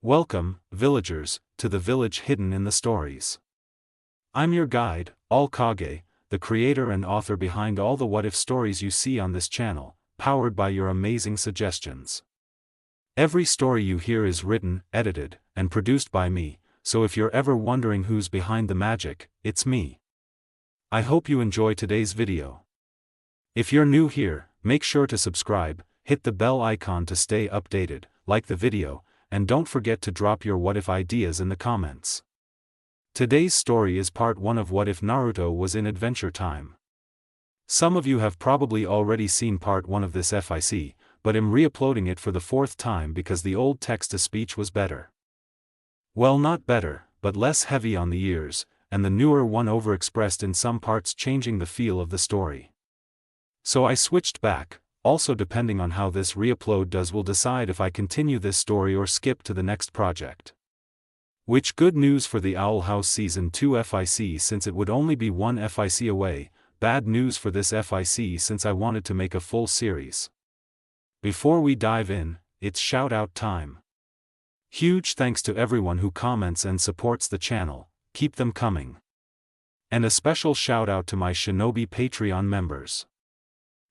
Welcome, villagers, to the village hidden in the stories. I'm your guide, All Kage, the creator and author behind all the what-if stories you see on this channel, powered by your amazing suggestions. Every story you hear is written, edited, and produced by me, so if you're ever wondering who's behind the magic, it's me. I hope you enjoy today's video. If you're new here, make sure to subscribe, hit the bell icon to stay updated, like the video, and don't forget to drop your what-if ideas in the comments. Today's story is part 1 of What If Naruto Was in Adventure Time. Some of you have probably already seen part 1 of this FIC, but I'm re-uploading it for the 4th time because the old text-to-speech was better. Well, not better, but less heavy on the ears, and the newer one overexpressed in some parts, changing the feel of the story. So I switched back. Also, depending on how this re-upload does will decide if I continue this story or skip to the next project. Which good news for the Owl House Season 2 FIC, since it would only be one FIC away, bad news for this FIC since I wanted to make a full series. Before we dive in, it's shout-out time. Huge thanks to everyone who comments and supports the channel, keep them coming. And a special shout-out to my Shinobi Patreon members.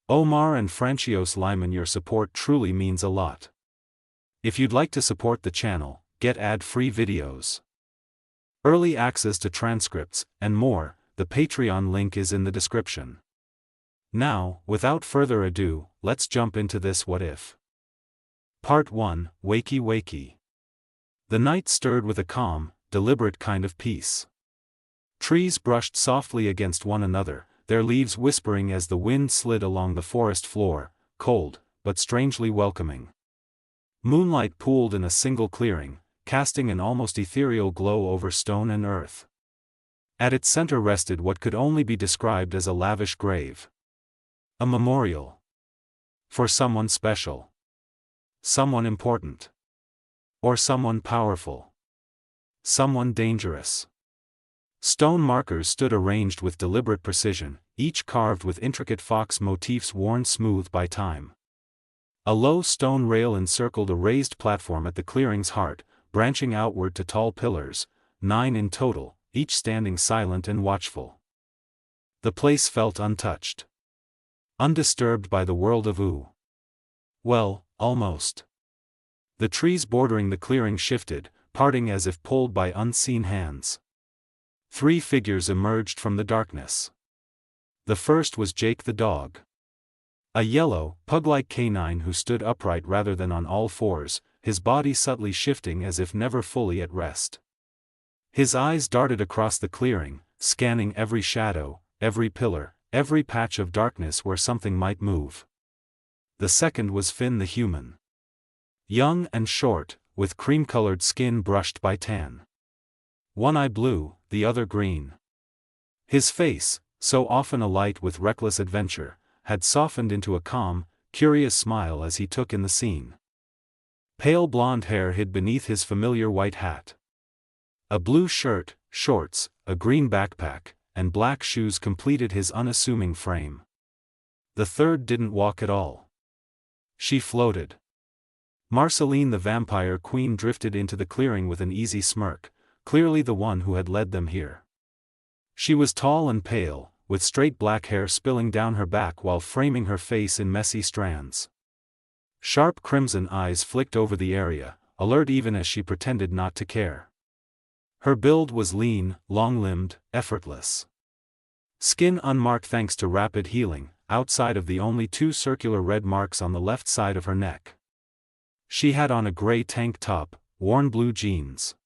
Omar and Francios Lyman, your support truly means a lot. If you'd like to support the channel, get ad-free videos, early access to transcripts, and more, the Patreon link is in the description. Now, without further ado, let's jump into this what if. Part 1, Wakey Wakey. The night stirred with a calm, deliberate kind of peace. Trees brushed softly against one another, their leaves whispering as the wind slid along the forest floor, cold, but strangely welcoming. Moonlight pooled in a single clearing, casting an almost ethereal glow over stone and earth. At its center rested what could only be described as a lavish grave. A memorial. For someone special. Someone important. Or someone powerful. Someone dangerous. Stone markers stood arranged with deliberate precision, each carved with intricate fox motifs worn smooth by time. A low stone rail encircled a raised platform at the clearing's heart, branching outward to tall pillars, 9 in total, each standing silent and watchful. The place felt untouched. Undisturbed by the world of Ooo. Well, almost. The trees bordering the clearing shifted, parting as if pulled by unseen hands. 3 figures emerged from the darkness. The first was Jake the dog. A yellow, pug-like canine who stood upright rather than on all fours, his body subtly shifting as if never fully at rest. His eyes darted across the clearing, scanning every shadow, every pillar, every patch of darkness where something might move. The second was Finn the human. Young and short, with cream-colored skin brushed by tan. One eye blue, the other green. His face, so often alight with reckless adventure, had softened into a calm, curious smile as he took in the scene. Pale blonde hair hid beneath his familiar white hat. A blue shirt, shorts, a green backpack, and black shoes completed his unassuming frame. The third didn't walk at all. She floated. Marceline the vampire queen drifted into the clearing with an easy smirk, clearly the one who had led them here. She was tall and pale, with straight black hair spilling down her back while framing her face in messy strands. Sharp crimson eyes flicked over the area, alert even as she pretended not to care. Her build was lean, long-limbed, effortless. Skin unmarked thanks to rapid healing, outside of the only 2 circular red marks on the left side of her neck. She had on a gray tank top, worn blue jeans,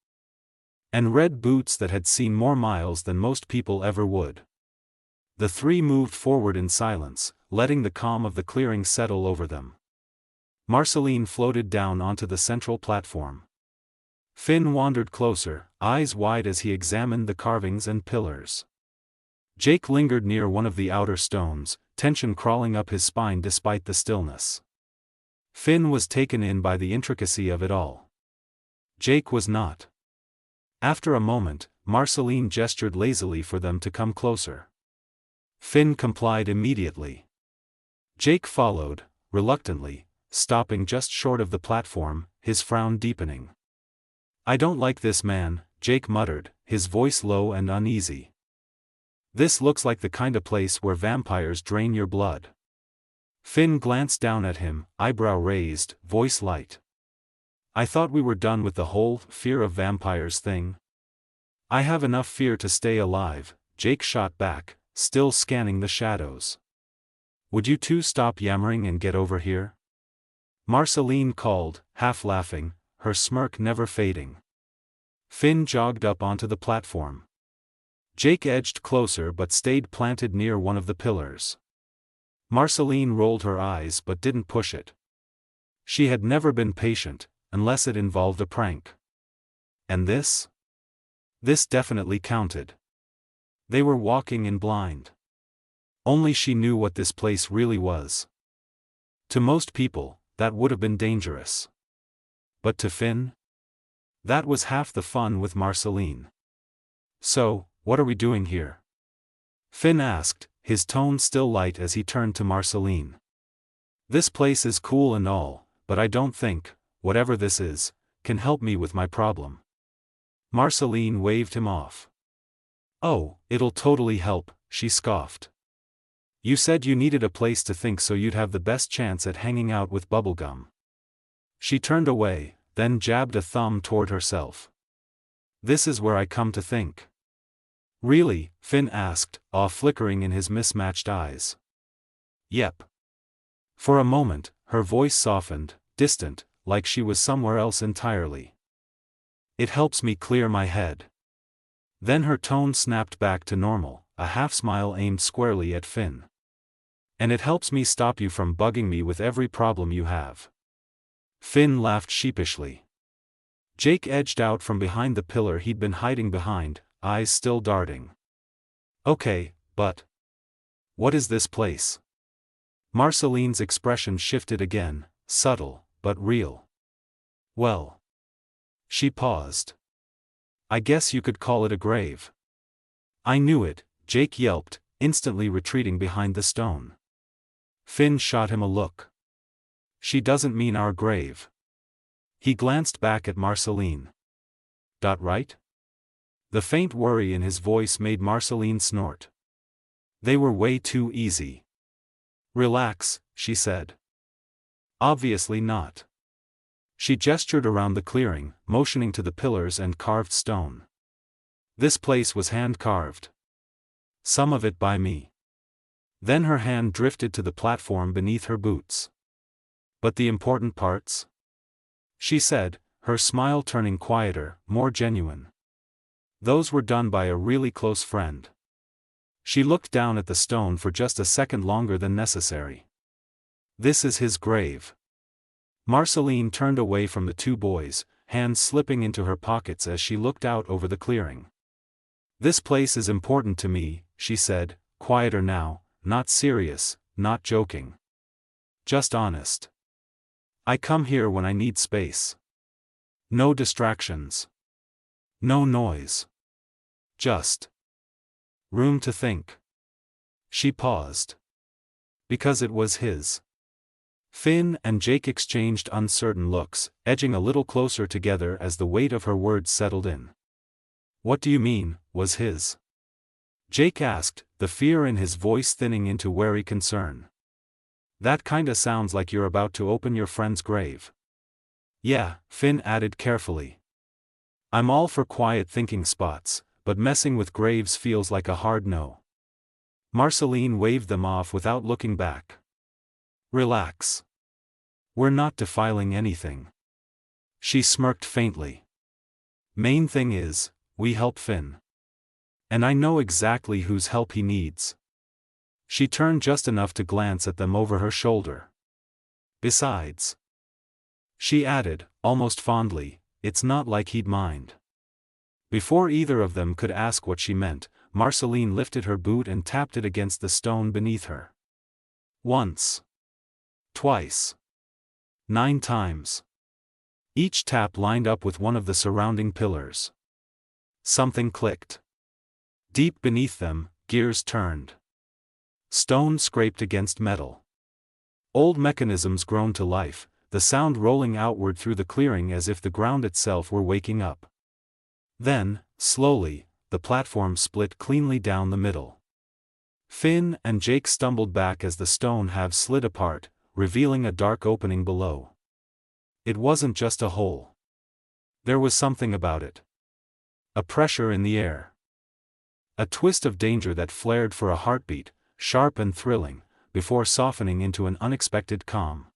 and red boots that had seen more miles than most people ever would. The 3 moved forward in silence, letting the calm of the clearing settle over them. Marceline floated down onto the central platform. Finn wandered closer, eyes wide as he examined the carvings and pillars. Jake lingered near one of the outer stones, tension crawling up his spine despite the stillness. Finn was taken in by the intricacy of it all. Jake was not. After a moment, Marceline gestured lazily for them to come closer. Finn complied immediately. Jake followed, reluctantly, stopping just short of the platform, his frown deepening. I don't like this man, Jake muttered, his voice low and uneasy. This looks like the kind of place where vampires drain your blood. Finn glanced down at him, eyebrow raised, voice light. I thought we were done with the whole fear of vampires thing. I have enough fear to stay alive, Jake shot back, still scanning the shadows. Would you two stop yammering and get over here? Marceline called, half laughing, her smirk never fading. Finn jogged up onto the platform. Jake edged closer but stayed planted near one of the pillars. Marceline rolled her eyes but didn't push it. She had never been patient, unless it involved a prank. And this? This definitely counted. They were walking in blind. Only she knew what this place really was. To most people, that would have been dangerous. But to Finn? That was half the fun with Marceline. So, what are we doing here? Finn asked, his tone still light as he turned to Marceline. This place is cool and all, but I don't think, whatever this is, can help me with my problem. Marceline waved him off. Oh, it'll totally help, she scoffed. You said you needed a place to think so you'd have the best chance at hanging out with Bubblegum. She turned away, then jabbed a thumb toward herself. This is where I come to think. Really? Finn asked, awe flickering in his mismatched eyes. Yep. For a moment, her voice softened, distant, like she was somewhere else entirely. It helps me clear my head. Then her tone snapped back to normal, a half-smile aimed squarely at Finn. And it helps me stop you from bugging me with every problem you have. Finn laughed sheepishly. Jake edged out from behind the pillar he'd been hiding behind, eyes still darting. Okay, but what is this place? Marceline's expression shifted again, subtle, but real. Well. She paused. I guess you could call it a grave. I knew it, Jake yelped, instantly retreating behind the stone. Finn shot him a look. She doesn't mean our grave. He glanced back at Marceline. Right? The faint worry in his voice made Marceline snort. They were way too easy. Relax, she said. Obviously not. She gestured around the clearing, motioning to the pillars and carved stone. This place was hand-carved. Some of it by me. Then her hand drifted to the platform beneath her boots. But the important parts? She said, her smile turning quieter, more genuine. Those were done by a really close friend. She looked down at the stone for just a second longer than necessary. This is his grave. Marceline turned away from the two boys, hands slipping into her pockets as she looked out over the clearing. This place is important to me, she said, quieter now, not serious, not joking. Just honest. I come here when I need space. No distractions. No noise. Just room to think. She paused. Because it was his. Finn and Jake exchanged uncertain looks, edging a little closer together as the weight of her words settled in. What do you mean, was his? Jake asked, the fear in his voice thinning into wary concern. That kinda sounds like you're about to open your friend's grave. Yeah, Finn added carefully. I'm all for quiet thinking spots, but messing with graves feels like a hard no. Marceline waved them off without looking back. Relax. We're not defiling anything. She smirked faintly. Main thing is, we help Finn. And I know exactly whose help he needs. She turned just enough to glance at them over her shoulder. Besides, she added, almost fondly, it's not like he'd mind. Before either of them could ask what she meant, Marceline lifted her boot and tapped it against the stone beneath her. Once. Twice. 9 times. Each tap lined up with one of the surrounding pillars. Something clicked. Deep beneath them, gears turned. Stone scraped against metal. Old mechanisms groaned to life, the sound rolling outward through the clearing as if the ground itself were waking up. Then, slowly, the platform split cleanly down the middle. Finn and Jake stumbled back as the stone halves slid apart, revealing a dark opening below. It wasn't just a hole. There was something about it. A pressure in the air. A twist of danger that flared for a heartbeat, sharp and thrilling, before softening into an unexpected calm.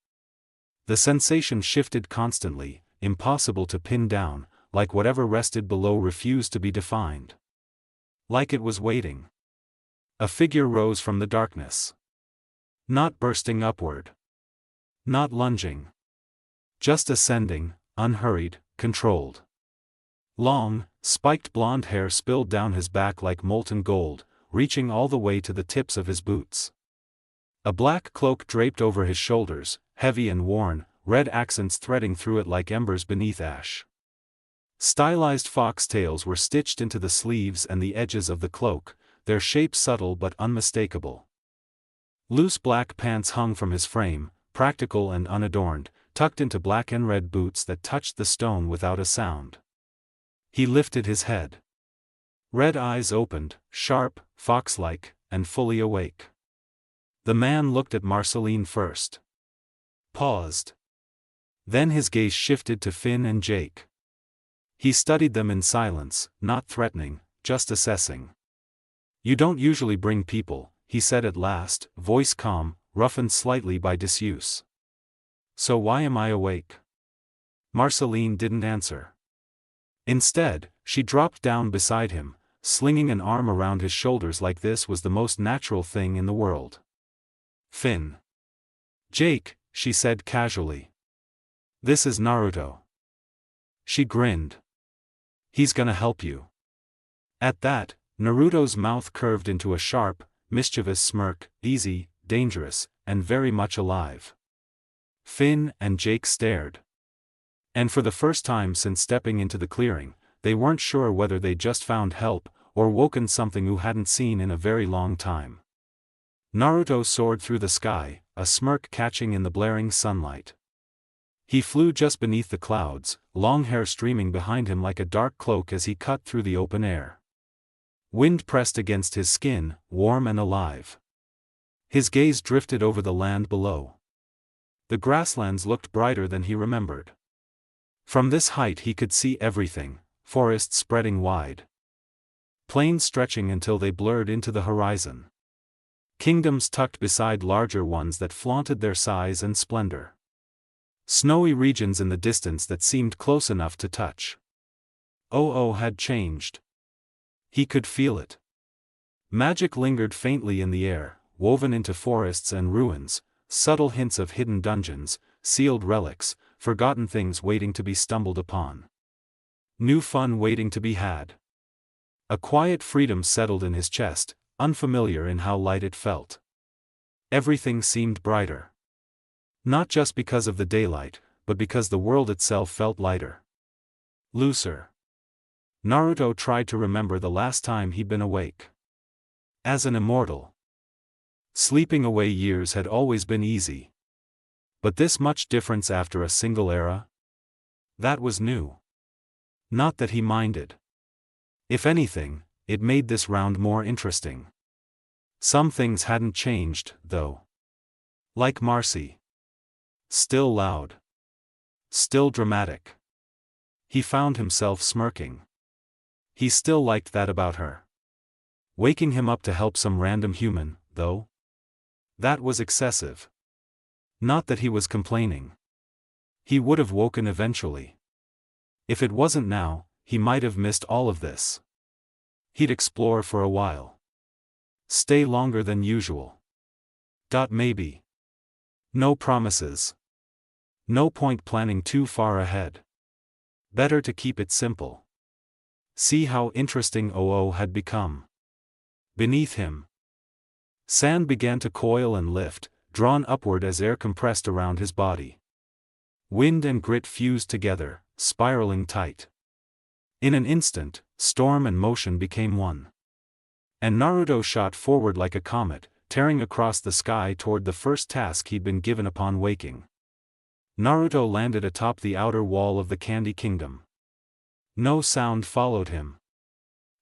The sensation shifted constantly, impossible to pin down, like whatever rested below refused to be defined. Like it was waiting. A figure rose from the darkness. Not bursting upward. Not lunging. Just ascending, unhurried, controlled. Long, spiked blonde hair spilled down his back like molten gold, reaching all the way to the tips of his boots. A black cloak draped over his shoulders, heavy and worn, red accents threading through it like embers beneath ash. Stylized foxtails were stitched into the sleeves and the edges of the cloak, their shape subtle but unmistakable. Loose black pants hung from his frame, practical and unadorned, tucked into black and red boots that touched the stone without a sound. He lifted his head. Red eyes opened, sharp, fox-like, and fully awake. The man looked at Marceline first. Paused. Then his gaze shifted to Finn and Jake. He studied them in silence, not threatening, just assessing. "You don't usually bring people," he said at last, voice calm, roughened slightly by disuse. "So why am I awake?" Marceline didn't answer. Instead, she dropped down beside him, slinging an arm around his shoulders like this was the most natural thing in the world. "Finn." "Jake," she said casually. "This is Naruto." She grinned. "He's gonna help you." At that, Naruto's mouth curved into a sharp, mischievous smirk, easy, dangerous, and very much alive. Finn and Jake stared. And for the first time since stepping into the clearing, they weren't sure whether they'd just found help, or woken something who hadn't seen in a very long time. Naruto soared through the sky, a smirk catching in the blaring sunlight. He flew just beneath the clouds, long hair streaming behind him like a dark cloak as he cut through the open air. Wind pressed against his skin, warm and alive. His gaze drifted over the land below. The grasslands looked brighter than he remembered. From this height he could see everything, forests spreading wide. Plains stretching until they blurred into the horizon. Kingdoms tucked beside larger ones that flaunted their size and splendor. Snowy regions in the distance that seemed close enough to touch. Ooo had changed. He could feel it. Magic lingered faintly in the air, woven into forests and ruins, subtle hints of hidden dungeons, sealed relics, forgotten things waiting to be stumbled upon. New fun waiting to be had. A quiet freedom settled in his chest, unfamiliar in how light it felt. Everything seemed brighter. Not just because of the daylight, but because the world itself felt lighter. Looser. Naruto tried to remember the last time he'd been awake. As an immortal. Sleeping away years had always been easy. But this much difference after a single era? That was new. Not that he minded. If anything, it made this round more interesting. Some things hadn't changed, though. Like Marcy. Still loud. Still dramatic. He found himself smirking. He still liked that about her. Waking him up to help some random human, though? That was excessive. Not that he was complaining. He would have woken eventually. If it wasn't now, he might have missed all of this. He'd explore for a while. Stay longer than usual. Maybe. No promises. No point planning too far ahead. Better to keep it simple. See how interesting Ooo had become. Beneath him. Sand began to coil and lift, drawn upward as air compressed around his body. Wind and grit fused together, spiraling tight. In an instant, storm and motion became one. And Naruto shot forward like a comet, tearing across the sky toward the first task he'd been given upon waking. Naruto landed atop the outer wall of the Candy Kingdom. No sound followed him.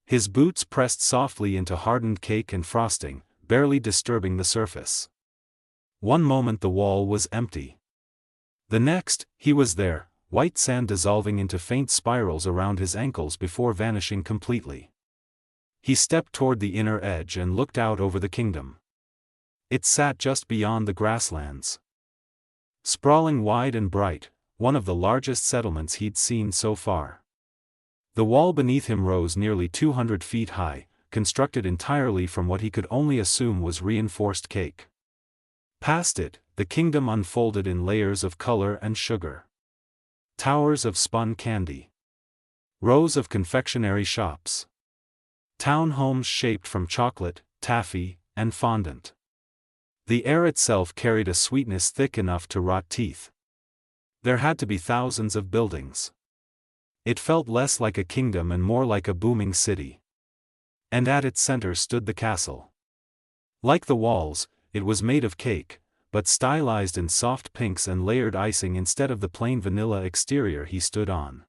His boots pressed softly into hardened cake and frosting, barely disturbing the surface. One moment the wall was empty. The next, he was there, white sand dissolving into faint spirals around his ankles before vanishing completely. He stepped toward the inner edge and looked out over the kingdom. It sat just beyond the grasslands. Sprawling wide and bright, one of the largest settlements he'd seen so far. The wall beneath him rose nearly 200 feet high, constructed entirely from what he could only assume was reinforced cake. Past it, the kingdom unfolded in layers of color and sugar. Towers of spun candy. Rows of confectionery shops. Townhomes shaped from chocolate, taffy, and fondant. The air itself carried a sweetness thick enough to rot teeth. There had to be thousands of buildings. It felt less like a kingdom and more like a booming city. And at its center stood the castle. Like the walls, it was made of cake, but stylized in soft pinks and layered icing instead of the plain vanilla exterior he stood on.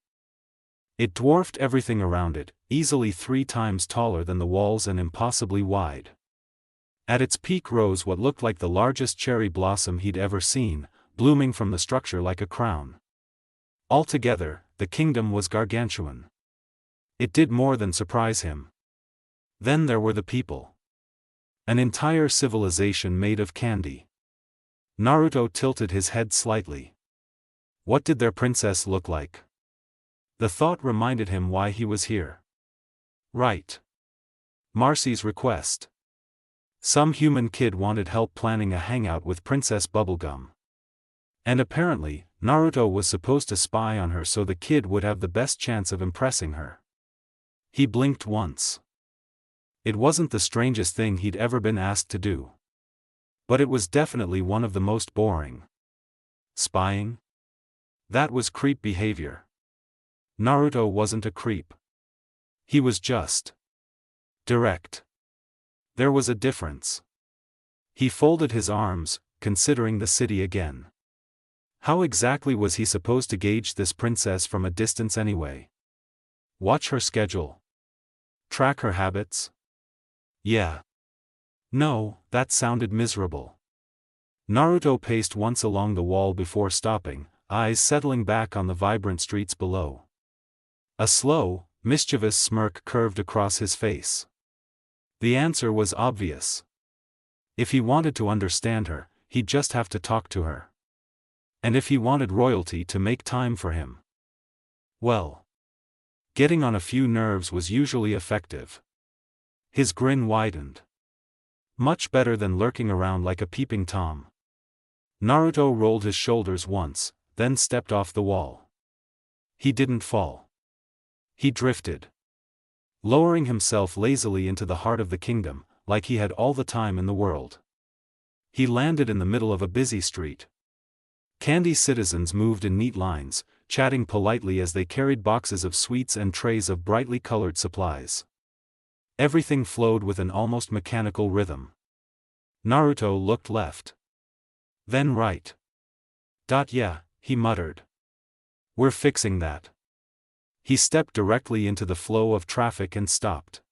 It dwarfed everything around it, easily 3 times taller than the walls and impossibly wide. At its peak rose what looked like the largest cherry blossom he'd ever seen, blooming from the structure like a crown. Altogether, the kingdom was gargantuan. It did more than surprise him. Then there were the people. An entire civilization made of candy. Naruto tilted his head slightly. What did their princess look like? The thought reminded him why he was here. Right. Marcy's request. Some human kid wanted help planning a hangout with Princess Bubblegum. And apparently, Naruto was supposed to spy on her so the kid would have the best chance of impressing her. He blinked once. It wasn't the strangest thing he'd ever been asked to do. But it was definitely one of the most boring. Spying? That was creep behavior. Naruto wasn't a creep. He was just direct. There was a difference. He folded his arms, considering the city again. How exactly was he supposed to gauge this princess from a distance anyway? Watch her schedule? Track her habits? Yeah. No, that sounded miserable. Naruto paced once along the wall before stopping, eyes settling back on the vibrant streets below. A slow, mischievous smirk curved across his face. The answer was obvious. If he wanted to understand her, he'd just have to talk to her. And if he wanted royalty to make time for him, well, getting on a few nerves was usually effective. His grin widened. Much better than lurking around like a peeping Tom. Naruto rolled his shoulders once, then stepped off the wall. He didn't fall. He drifted. Lowering himself lazily into the heart of the kingdom, like he had all the time in the world. He landed in the middle of a busy street. Candy citizens moved in neat lines, chatting politely as they carried boxes of sweets and trays of brightly colored supplies. Everything flowed with an almost mechanical rhythm. Naruto looked left. Then right. Yeah, he muttered. We're fixing that. He stepped directly into the flow of traffic and stopped.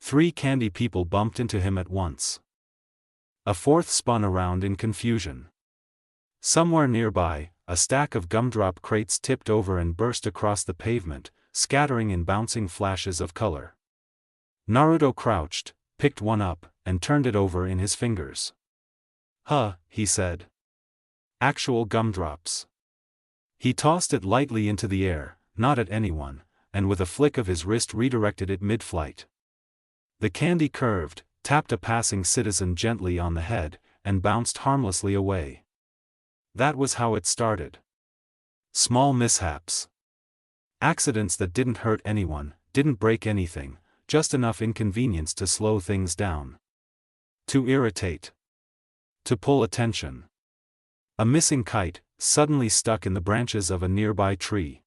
3 candy people bumped into him at once. A 4th spun around in confusion. Somewhere nearby, a stack of gumdrop crates tipped over and burst across the pavement, scattering in bouncing flashes of color. Naruto crouched, picked one up, and turned it over in his fingers. Huh, he said. Actual gumdrops. He tossed it lightly into the air, not at anyone, and with a flick of his wrist redirected it mid-flight. The candy curved, tapped a passing citizen gently on the head, and bounced harmlessly away. That was how it started. Small mishaps. Accidents that didn't hurt anyone, didn't break anything, just enough inconvenience to slow things down. To irritate. To pull attention. A missing kite, suddenly stuck in the branches of a nearby tree.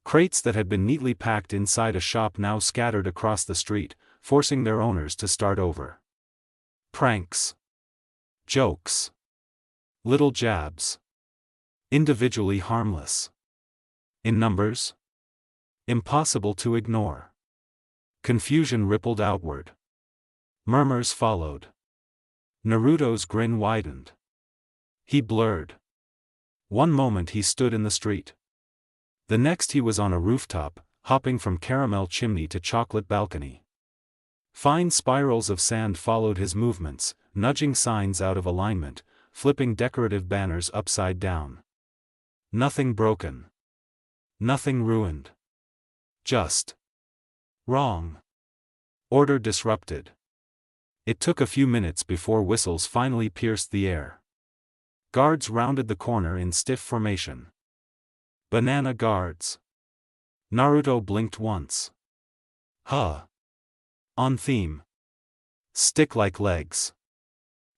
Crates that had been neatly packed inside a shop now scattered across the street, forcing their owners to start over. Pranks. Jokes. Little jabs. Individually harmless. In numbers? Impossible to ignore. Confusion rippled outward. Murmurs followed. Naruto's grin widened. He blurred. One moment he stood in the street. The next he was on a rooftop, hopping from caramel chimney to chocolate balcony. Fine spirals of sand followed his movements, nudging signs out of alignment, flipping decorative banners upside down. Nothing broken. Nothing ruined. Just wrong. Order disrupted. It took a few minutes before whistles finally pierced the air. Guards rounded the corner in stiff formation. Banana guards. Naruto blinked once. Huh. On theme. Stick-like legs.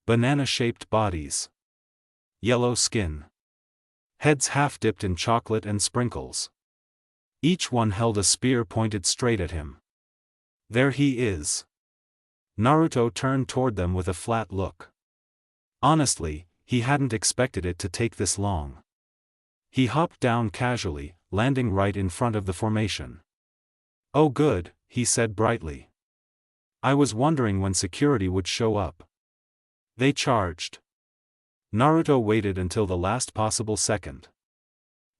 Banana-shaped bodies. Yellow skin. Heads half-dipped in chocolate and sprinkles. Each one held a spear pointed straight at him. There he is. Naruto turned toward them with a flat look. Honestly, he hadn't expected it to take this long. He hopped down casually, landing right in front of the formation. "Oh good," he said brightly. "I was wondering when security would show up." They charged. Naruto waited until the last possible second.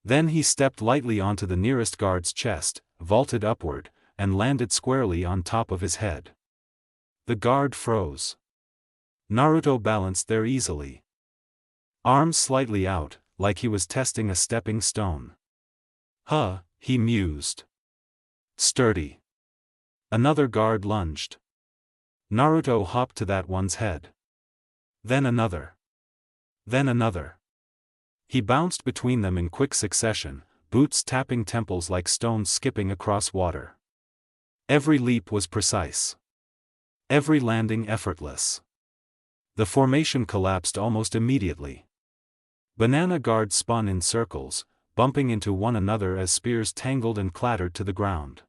Then he stepped lightly onto the nearest guard's chest, vaulted upward, and landed squarely on top of his head. The guard froze. Naruto balanced there easily. Arms slightly out, like he was testing a stepping stone. Huh, he mused. Sturdy. Another guard lunged. Naruto hopped to that one's head. Then another. Then another. He bounced between them in quick succession, boots tapping temples like stones skipping across water. Every leap was precise. Every landing effortless. The formation collapsed almost immediately. Banana guards spun in circles, bumping into one another as spears tangled and clattered to the ground.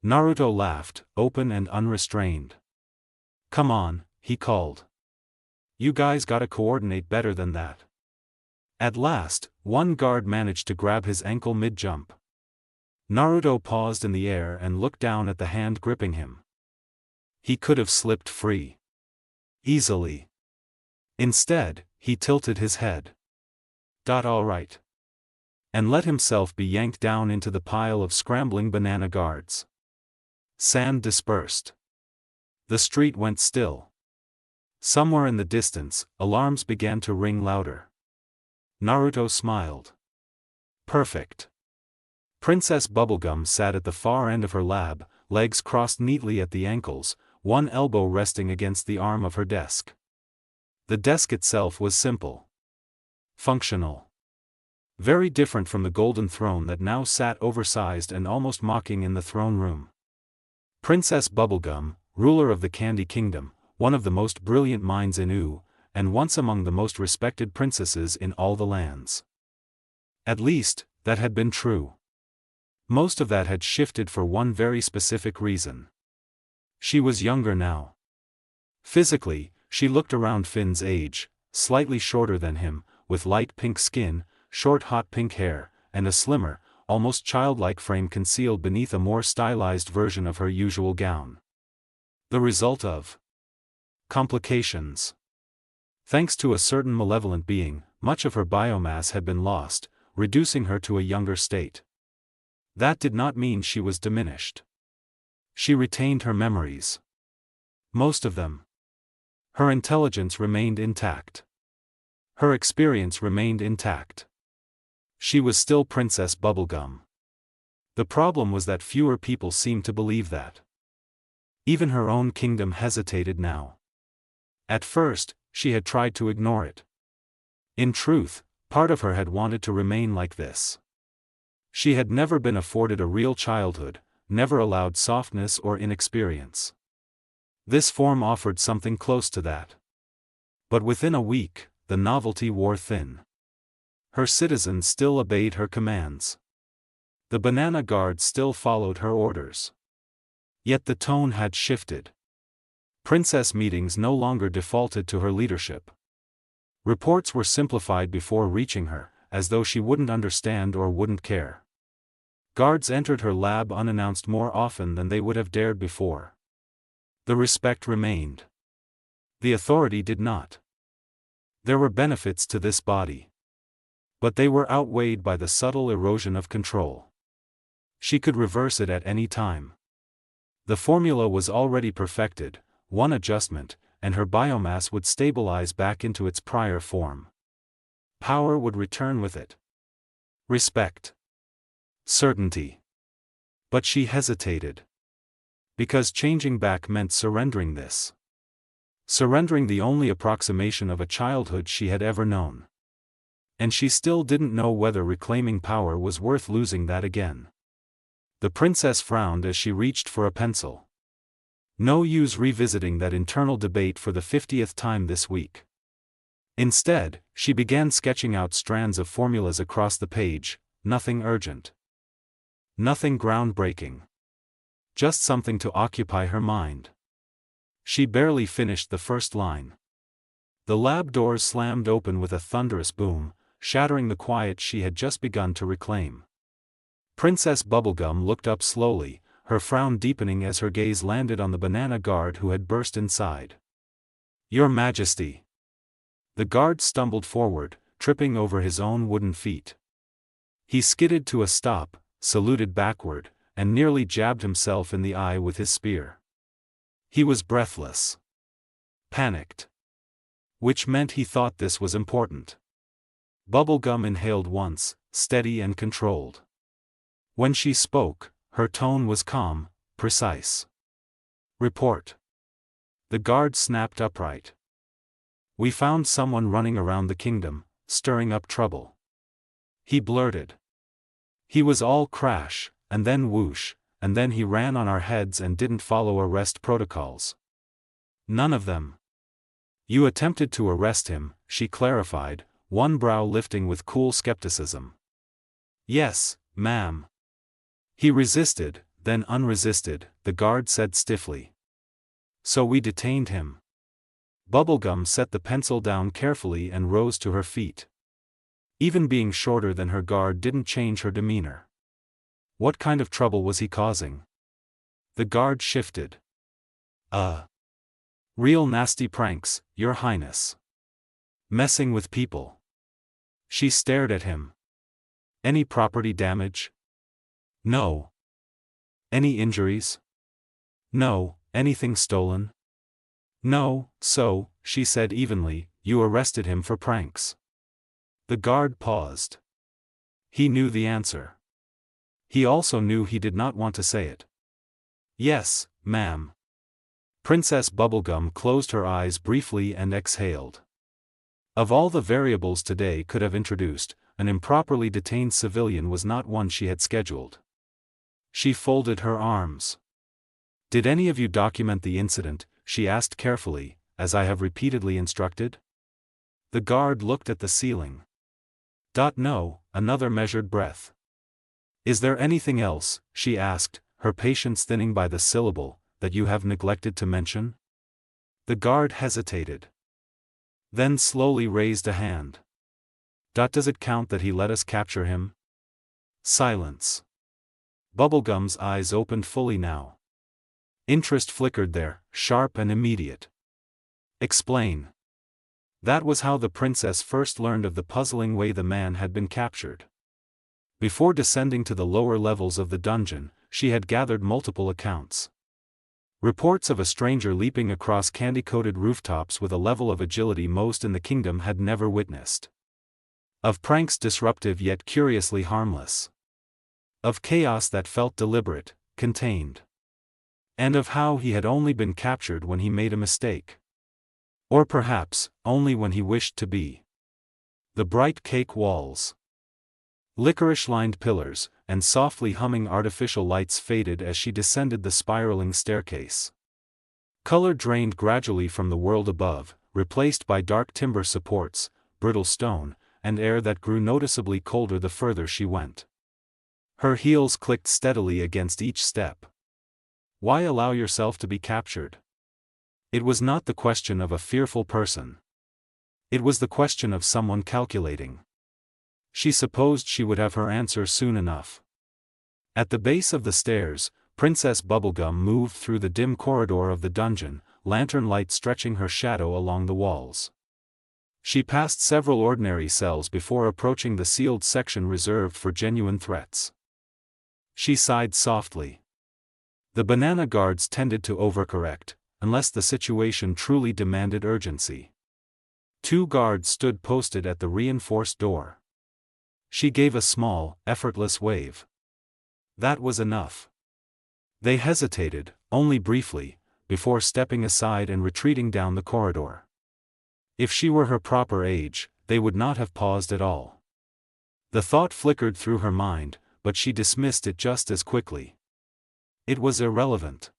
Naruto laughed, open and unrestrained. "Come on," he called. "You guys gotta coordinate better than that." At last, one guard managed to grab his ankle mid-jump. Naruto paused in the air and looked down at the hand gripping him. He could have slipped free. Easily. Instead, he tilted his head. All right. And let himself be yanked down into the pile of scrambling banana guards. Sand dispersed. The street went still. Somewhere in the distance, alarms began to ring louder. Naruto smiled. Perfect. Princess Bubblegum sat at the far end of her lab, legs crossed neatly at the ankles, one elbow resting against the arm of her desk. The desk itself was simple. Functional. Very different from the golden throne that now sat oversized and almost mocking in the throne room. Princess Bubblegum, ruler of the Candy Kingdom, one of the most brilliant minds in Ooo, and once among the most respected princesses in all the lands. At least, that had been true. Most of that had shifted for one very specific reason. She was younger now. Physically, she looked around Finn's age, slightly shorter than him, with light pink skin, short hot pink hair, and a slimmer, almost childlike frame concealed beneath a more stylized version of her usual gown. The result of complications. Thanks to a certain malevolent being, much of her biomass had been lost, reducing her to a younger state. That did not mean she was diminished. She retained her memories. Most of them. Her intelligence remained intact. Her experience remained intact. She was still Princess Bubblegum. The problem was that fewer people seemed to believe that. Even her own kingdom hesitated now. At first, she had tried to ignore it. In truth, part of her had wanted to remain like this. She had never been afforded a real childhood, never allowed softness or inexperience. This form offered something close to that. But within a week, the novelty wore thin. Her citizens still obeyed her commands. The banana guards still followed her orders. Yet the tone had shifted. Princess meetings no longer defaulted to her leadership. Reports were simplified before reaching her, as though she wouldn't understand or wouldn't care. Guards entered her lab unannounced more often than they would have dared before. The respect remained. The authority did not. There were benefits to this body. But they were outweighed by the subtle erosion of control. She could reverse it at any time. The formula was already perfected, one adjustment, and her biomass would stabilize back into its prior form. Power would return with it. Respect. Certainty. But she hesitated. Because changing back meant surrendering this. Surrendering the only approximation of a childhood she had ever known. And she still didn't know whether reclaiming power was worth losing that again. The princess frowned as she reached for a pencil. No use revisiting that internal debate for the 50th time this week. Instead, she began sketching out strands of formulas across the page, nothing urgent. Nothing groundbreaking. Just something to occupy her mind. She barely finished the first line. The lab doors slammed open with a thunderous boom, shattering the quiet she had just begun to reclaim. Princess Bubblegum looked up slowly, her frown deepening as her gaze landed on the banana guard who had burst inside. "Your Majesty." The guard stumbled forward, tripping over his own wooden feet. He skidded to a stop, saluted backward, and nearly jabbed himself in the eye with his spear. He was breathless. Panicked. Which meant he thought this was important. Bubblegum inhaled once, steady and controlled. When she spoke, her tone was calm, precise. "Report." The guard snapped upright. "We found someone running around the kingdom, stirring up trouble." He blurted. "He was all crash, and then whoosh, and then he ran on our heads and didn't follow arrest protocols." "None of them." "You attempted to arrest him," she clarified, one brow lifting with cool skepticism. "Yes, ma'am." "He resisted, then unresisted," the guard said stiffly. "So we detained him." Bubblegum set the pencil down carefully and rose to her feet. Even being shorter than her guard didn't change her demeanor. What kind of trouble was he causing? The guard shifted. Real nasty pranks, Your Highness. Messing with people." She stared at him. "Any property damage?" "No." "Any injuries?" "No." "Anything stolen?" "No." "So," she said evenly, "you arrested him for pranks." The guard paused. He knew the answer. He also knew he did not want to say it. "Yes, ma'am." Princess Bubblegum closed her eyes briefly and exhaled. Of all the variables today could have introduced, an improperly detained civilian was not one she had scheduled. She folded her arms. "Did any of you document the incident?" she asked carefully, "as I have repeatedly instructed?" The guard looked at the ceiling. "No," another measured breath. "Is there anything else," she asked, her patience thinning by the syllable, "that you have neglected to mention?" The guard hesitated. Then slowly raised a hand. "Does it count that he let us capture him?" Silence. Bubblegum's eyes opened fully now. Interest flickered there, sharp and immediate. "Explain." That was how the princess first learned of the puzzling way the man had been captured. Before descending to the lower levels of the dungeon, she had gathered multiple accounts. Reports of a stranger leaping across candy-coated rooftops with a level of agility most in the kingdom had never witnessed. Of pranks disruptive yet curiously harmless. Of chaos that felt deliberate, contained. And of how he had only been captured when he made a mistake. Or perhaps, only when he wished to be. The bright cake walls, licorice-lined pillars, and softly humming artificial lights faded as she descended the spiraling staircase. Color drained gradually from the world above, replaced by dark timber supports, brittle stone, and air that grew noticeably colder the further she went. Her heels clicked steadily against each step. Why allow yourself to be captured? It was not the question of a fearful person. It was the question of someone calculating. She supposed she would have her answer soon enough. At the base of the stairs, Princess Bubblegum moved through the dim corridor of the dungeon, lantern light stretching her shadow along the walls. She passed several ordinary cells before approaching the sealed section reserved for genuine threats. She sighed softly. The banana guards tended to overcorrect, unless the situation truly demanded urgency. 2 guards stood posted at the reinforced door. She gave a small, effortless wave. That was enough. They hesitated, only briefly, before stepping aside and retreating down the corridor. If she were her proper age, they would not have paused at all. The thought flickered through her mind, but she dismissed it just as quickly. It was irrelevant.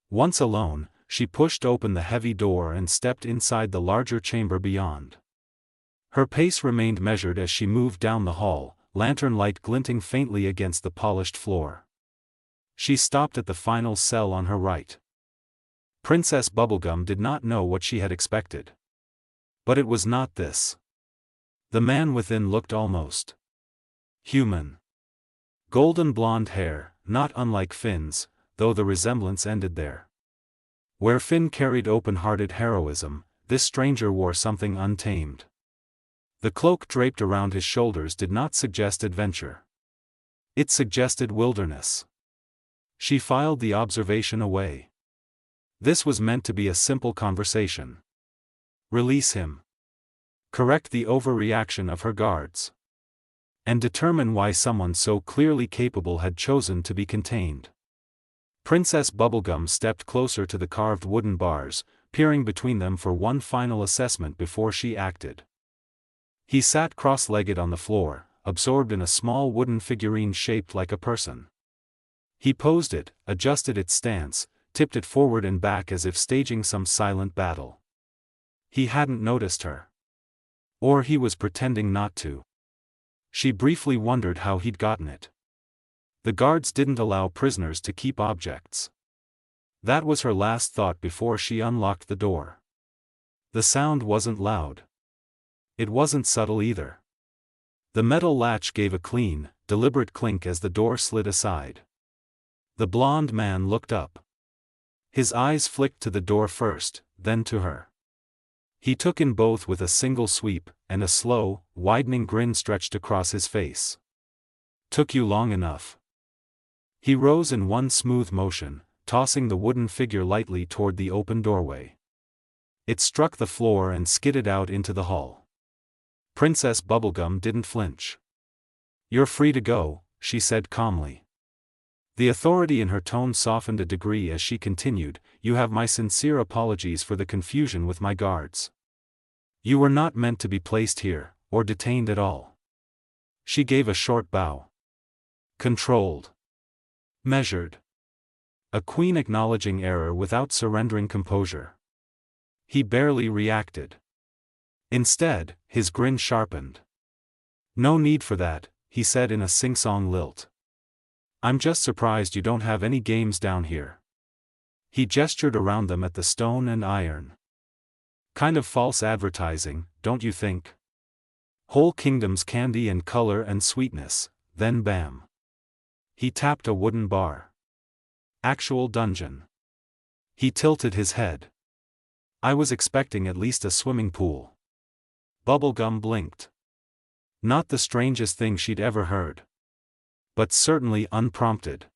Once alone, she pushed open the heavy door and stepped inside the larger chamber beyond. Her pace remained measured as she moved down the hall, lantern light glinting faintly against the polished floor. She stopped at the final cell on her right. Princess Bubblegum did not know what she had expected. But it was not this. The man within looked almost human. Golden blonde hair, not unlike Finn's, though the resemblance ended there. Where Finn carried open-hearted heroism, this stranger wore something untamed. The cloak draped around his shoulders did not suggest adventure. It suggested wilderness. She filed the observation away. This was meant to be a simple conversation. Release him. Correct the overreaction of her guards. And determine why someone so clearly capable had chosen to be contained. Princess Bubblegum stepped closer to the carved wooden bars, peering between them for one final assessment before she acted. He sat cross-legged on the floor, absorbed in a small wooden figurine shaped like a person. He posed it, adjusted its stance, tipped it forward and back as if staging some silent battle. He hadn't noticed her. Or he was pretending not to. She briefly wondered how he'd gotten it. The guards didn't allow prisoners to keep objects. That was her last thought before she unlocked the door. The sound wasn't loud. It wasn't subtle either. The metal latch gave a clean, deliberate clink as the door slid aside. The blond man looked up. His eyes flicked to the door first, then to her. He took in both with a single sweep, and a slow, widening grin stretched across his face. Took you long enough. He rose in one smooth motion, tossing the wooden figure lightly toward the open doorway. It struck the floor and skidded out into the hall. Princess Bubblegum didn't flinch. You're free to go, she said calmly. The authority in her tone softened a degree as she continued, you have my sincere apologies for the confusion with my guards. You were not meant to be placed here, or detained at all. She gave a short bow. Controlled. Measured. A queen acknowledging error without surrendering composure. He barely reacted. Instead, his grin sharpened. No need for that, he said in a sing-song lilt. I'm just surprised you don't have any games down here. He gestured around them at the stone and iron. Kind of false advertising, don't you think? Whole kingdoms candy and color and sweetness, then bam. He tapped a wooden bar. Actual dungeon. He tilted his head. I was expecting at least a swimming pool. Bubblegum blinked. Not the strangest thing she'd ever heard. But certainly unprompted.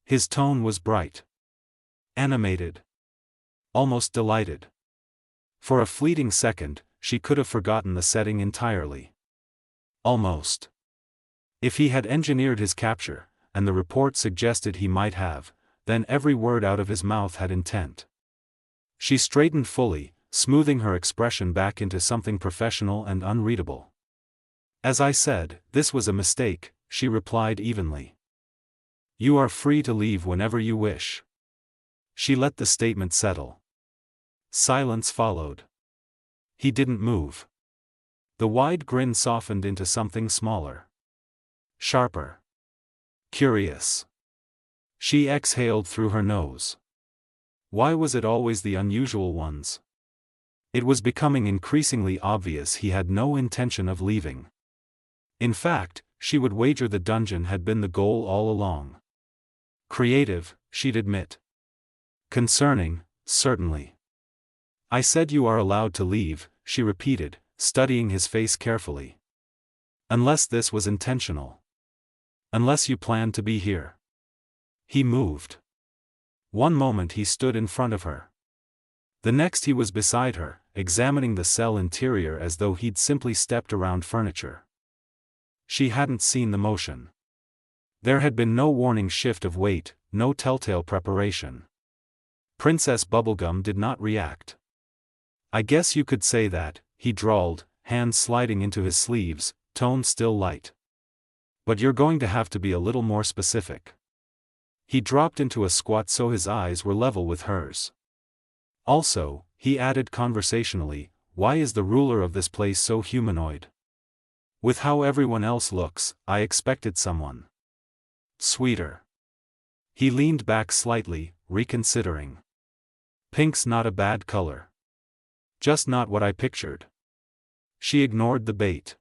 His tone was bright. Animated. Almost delighted. For a fleeting second, she could have forgotten the setting entirely. Almost. If he had engineered his capture, and the report suggested he might have, then every word out of his mouth had intent. She straightened fully, smoothing her expression back into something professional and unreadable. As I said, this was a mistake, she replied evenly. You are free to leave whenever you wish. She let the statement settle. Silence followed. He didn't move. The wide grin softened into something smaller. Sharper. Curious. She exhaled through her nose. Why was it always the unusual ones? It was becoming increasingly obvious he had no intention of leaving. In fact, she would wager the dungeon had been the goal all along. Creative, she'd admit. Concerning, certainly. I said you are allowed to leave, she repeated, studying his face carefully. Unless this was intentional. Unless you plan to be here. He moved. One moment he stood in front of her. The next he was beside her, examining the cell interior as though he'd simply stepped around furniture. She hadn't seen the motion. There had been no warning shift of weight, no telltale preparation. Princess Bubblegum did not react. I guess you could say that, he drawled, hands sliding into his sleeves, tone still light. But you're going to have to be a little more specific. He dropped into a squat so his eyes were level with hers. Also, he added conversationally, why is the ruler of this place so humanoid? With how everyone else looks, I expected someone sweeter. He leaned back slightly, reconsidering. Pink's not a bad color. Just not what I pictured. She ignored the bait.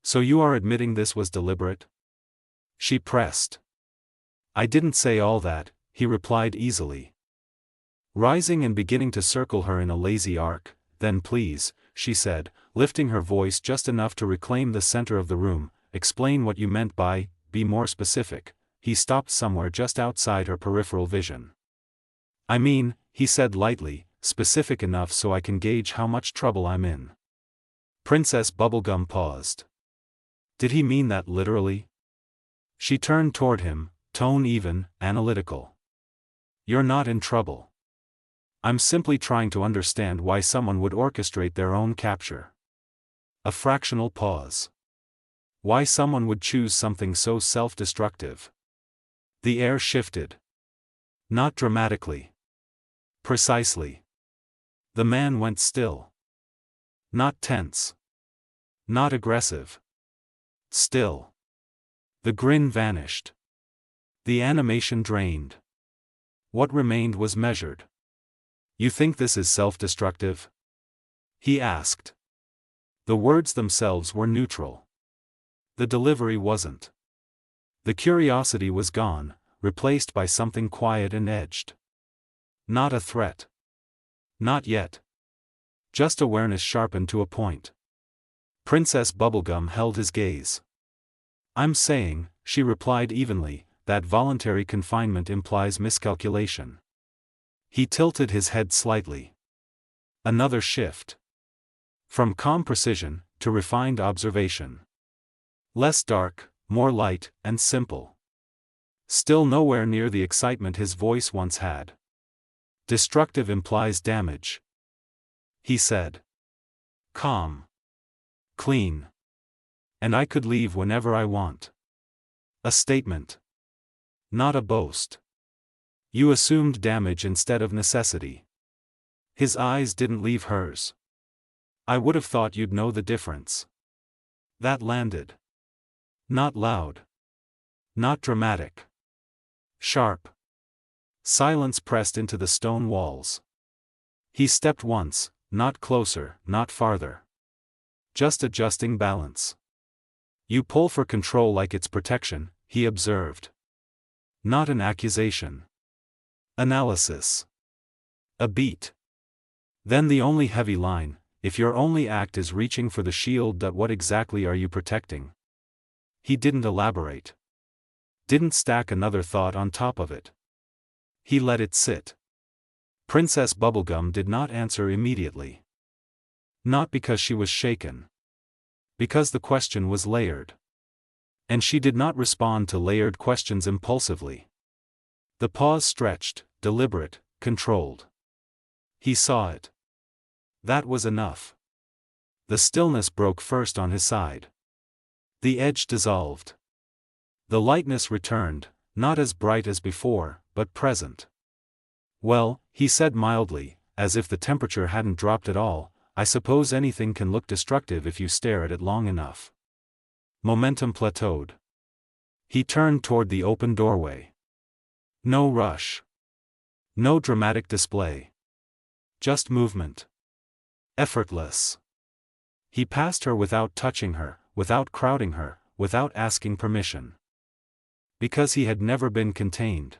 So you are admitting this was deliberate? She pressed. I didn't say all that, he replied easily. Rising and beginning to circle her in a lazy arc, then please, she said, lifting her voice just enough to reclaim the center of the room, explain what you meant by, be more specific. He stopped somewhere just outside her peripheral vision. I mean, he said lightly, specific enough so I can gauge how much trouble I'm in. Princess Bubblegum paused. Did he mean that literally? She turned toward him, tone even, analytical. You're not in trouble. I'm simply trying to understand why someone would orchestrate their own capture. A fractional pause. Why someone would choose something so self-destructive. The air shifted. Not dramatically. Precisely. The man went still. Not tense. Not aggressive. Still. The grin vanished. The animation drained. What remained was measured. You think this is self-destructive? He asked. The words themselves were neutral. The delivery wasn't. The curiosity was gone, replaced by something quiet and edged. Not a threat. Not yet. Just awareness sharpened to a point. Princess Bubblegum held his gaze. I'm saying, she replied evenly, that voluntary confinement implies miscalculation. He tilted his head slightly. Another shift. From calm precision, to refined observation. Less dark, more light, and simple. Still nowhere near the excitement his voice once had. Destructive implies damage. He said. Calm. Clean. And I could leave whenever I want. A statement. Not a boast. You assumed damage instead of necessity. His eyes didn't leave hers. I would have thought you'd know the difference. That landed. Not loud. Not dramatic. Sharp. Silence pressed into the stone walls. He stepped once, not closer, not farther. Just adjusting balance. You pull for control like it's protection, he observed. Not an accusation. Analysis. A beat. Then the only heavy line, if your only act is reaching for the shield, what exactly are you protecting? He didn't elaborate. Didn't stack another thought on top of it. He let it sit. Princess Bubblegum did not answer immediately. Not because she was shaken. Because the question was layered. And she did not respond to layered questions impulsively. The pause stretched, deliberate, controlled. He saw it. That was enough. The stillness broke first on his side. The edge dissolved. The lightness returned, not as bright as before, but present. Well, he said mildly, as if the temperature hadn't dropped at all, I suppose anything can look destructive if you stare at it long enough. Momentum plateaued. He turned toward the open doorway. No rush. No dramatic display. Just movement. Effortless. He passed her without touching her, without crowding her, without asking permission. Because he had never been contained.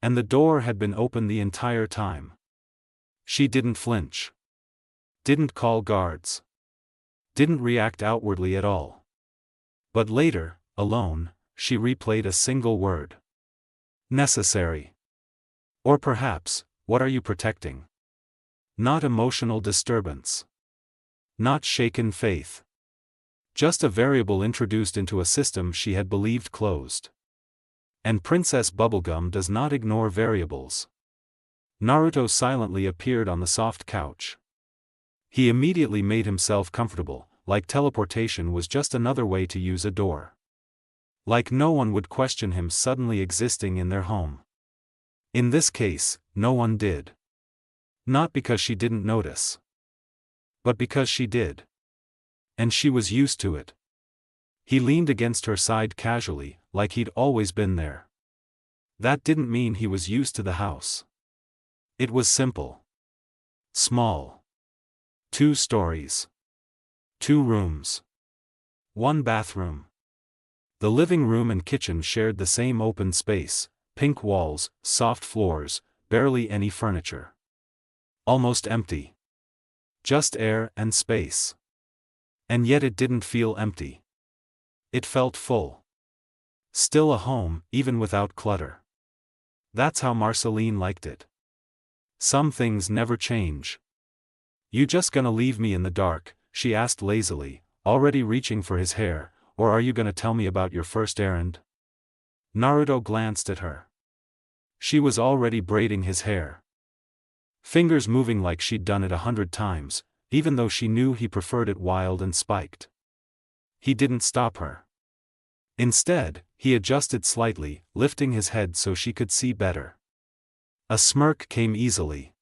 And the door had been open the entire time. She didn't flinch. Didn't call guards. Didn't react outwardly at all. But later, alone, she replayed a single word. Necessary. Or perhaps, what are you protecting? Not emotional disturbance. Not shaken faith. Just a variable introduced into a system she had believed closed. And Princess Bubblegum does not ignore variables. Naruto silently appeared on the soft couch. He immediately made himself comfortable, like teleportation was just another way to use a door. Like no one would question him suddenly existing in their home. In this case, no one did. Not because she didn't notice. But because she did. And she was used to it. He leaned against her side casually, like he'd always been there. That didn't mean he was used to the house. It was simple. Small. 2 stories. 2 rooms. 1 bathroom. The living room and kitchen shared the same open space, pink walls, soft floors, barely any furniture. Almost empty. Just air and space. And yet it didn't feel empty. It felt full. Still a home, even without clutter. That's how Marceline liked it. Some things never change. You just gonna leave me in the dark, she asked lazily, already reaching for his hair, or are you gonna tell me about your first errand? Naruto glanced at her. She was already braiding his hair. Fingers moving like she'd done it 100 times, even though she knew he preferred it wild and spiked. He didn't stop her. Instead, he adjusted slightly, lifting his head so she could see better. A smirk came easily.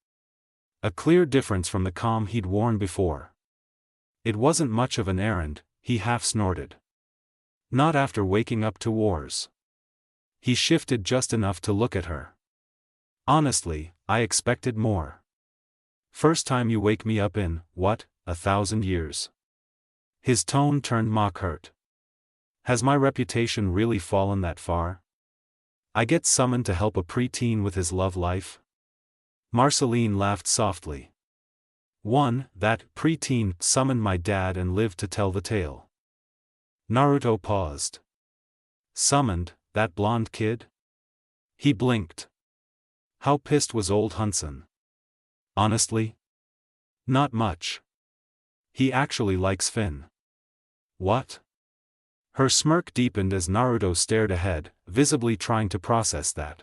A clear difference from the calm he'd worn before. It wasn't much of an errand, he half snorted. Not after waking up to wars. He shifted just enough to look at her. Honestly, I expected more. First time you wake me up in, what, 1,000 years? His tone turned mock hurt. Has my reputation really fallen that far? I get summoned to help a preteen with his love life? Marceline laughed softly. That preteen summoned my dad and lived to tell the tale. Naruto paused. Summoned, that blonde kid? He blinked. How pissed was old Hunson? Honestly? Not much. He actually likes Finn. What? Her smirk deepened as Naruto stared ahead, visibly trying to process that.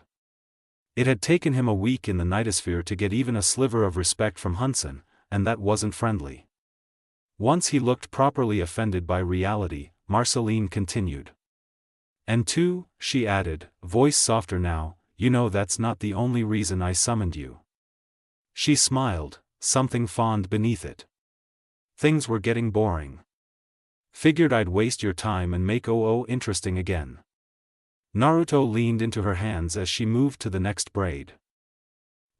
It had taken him a week in the Nightosphere to get even a sliver of respect from Hunson, and that wasn't friendly. Once he looked properly offended by reality, Marceline continued. And 2, she added, voice softer now, you know that's not the only reason I summoned you. She smiled, something fond beneath it. Things were getting boring. Figured I'd waste your time and make OO interesting again. Naruto leaned into her hands as she moved to the next braid.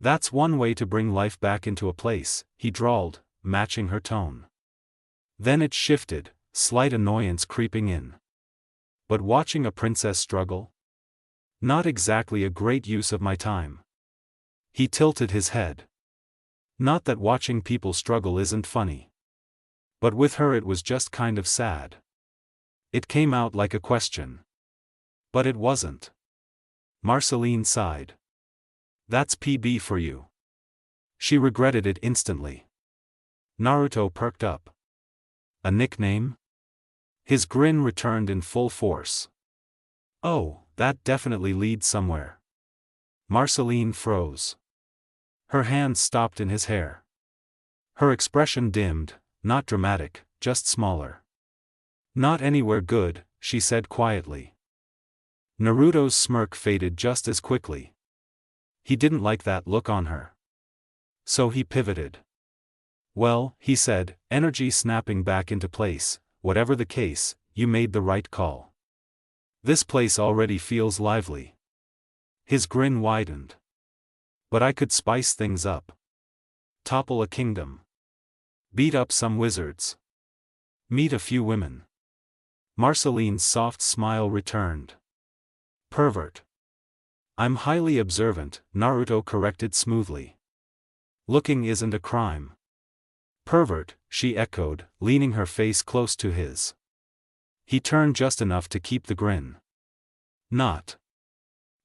That's one way to bring life back into a place, he drawled, matching her tone. Then it shifted, slight annoyance creeping in. But watching a princess struggle? Not exactly a great use of my time. He tilted his head. Not that watching people struggle isn't funny. But with her it was just kind of sad. It came out like a question. But it wasn't. Marceline sighed. That's PB for you. She regretted it instantly. Naruto perked up. A nickname? His grin returned in full force. Oh, that definitely leads somewhere. Marceline froze. Her hands stopped in his hair. Her expression dimmed, not dramatic, just smaller. Not anywhere good, she said quietly. Naruto's smirk faded just as quickly. He didn't like that look on her. So he pivoted. Well, he said, energy snapping back into place, whatever the case, you made the right call. This place already feels lively. His grin widened. But I could spice things up. Topple a kingdom. Beat up some wizards. Meet a few women. Marceline's soft smile returned. Pervert. I'm highly observant, Naruto corrected smoothly. Looking isn't a crime. Pervert, she echoed, leaning her face close to his. He turned just enough to keep the grin. Not.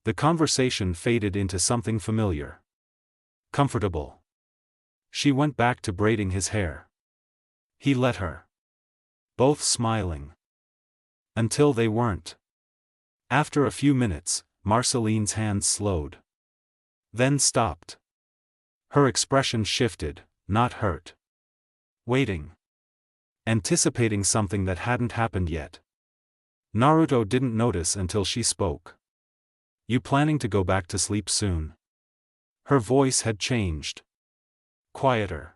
The conversation faded into something familiar. Comfortable. She went back to braiding his hair. He let her. Both smiling. Until they weren't. After a few minutes, Marceline's hands slowed. Then stopped. Her expression shifted, not hurt. Waiting. Anticipating something that hadn't happened yet. Naruto didn't notice until she spoke. You planning to go back to sleep soon? Her voice had changed. Quieter.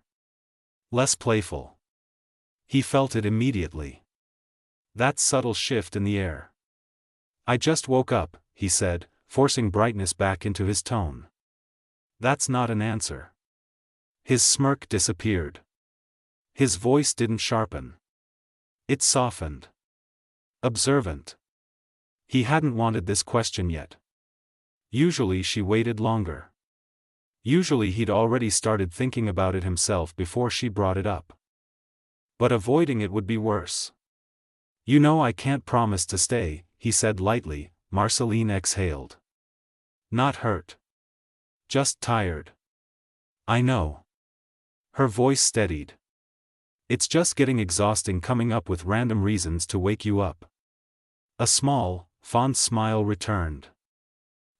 Less playful. He felt it immediately. That subtle shift in the air. I just woke up, he said, forcing brightness back into his tone. That's not an answer. His smirk disappeared. His voice didn't sharpen. It softened. Observant. He hadn't wanted this question yet. Usually she waited longer. Usually he'd already started thinking about it himself before she brought it up. But avoiding it would be worse. You know I can't promise to stay, he said lightly. Marceline exhaled. Not hurt. Just tired. I know. Her voice steadied. It's just getting exhausting coming up with random reasons to wake you up. A small, fond smile returned.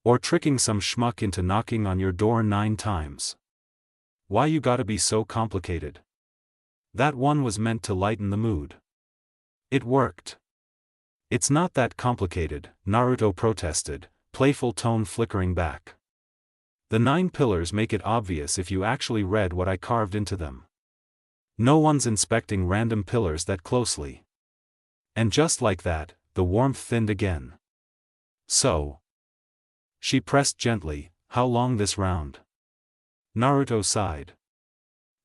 Or tricking some schmuck into knocking on your door 9 times. Why you gotta be so complicated? That one was meant to lighten the mood. It worked. It's not that complicated, Naruto protested, playful tone flickering back. The 9 pillars make it obvious if you actually read what I carved into them. No one's inspecting random pillars that closely. And just like that, the warmth thinned again. So. She pressed gently, how long this round? Naruto sighed.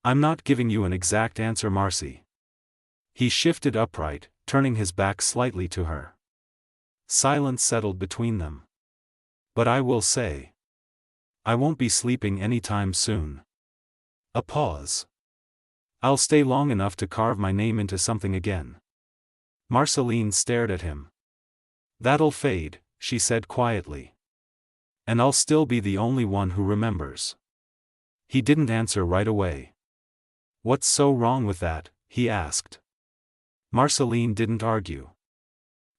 I'm not giving you an exact answer, Marcy. He shifted upright, turning his back slightly to her. Silence settled between them. But I will say. I won't be sleeping anytime soon. A pause. I'll stay long enough to carve my name into something again. Marceline stared at him. That'll fade, she said quietly. And I'll still be the only one who remembers. He didn't answer right away. What's so wrong with that? He asked. Marceline didn't argue.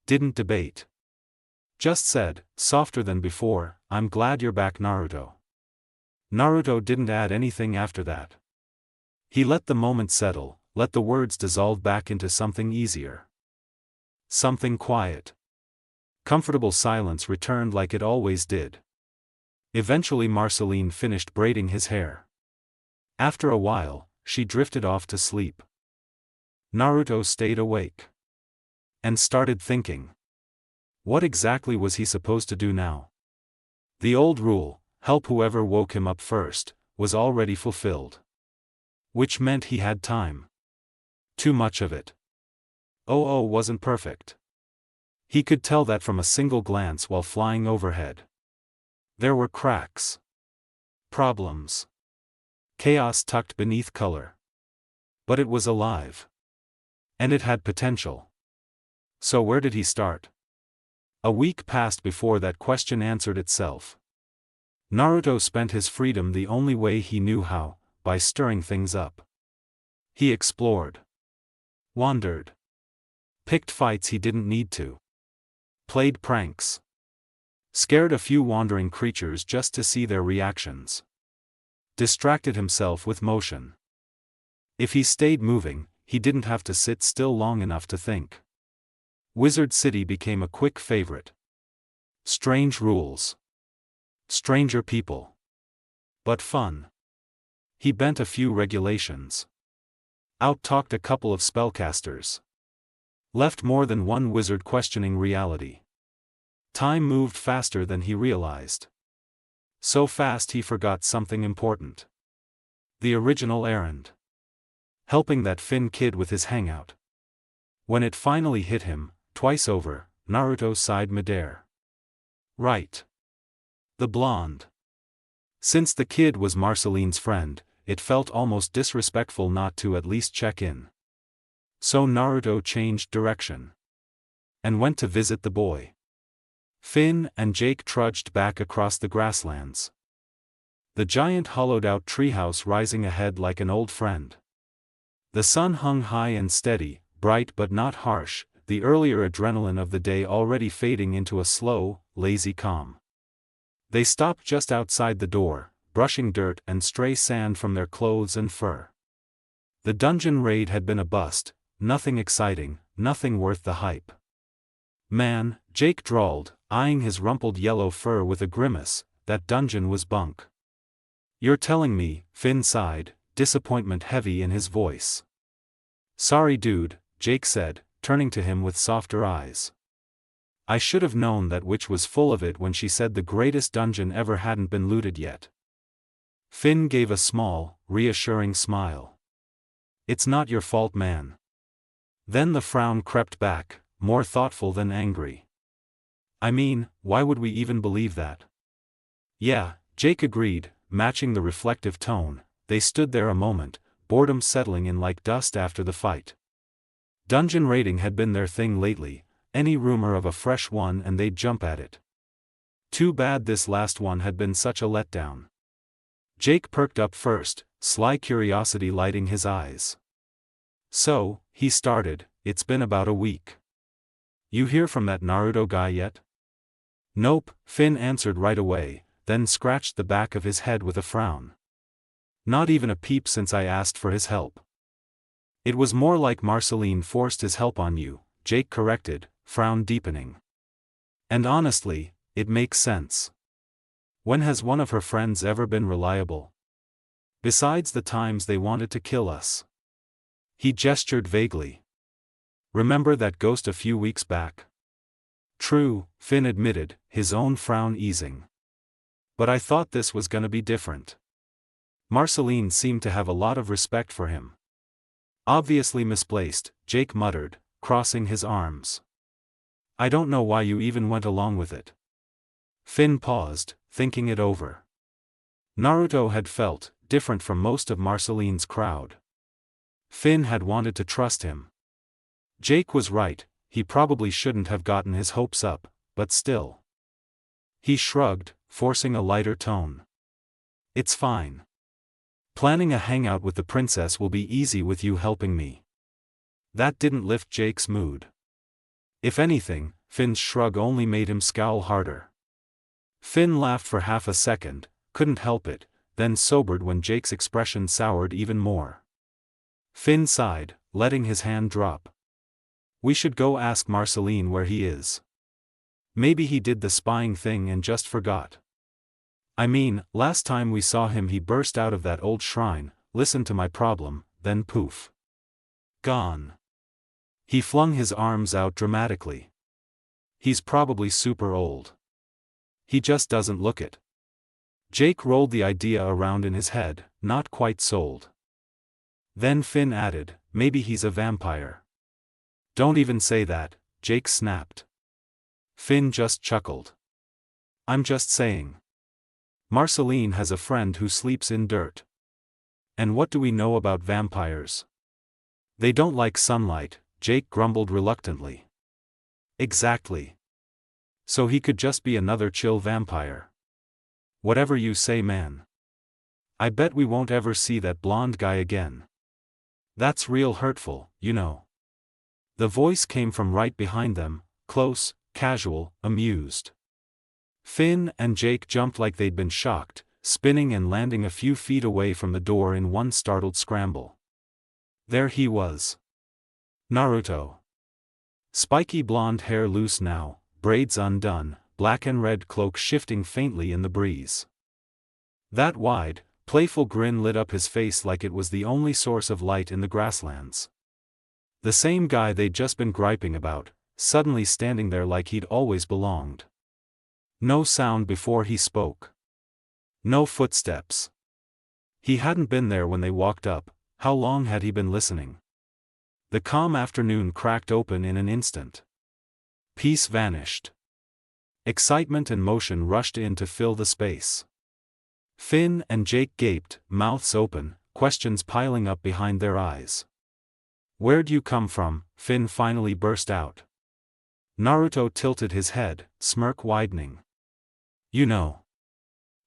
Didn't debate. Just said, softer than before, I'm glad you're back, Naruto. Naruto didn't add anything after that. He let the moment settle, let the words dissolve back into something easier. Something quiet. Comfortable silence returned like it always did. Eventually Marceline finished braiding his hair. After a while, she drifted off to sleep. Naruto stayed awake. And started thinking. What exactly was he supposed to do now? The old rule, help whoever woke him up first, was already fulfilled. Which meant he had time. Too much of it. Ooo wasn't perfect. He could tell that from a single glance while flying overhead. There were cracks. Problems. Chaos tucked beneath color. But it was alive. And it had potential. So where did he start? A week passed before that question answered itself. Naruto spent his freedom the only way he knew how, by stirring things up. He explored. Wandered. Picked fights he didn't need to. Played pranks. Scared a few wandering creatures just to see their reactions. Distracted himself with motion. If he stayed moving, he didn't have to sit still long enough to think. Wizard City became a quick favorite. Strange rules. Stranger people. But fun. He bent a few regulations. Out-talked a couple of spellcasters. Left more than one wizard questioning reality. Time moved faster than he realized. So fast he forgot something important. The original errand. Helping that Finn kid with his hangout. When it finally hit him, twice over, Naruto sighed midair. Right. The blonde. Since the kid was Marceline's friend, it felt almost disrespectful not to at least check in. So Naruto changed direction and went to visit the boy. Finn and Jake trudged back across the grasslands. The giant hollowed-out treehouse rising ahead like an old friend. The sun hung high and steady, bright but not harsh, the earlier adrenaline of the day already fading into a slow, lazy calm. They stopped just outside the door, brushing dirt and stray sand from their clothes and fur. The dungeon raid had been a bust, nothing exciting, nothing worth the hype. Man, Jake drawled, eyeing his rumpled yellow fur with a grimace, that dungeon was bunk. You're telling me, Finn sighed, disappointment heavy in his voice. Sorry dude, Jake said, turning to him with softer eyes. I should have known that witch was full of it when she said the greatest dungeon ever hadn't been looted yet. Finn gave a small, reassuring smile. It's not your fault, man. Then the frown crept back, more thoughtful than angry. I mean, why would we even believe that? Yeah, Jake agreed, matching the reflective tone. They stood there a moment, boredom settling in like dust after the fight. Dungeon raiding had been their thing lately, any rumor of a fresh one and they'd jump at it. Too bad this last one had been such a letdown. Jake perked up first, sly curiosity lighting his eyes. So, he started, it's been about a week. You hear from that Naruto guy yet? Nope, Finn answered right away, then scratched the back of his head with a frown. Not even a peep since I asked for his help. It was more like Marceline forced his help on you, Jake corrected, frown deepening. And honestly, it makes sense. When has one of her friends ever been reliable? Besides the times they wanted to kill us. He gestured vaguely. Remember that ghost a few weeks back? True, Finn admitted, his own frown easing. But I thought this was gonna be different. Marceline seemed to have a lot of respect for him. Obviously misplaced, Jake muttered, crossing his arms. I don't know why you even went along with it. Finn paused, thinking it over. Naruto had felt different from most of Marceline's crowd. Finn had wanted to trust him. Jake was right, he probably shouldn't have gotten his hopes up, but still. He shrugged, forcing a lighter tone. It's fine. Planning a hangout with the princess will be easy with you helping me. That didn't lift Jake's mood. If anything, Finn's shrug only made him scowl harder. Finn laughed for half a second, couldn't help it, then sobered when Jake's expression soured even more. Finn sighed, letting his hand drop. We should go ask Marceline where he is. Maybe he did the spying thing and just forgot. I mean, last time we saw him he burst out of that old shrine, listened to my problem, then poof. Gone. He flung his arms out dramatically. He's probably super old. He just doesn't look it. Jake rolled the idea around in his head, not quite sold. Then Finn added, maybe he's a vampire. Don't even say that, Jake snapped. Finn just chuckled. I'm just saying. Marceline has a friend who sleeps in dirt. And what do we know about vampires? They don't like sunlight, Jake grumbled reluctantly. Exactly. So he could just be another chill vampire. Whatever you say, man. I bet we won't ever see that blonde guy again. That's real hurtful, you know. The voice came from right behind them, close, casual, amused. Finn and Jake jumped like they'd been shocked, spinning and landing a few feet away from the door in one startled scramble. There he was. Naruto. Spiky blonde hair loose now, braids undone, black and red cloak shifting faintly in the breeze. That wide, playful grin lit up his face like it was the only source of light in the grasslands. The same guy they'd just been griping about, suddenly standing there like he'd always belonged. No sound before he spoke. No footsteps. He hadn't been there when they walked up. How long had he been listening? The calm afternoon cracked open in an instant. Peace vanished. Excitement and motion rushed in to fill the space. Finn and Jake gaped, mouths open, questions piling up behind their eyes. "Where'd you come from?" Finn finally burst out. Naruto tilted his head, smirk widening. "You know.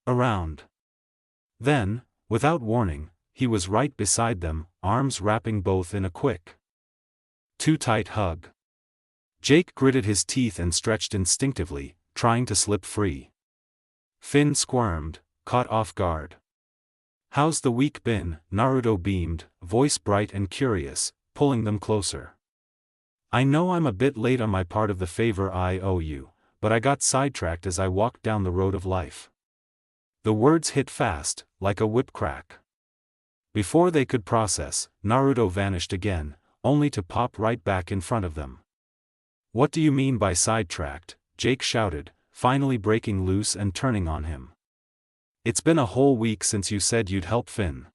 Around." Then, without warning, he was right beside them, arms wrapping both in a quick, too tight hug. Jake gritted his teeth and stretched instinctively, trying to slip free. Finn squirmed, caught off guard. "How's the week been?" Naruto beamed, voice bright and curious, pulling them closer. "I know I'm a bit late on my part of the favor I owe you, but I got sidetracked as I walked down the road of life." The words hit fast, like a whip crack. Before they could process, Naruto vanished again, only to pop right back in front of them. "What do you mean by sidetracked?" Jake shouted, finally breaking loose and turning on him. "It's been a whole week since you said you'd help Finn."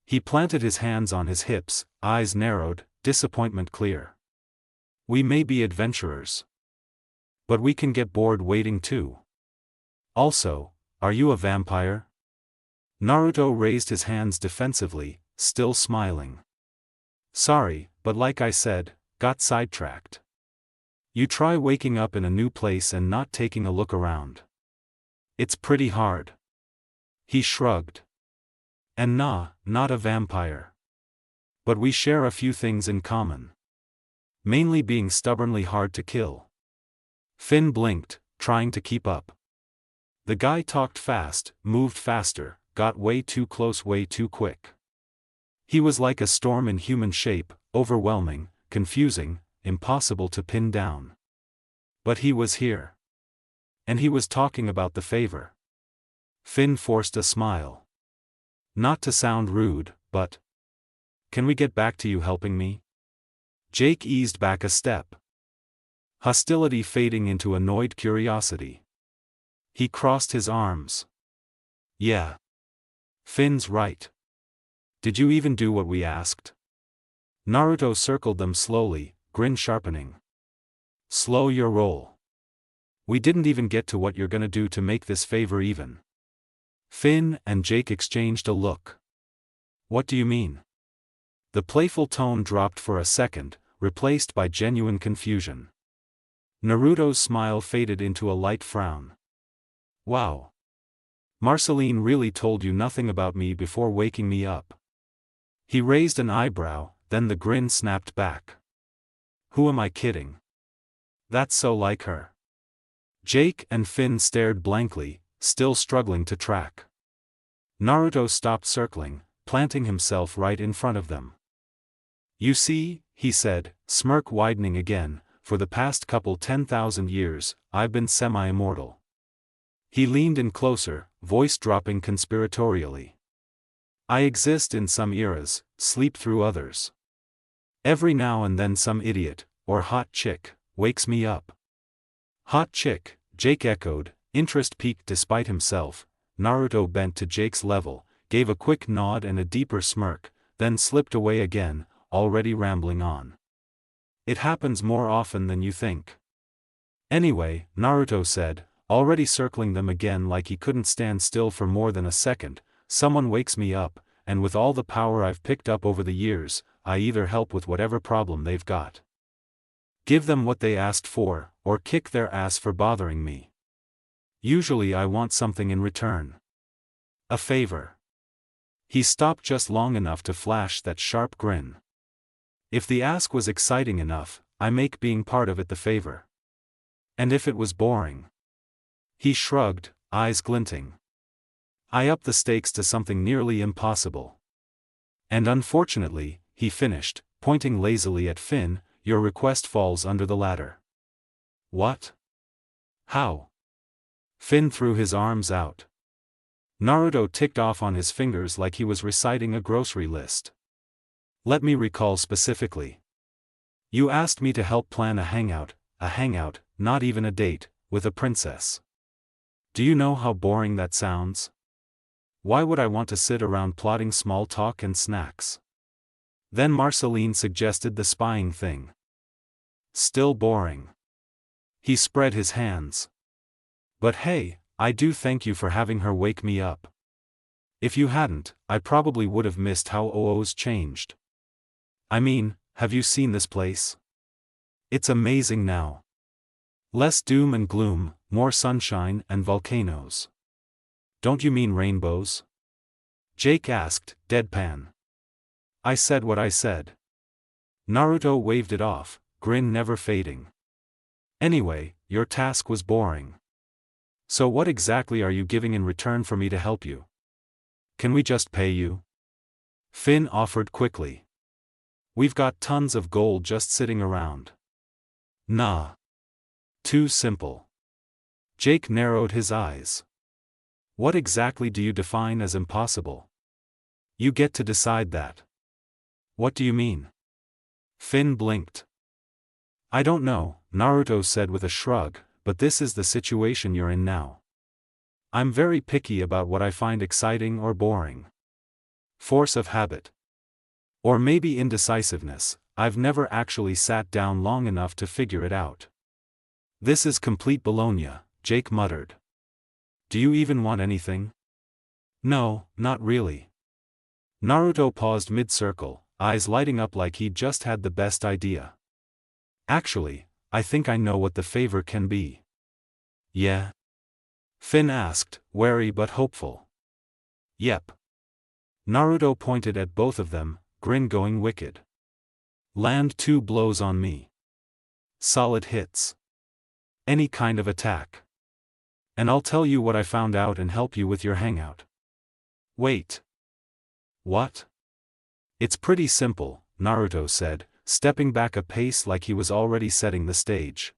He planted his hands on his hips, eyes narrowed, disappointment clear. "We may be adventurers, but we can get bored waiting too. Also, are you a vampire?" Naruto raised his hands defensively, still smiling. "Sorry, but like I said, got sidetracked. You try waking up in a new place and not taking a look around. It's pretty hard." He shrugged. "And not a vampire. But we share a few things in common. Mainly being stubbornly hard to kill." Finn blinked, trying to keep up. The guy talked fast, moved faster, got way too close way too quick. He was like a storm in human shape, overwhelming, confusing, impossible to pin down. But he was here. And he was talking about the favor. Finn forced a smile. "Not to sound rude, but can we get back to you helping me?" Jake eased back a step. Hostility fading into annoyed curiosity. He crossed his arms. "Yeah. Finn's right. Did you even do what we asked?" Naruto circled them slowly, grin sharpening. "Slow your roll. We didn't even get to what you're gonna do to make this favor even." Finn and Jake exchanged a look. "What do you mean?" The playful tone dropped for a second, replaced by genuine confusion. Naruto's smile faded into a light frown. "Wow. Marceline really told you nothing about me before waking me up." He raised an eyebrow, then the grin snapped back. "Who am I kidding? That's so like her." Jake and Finn stared blankly, still struggling to track. Naruto stopped circling, planting himself right in front of them. "You see," he said, smirk widening again, "for the past couple 10,000 years, I've been semi-immortal." He leaned in closer, voice dropping conspiratorially. "I exist in some eras, sleep through others. Every now and then some idiot, or hot chick, wakes me up." "Hot chick," Jake echoed, interest piqued despite himself. Naruto bent to Jake's level, gave a quick nod and a deeper smirk, then slipped away again, already rambling on. "It happens more often than you think." "Anyway," Naruto said, already circling them again like he couldn't stand still for more than a second, "someone wakes me up, and with all the power I've picked up over the years, I either help with whatever problem they've got. Give them what they asked for, or kick their ass for bothering me. Usually I want something in return. A favor." He stopped just long enough to flash that sharp grin. "If the ask was exciting enough, I make being part of it the favor. And if it was boring?" He shrugged, eyes glinting. "I up the stakes to something nearly impossible. And unfortunately," he finished, pointing lazily at Finn, "your request falls under the latter." "What? How?" Finn threw his arms out. Naruto ticked off on his fingers like he was reciting a grocery list. "Let me recall specifically. You asked me to help plan a hangout, not even a date, with a princess. Do you know how boring that sounds? Why would I want to sit around plotting small talk and snacks?" Then Marceline suggested the spying thing. "Still boring." He spread his hands. But hey, I do thank you for having her wake me up. If you hadn't, I probably would have missed how Oo's changed. I mean, have you seen this place? It's amazing now. Less doom and gloom, more sunshine and volcanoes. Don't you mean rainbows? Jake asked, deadpan. I said what I said. Naruto waved it off, grin never fading. Anyway, your task was boring. So what exactly are you giving in return for me to help you? Can we just pay you? Finn offered quickly. We've got tons of gold just sitting around. Nah. Too simple. Jake narrowed his eyes. What exactly do you define as impossible? You get to decide that. What do you mean? Finn blinked. I don't know, Naruto said with a shrug, but this is the situation you're in now. I'm very picky about what I find exciting or boring. Force of habit. Or maybe indecisiveness, I've never actually sat down long enough to figure it out. This is complete baloney, Jake muttered. Do you even want anything? No, not really. Naruto paused mid-circle, eyes lighting up like he'd just had the best idea. Actually, I think I know what the favor can be. Yeah? Finn asked, wary but hopeful. Yep. Naruto pointed at both of them, grin going wicked. Land 2 blows on me. Solid hits. Any kind of attack. And I'll tell you what I found out and help you with your hangout. Wait. What? It's pretty simple, Naruto said, stepping back a pace like he was already setting the stage.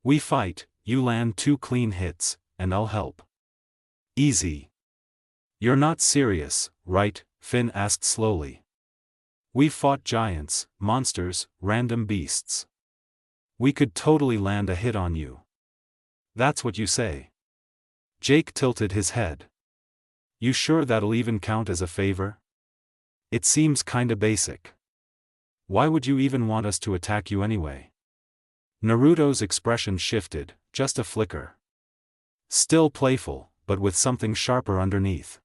We fight, you land 2 clean hits, and I'll help. Easy. You're not serious, right? Finn asked slowly. We've fought giants, monsters, random beasts. We could totally land a hit on you. That's what you say. Jake tilted his head. You sure that'll even count as a favor? It seems kinda basic. Why would you even want us to attack you anyway? Naruto's expression shifted, just a flicker. Still playful, but with something sharper underneath.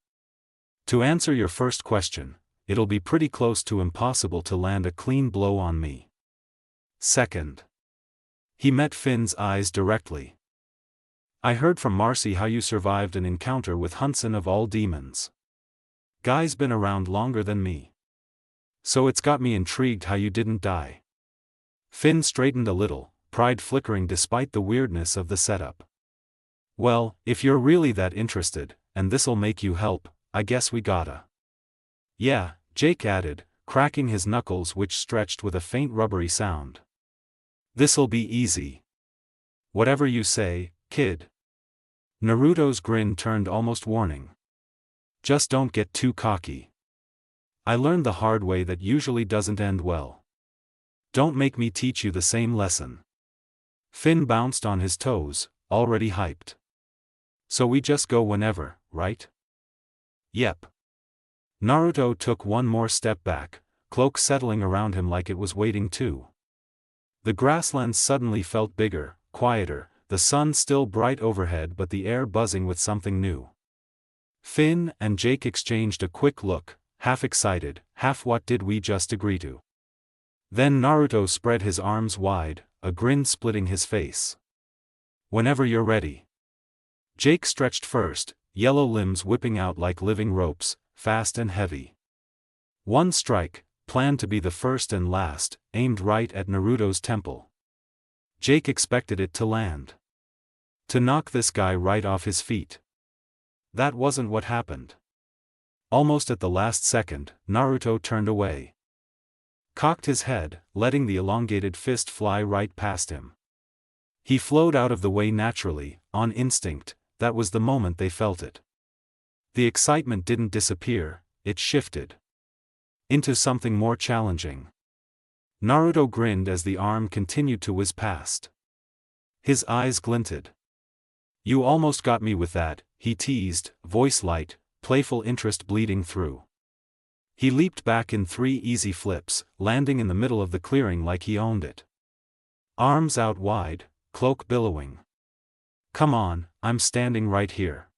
To answer your first question, it'll be pretty close to impossible to land a clean blow on me. Second. He met Finn's eyes directly. I heard from Marcy how you survived an encounter with Hunson of all demons. Guy's been around longer than me. So it's got me intrigued how you didn't die. Finn straightened a little, pride flickering despite the weirdness of the setup. Well, if you're really that interested, and this'll make you help, I guess we gotta. Yeah, Jake added, cracking his knuckles which stretched with a faint rubbery sound. This'll be easy. Whatever you say, kid. Naruto's grin turned almost warning. Just don't get too cocky. I learned the hard way that usually doesn't end well. Don't make me teach you the same lesson. Finn bounced on his toes, already hyped. So we just go whenever, right? Yep. Naruto took one more step back, cloak settling around him like it was waiting too. The grasslands suddenly felt bigger, quieter, the sun still bright overhead but the air buzzing with something new. Finn and Jake exchanged a quick look, half excited, half what did we just agree to. Then Naruto spread his arms wide, a grin splitting his face. Whenever you're ready. Jake stretched first, yellow limbs whipping out like living ropes, fast and heavy. One strike, planned to be the first and last, aimed right at Naruto's temple. Jake expected it to land. To knock this guy right off his feet. That wasn't what happened. Almost at the last second, Naruto turned away. Cocked his head, letting the elongated fist fly right past him. He flowed out of the way naturally, on instinct, that was the moment they felt it. The excitement didn't disappear, it shifted. Into something more challenging. Naruto grinned as the arm continued to whiz past. His eyes glinted. You almost got me with that, he teased, voice light, playful interest bleeding through. He leaped back in 3 easy flips, landing in the middle of the clearing like he owned it. Arms out wide, cloak billowing. "Come on, I'm standing right here,"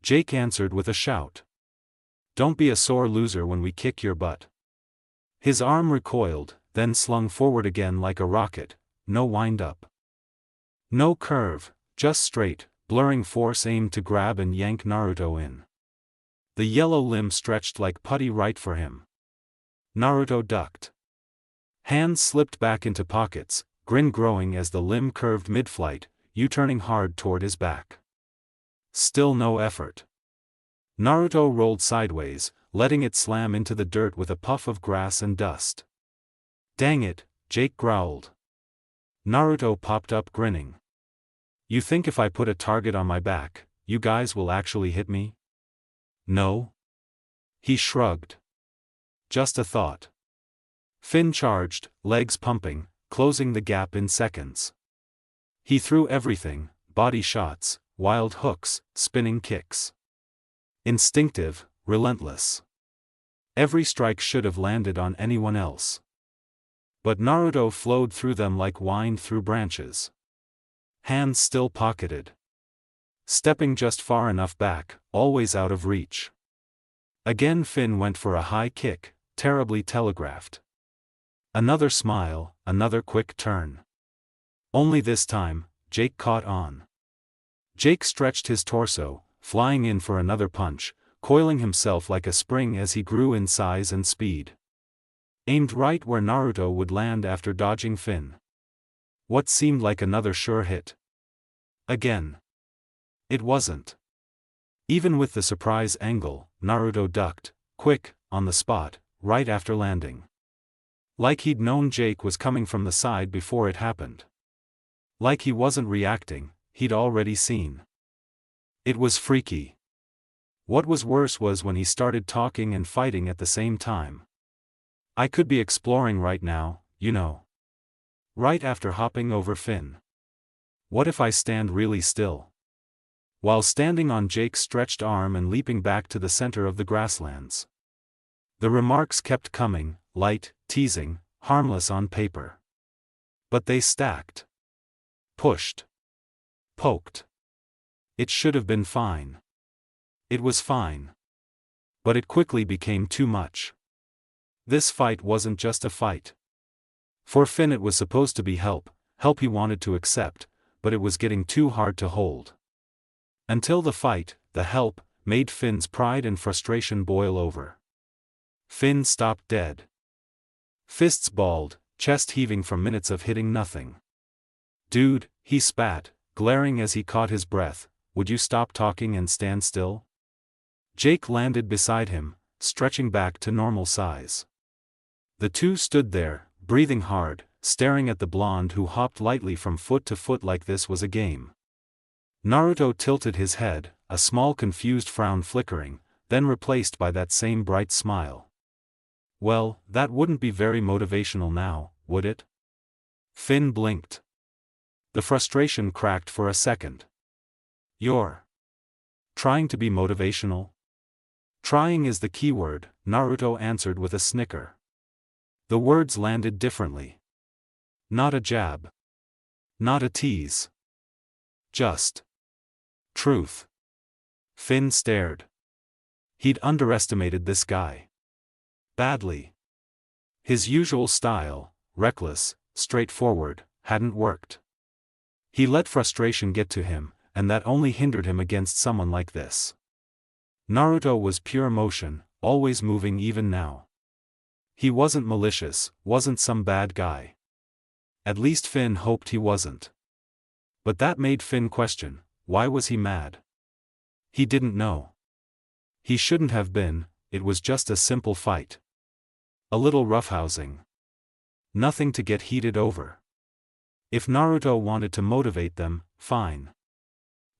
Jake answered with a shout. "Don't be a sore loser when we kick your butt." His arm recoiled, then slung forward again like a rocket, no wind-up. No curve, just straight, blurring force aimed to grab and yank Naruto in. The yellow limb stretched like putty right for him. Naruto ducked. Hands slipped back into pockets, grin growing as the limb curved mid-flight, U-turning hard toward his back. Still no effort. Naruto rolled sideways, letting it slam into the dirt with a puff of grass and dust. "Dang it," Jake growled. Naruto popped up grinning. "You think if I put a target on my back, you guys will actually hit me?" "No?" He shrugged. "Just a thought." Finn charged, legs pumping, closing the gap in seconds. He threw everything, body shots, wild hooks, spinning kicks. Instinctive, relentless. Every strike should have landed on anyone else. But Naruto flowed through them like wind through branches. Hands still pocketed. Stepping just far enough back, always out of reach. Again Finn went for a high kick, terribly telegraphed. Another smile, another quick turn. Only this time, Jake caught on. Jake stretched his torso, flying in for another punch, coiling himself like a spring as he grew in size and speed. Aimed right where Naruto would land after dodging Finn. What seemed like another sure hit. Again. It wasn't. Even with the surprise angle, Naruto ducked, quick, on the spot, right after landing. Like he'd known Jake was coming from the side before it happened. Like he wasn't reacting, he'd already seen. It was freaky. What was worse was when he started talking and fighting at the same time. "I could be exploring right now, you know. Right after hopping over Finn. What if I stand really still?" While standing on Jake's stretched arm and leaping back to the center of the grasslands. The remarks kept coming, light, teasing, harmless on paper. But they stacked. Pushed. Poked. It should have been fine. It was fine. But it quickly became too much. This fight wasn't just a fight. For Finn it was supposed to be help he wanted to accept, but it was getting too hard to hold. Until the fight, the help, made Finn's pride and frustration boil over. Finn stopped dead. Fists balled, chest heaving from minutes of hitting nothing. "Dude," he spat, glaring as he caught his breath, "would you stop talking and stand still?" Jake landed beside him, stretching back to normal size. The two stood there, breathing hard, staring at the blonde who hopped lightly from foot to foot like this was a game. Naruto tilted his head, a small confused frown flickering, then replaced by that same bright smile. "Well, that wouldn't be very motivational now, would it?" Finn blinked. The frustration cracked for a second. "You're trying to be motivational?" "Trying is the key word," Naruto answered with a snicker. The words landed differently. Not a jab. Not a tease. Just truth. Finn stared. He'd underestimated this guy. Badly. His usual style, reckless, straightforward, hadn't worked. He let frustration get to him, and that only hindered him against someone like this. Naruto was pure motion, always moving even now. He wasn't malicious, wasn't some bad guy. At least Finn hoped he wasn't. But that made Finn question, why was he mad? He didn't know. He shouldn't have been, it was just a simple fight. A little roughhousing. Nothing to get heated over. If Naruto wanted to motivate them, fine.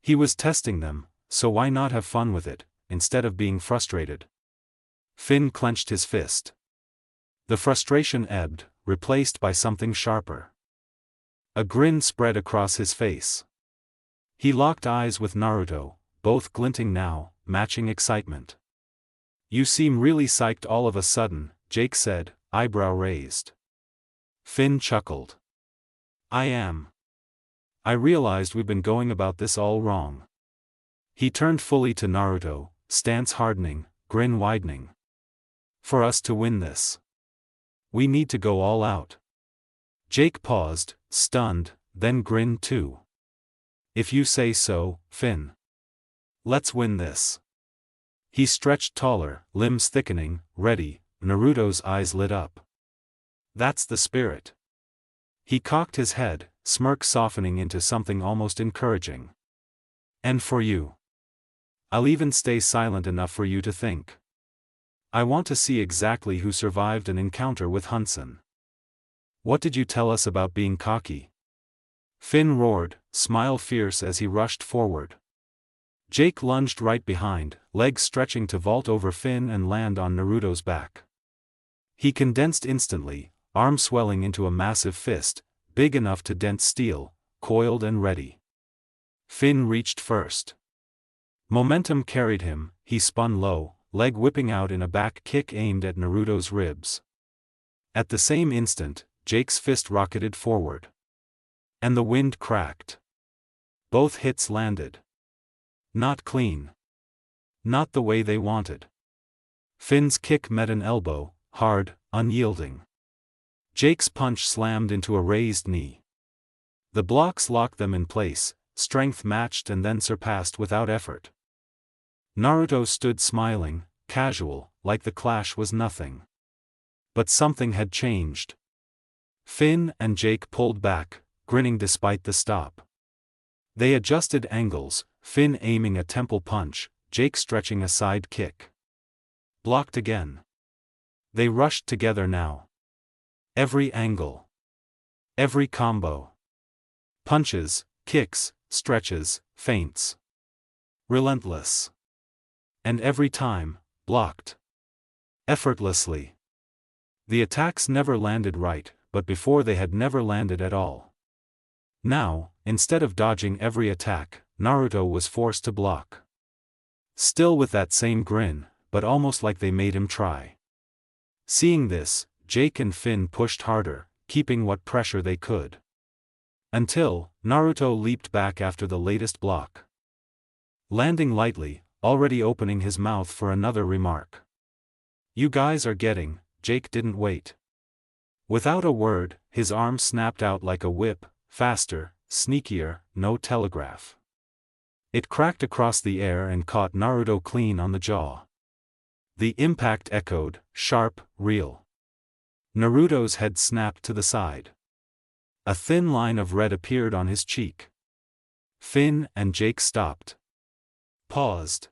He was testing them, so why not have fun with it, instead of being frustrated? Finn clenched his fist. The frustration ebbed, replaced by something sharper. A grin spread across his face. He locked eyes with Naruto, both glinting now, matching excitement. "You seem really psyched all of a sudden," Jake said, eyebrow raised. Finn chuckled. "I am. I realized we've been going about this all wrong. He turned fully to Naruto, stance hardening, grin widening. For us to win this, we need to go all out. Jake paused, stunned, then grinned too. If you say so, Finn. Let's win this. He stretched taller, limbs thickening, ready. Naruto's eyes lit up. That's the spirit. He cocked his head, smirk softening into something almost encouraging. And for you. I'll even stay silent enough for you to think. I want to see exactly who survived an encounter with Hunson. What did you tell us about being cocky? Finn roared, smile fierce as he rushed forward. Jake lunged right behind, legs stretching to vault over Finn and land on Naruto's back. He condensed instantly, arm swelling into a massive fist, big enough to dent steel, coiled and ready. Finn reached first. Momentum carried him, he spun low, leg whipping out in a back kick aimed at Naruto's ribs. At the same instant, Jake's fist rocketed forward. And the wind cracked. Both hits landed. Not clean. Not the way they wanted. Finn's kick met an elbow, hard, unyielding. Jake's punch slammed into a raised knee. The blocks locked them in place, strength matched and then surpassed without effort. Naruto stood smiling, casual, like the clash was nothing. But something had changed. Finn and Jake pulled back, grinning despite the stop. They adjusted angles, Finn aiming a temple punch, Jake stretching a side kick. Blocked again. They rushed together now. Every angle. Every combo. Punches, kicks, stretches, feints. Relentless. And every time, blocked. Effortlessly. The attacks never landed right, but before they had never landed at all. Now, instead of dodging every attack, Naruto was forced to block. Still with that same grin, but almost like they made him try. Seeing this, Jake and Finn pushed harder, keeping what pressure they could. Until, Naruto leaped back after the latest block. Landing lightly, already opening his mouth for another remark. You guys are getting, Jake didn't wait. Without a word, his arm snapped out like a whip, faster, sneakier, no telegraph. It cracked across the air and caught Naruto clean on the jaw. The impact echoed, sharp, real. Naruto's head snapped to the side. A thin line of red appeared on his cheek. Finn and Jake stopped. Paused.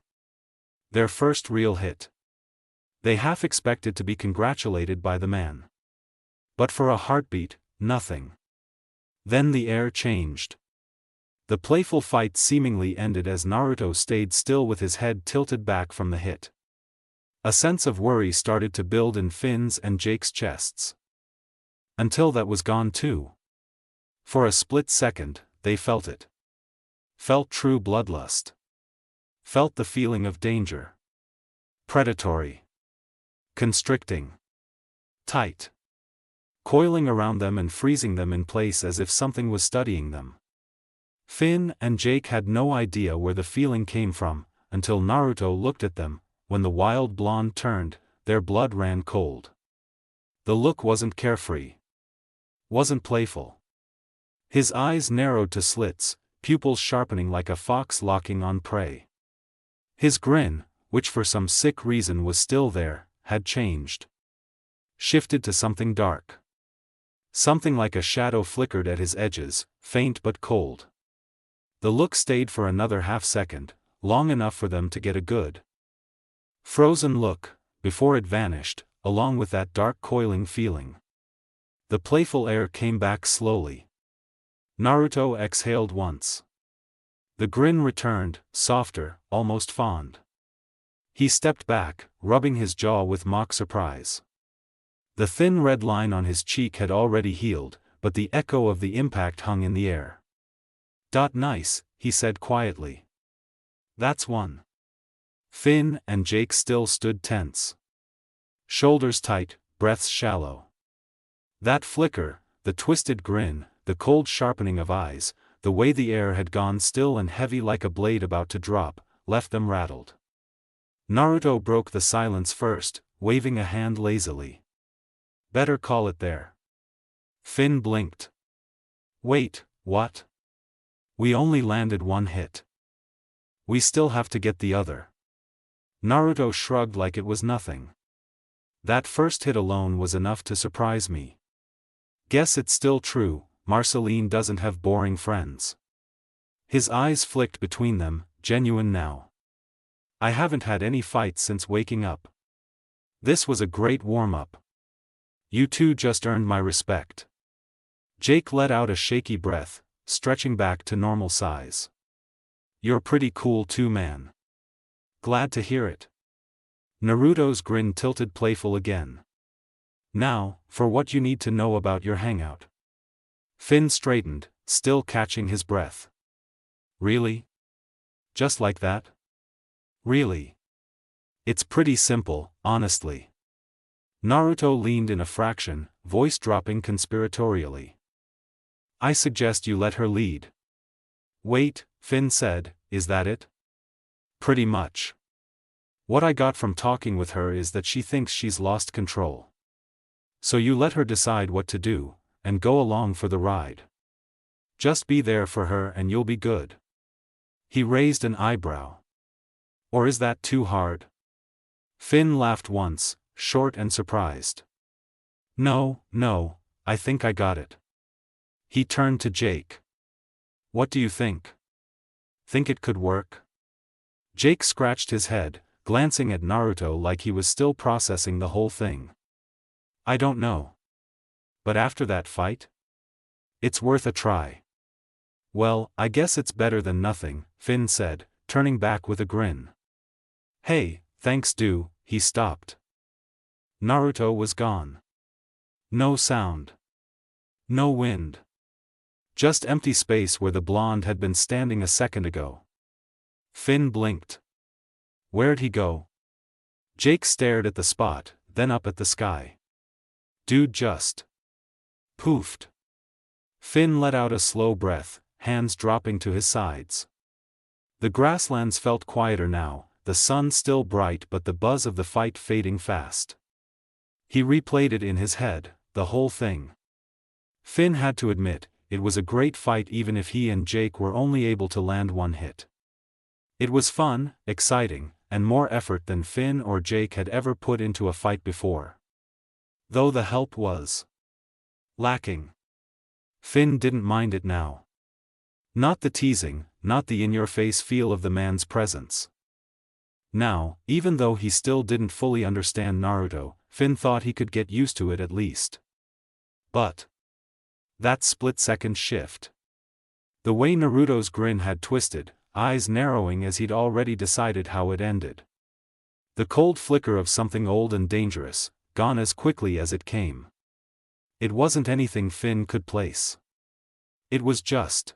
Their first real hit. They half expected to be congratulated by the man. But for a heartbeat, nothing. Then the air changed. The playful fight seemingly ended as Naruto stayed still with his head tilted back from the hit. A sense of worry started to build in Finn's and Jake's chests. Until that was gone too. For a split second, they felt it. Felt true bloodlust. Felt the feeling of danger. Predatory. Constricting. Tight. Coiling around them and freezing them in place as if something was studying them. Finn and Jake had no idea where the feeling came from, until Naruto looked at them. When the wild blonde turned, their blood ran cold. The look wasn't carefree. Wasn't playful. His eyes narrowed to slits, pupils sharpening like a fox locking on prey. His grin, which for some sick reason was still there, had changed. Shifted to something dark. Something like a shadow flickered at his edges, faint but cold. The look stayed for another half-second, long enough for them to get a good frozen look, before it vanished, along with that dark coiling feeling. The playful air came back slowly. Naruto exhaled once. The grin returned, softer, almost fond. He stepped back, rubbing his jaw with mock surprise. The thin red line on his cheek had already healed, but the echo of the impact hung in the air. Nice, he said quietly. That's one. Finn and Jake still stood tense. Shoulders tight, breaths shallow. That flicker, the twisted grin, the cold sharpening of eyes, the way the air had gone still and heavy like a blade about to drop, left them rattled. Naruto broke the silence first, waving a hand lazily. Better call it there. Finn blinked. Wait, what? We only landed one hit. We still have to get the other. Naruto shrugged like it was nothing. That first hit alone was enough to surprise me. Guess it's still true, Marceline doesn't have boring friends. His eyes flicked between them, genuine now. I haven't had any fights since waking up. This was a great warm-up. You two just earned my respect. Jake let out a shaky breath, stretching back to normal size. You're pretty cool too, man. Glad to hear it. Naruto's grin tilted playful again. Now, for what you need to know about your hangout. Finn straightened, still catching his breath. Really? Just like that? Really? It's pretty simple, honestly. Naruto leaned in a fraction, voice dropping conspiratorially. I suggest you let her lead. Wait, Finn said, is that it? Pretty much. What I got from talking with her is that she thinks she's lost control. So you let her decide what to do, and go along for the ride. Just be there for her and you'll be good. He raised an eyebrow. Or is that too hard? Finn laughed once, short and surprised. No, I think I got it. He turned to Jake. What do you think? Think it could work? Jake scratched his head, glancing at Naruto like he was still processing the whole thing. I don't know. But after that fight? It's worth a try. Well, I guess it's better than nothing, Finn said, turning back with a grin. Hey, thanks dude, he stopped. Naruto was gone. No sound. No wind. Just empty space where the blonde had been standing a second ago. Finn blinked. Where'd he go? Jake stared at the spot, then up at the sky. Dude just poofed. Finn let out a slow breath, hands dropping to his sides. The grasslands felt quieter now, the sun still bright but the buzz of the fight fading fast. He replayed it in his head, the whole thing. Finn had to admit, it was a great fight even if he and Jake were only able to land one hit. It was fun, exciting, and more effort than Finn or Jake had ever put into a fight before. Though the help was lacking. Finn didn't mind it now. Not the teasing, not the in-your-face feel of the man's presence. Now, even though he still didn't fully understand Naruto, Finn thought he could get used to it at least. But that split-second shift. The way Naruto's grin had twisted, eyes narrowing as he'd already decided how it ended. The cold flicker of something old and dangerous, gone as quickly as it came. It wasn't anything Finn could place. It was just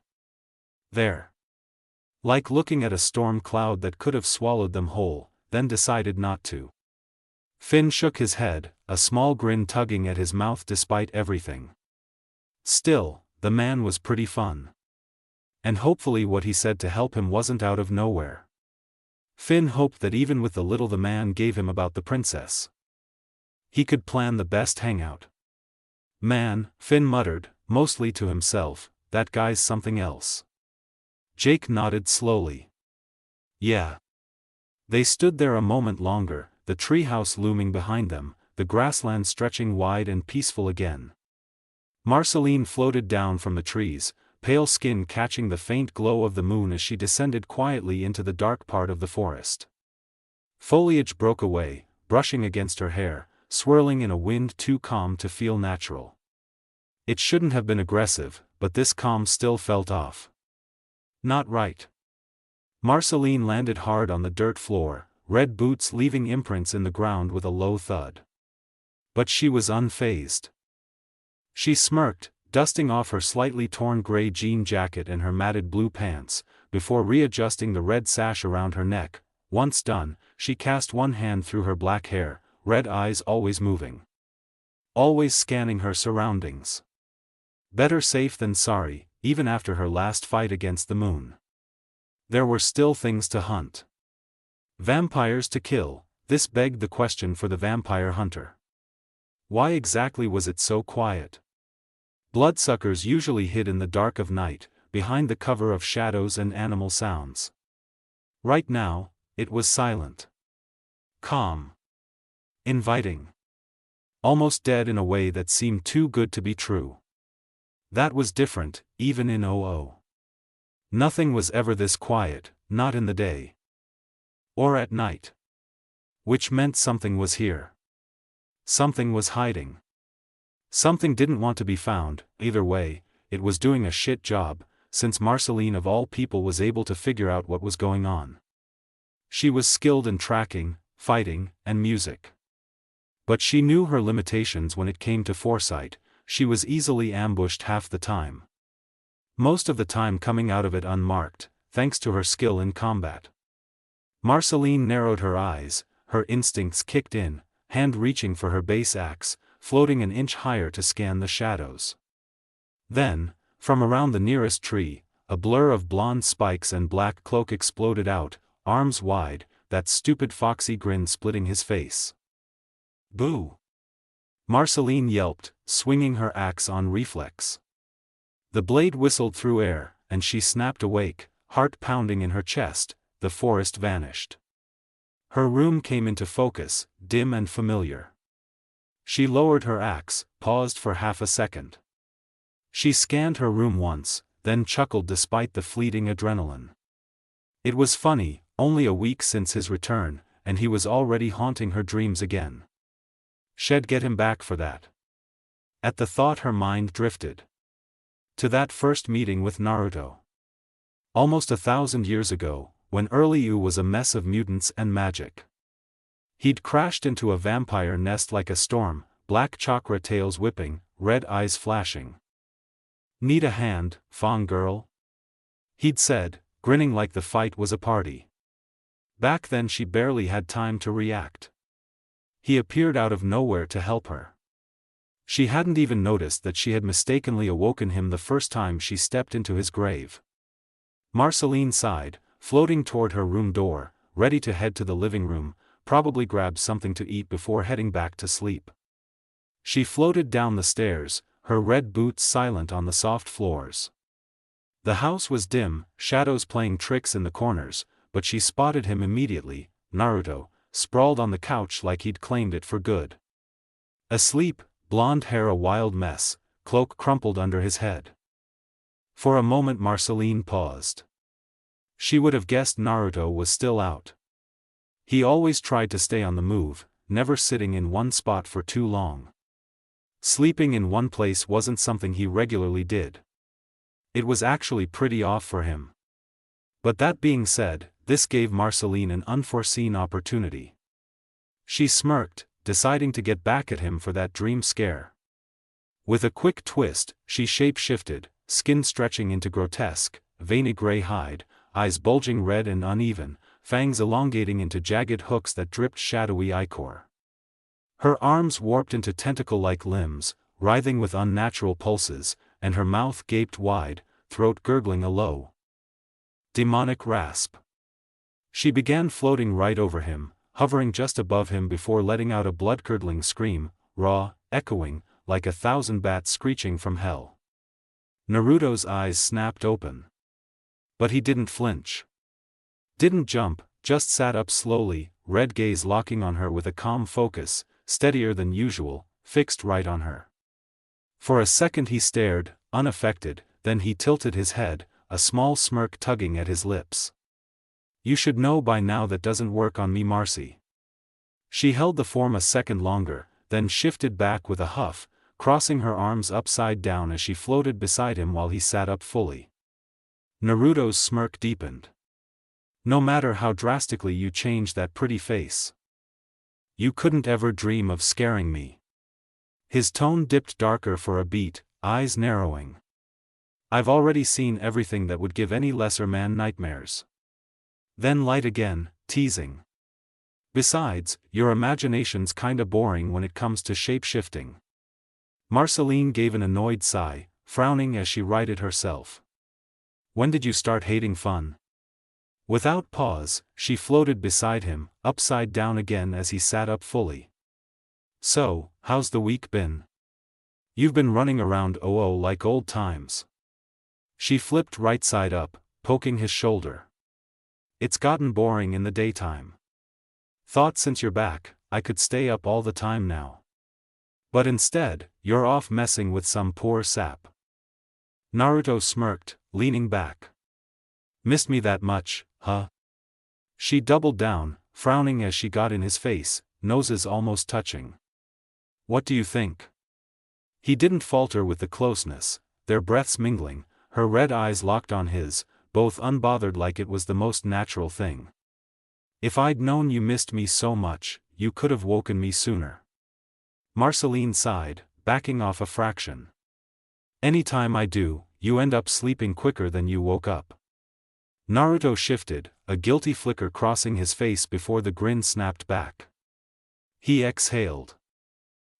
there. Like looking at a storm cloud that could have swallowed them whole, then decided not to. Finn shook his head, a small grin tugging at his mouth despite everything. Still, the man was pretty fun. And hopefully what he said to help him wasn't out of nowhere. Finn hoped that even with the little the man gave him about the princess, he could plan the best hangout. Man, Finn muttered, mostly to himself, that guy's something else. Jake nodded slowly. Yeah. They stood there a moment longer, the treehouse looming behind them, the grassland stretching wide and peaceful again. Marceline floated down from the trees, pale skin catching the faint glow of the moon as she descended quietly into the dark part of the forest. Foliage broke away, brushing against her hair, swirling in a wind too calm to feel natural. It shouldn't have been aggressive, but this calm still felt off. Not right. Marceline landed hard on the dirt floor, red boots leaving imprints in the ground with a low thud. But she was unfazed. She smirked, dusting off her slightly torn gray jean jacket and her matted blue pants, before readjusting the red sash around her neck. Once done, she cast one hand through her black hair, red eyes always moving. Always scanning her surroundings. Better safe than sorry, even after her last fight against the moon. There were still things to hunt. Vampires to kill. This begged the question for the vampire hunter. Why exactly was it so quiet? Bloodsuckers usually hid in the dark of night, behind the cover of shadows and animal sounds. Right now, it was silent. Calm. Inviting. Almost dead in a way that seemed too good to be true. That was different, even in OO. Nothing was ever this quiet, not in the day. Or at night. Which meant something was here. Something was hiding. Something didn't want to be found. Either way, it was doing a shit job, since Marceline of all people was able to figure out what was going on. She was skilled in tracking, fighting, and music. But she knew her limitations when it came to foresight. She was easily ambushed half the time. Most of the time coming out of it unmarked, thanks to her skill in combat. Marceline narrowed her eyes, her instincts kicked in, hand reaching for her base axe, floating an inch higher to scan the shadows. Then, from around the nearest tree, a blur of blonde spikes and black cloak exploded out, arms wide, that stupid foxy grin splitting his face. Boo! Marceline yelped, swinging her axe on reflex. The blade whistled through air, and she snapped awake, heart pounding in her chest. The forest vanished. Her room came into focus, dim and familiar. She lowered her axe, paused for half a second. She scanned her room once, then chuckled despite the fleeting adrenaline. It was funny, only a week since his return, and he was already haunting her dreams again. She'd get him back for that. At the thought her mind drifted. To that first meeting with Naruto. Almost 1,000 years ago, when early Ooo was a mess of mutants and magic. He'd crashed into a vampire nest like a storm, black chakra tails whipping, red eyes flashing. "Need a hand, Fong girl?" He'd said, grinning like the fight was a party. Back then she barely had time to react. He appeared out of nowhere to help her. She hadn't even noticed that she had mistakenly awoken him the first time she stepped into his grave. Marceline sighed, floating toward her room door, ready to head to the living room, probably grab something to eat before heading back to sleep. She floated down the stairs, her red boots silent on the soft floors. The house was dim, shadows playing tricks in the corners, but she spotted him immediately, Naruto, sprawled on the couch like he'd claimed it for good. Asleep, blonde hair a wild mess, cloak crumpled under his head. For a moment Marceline paused. She would have guessed Naruto was still out. He always tried to stay on the move, never sitting in one spot for too long. Sleeping in one place wasn't something he regularly did. It was actually pretty off for him. But that being said, this gave Marceline an unforeseen opportunity. She smirked, deciding to get back at him for that dream scare. With a quick twist, she shape-shifted, skin stretching into grotesque, veiny gray hide, eyes bulging red and uneven, fangs elongating into jagged hooks that dripped shadowy ichor. Her arms warped into tentacle-like limbs, writhing with unnatural pulses, and her mouth gaped wide, throat gurgling a low, demonic rasp. She began floating right over him, hovering just above him before letting out a blood-curdling scream, raw, echoing, like 1,000 bats screeching from hell. Naruto's eyes snapped open. But he didn't flinch. Didn't jump, just sat up slowly, red gaze locking on her with a calm focus, steadier than usual, fixed right on her. For a second he stared, unaffected, then he tilted his head, a small smirk tugging at his lips. "You should know by now that doesn't work on me, Marcy." She held the form a second longer, then shifted back with a huff, crossing her arms upside down as she floated beside him while he sat up fully. Naruto's smirk deepened. "No matter how drastically you change that pretty face, you couldn't ever dream of scaring me." His tone dipped darker for a beat, eyes narrowing. "I've already seen everything that would give any lesser man nightmares." Then light again, teasing. "Besides, your imagination's kinda boring when it comes to shape-shifting." Marceline gave an annoyed sigh, frowning as she righted herself. When did you start hating fun? Without pause, she floated beside him, upside down again as he sat up fully. So, how's the week been? You've been running around OO like old times. She flipped right side up, poking his shoulder. It's gotten boring in the daytime. Thought since you're back, I could stay up all the time now. But instead, you're off messing with some poor sap. Naruto smirked, leaning back. Missed me that much, huh? She doubled down, frowning as she got in his face, noses almost touching. What do you think? He didn't falter with the closeness, their breaths mingling, her red eyes locked on his, both unbothered like it was the most natural thing. If I'd known you missed me so much, you could have woken me sooner. Marceline sighed, backing off a fraction. Anytime I do, you end up sleeping quicker than you woke up. Naruto shifted, a guilty flicker crossing his face before the grin snapped back. He exhaled.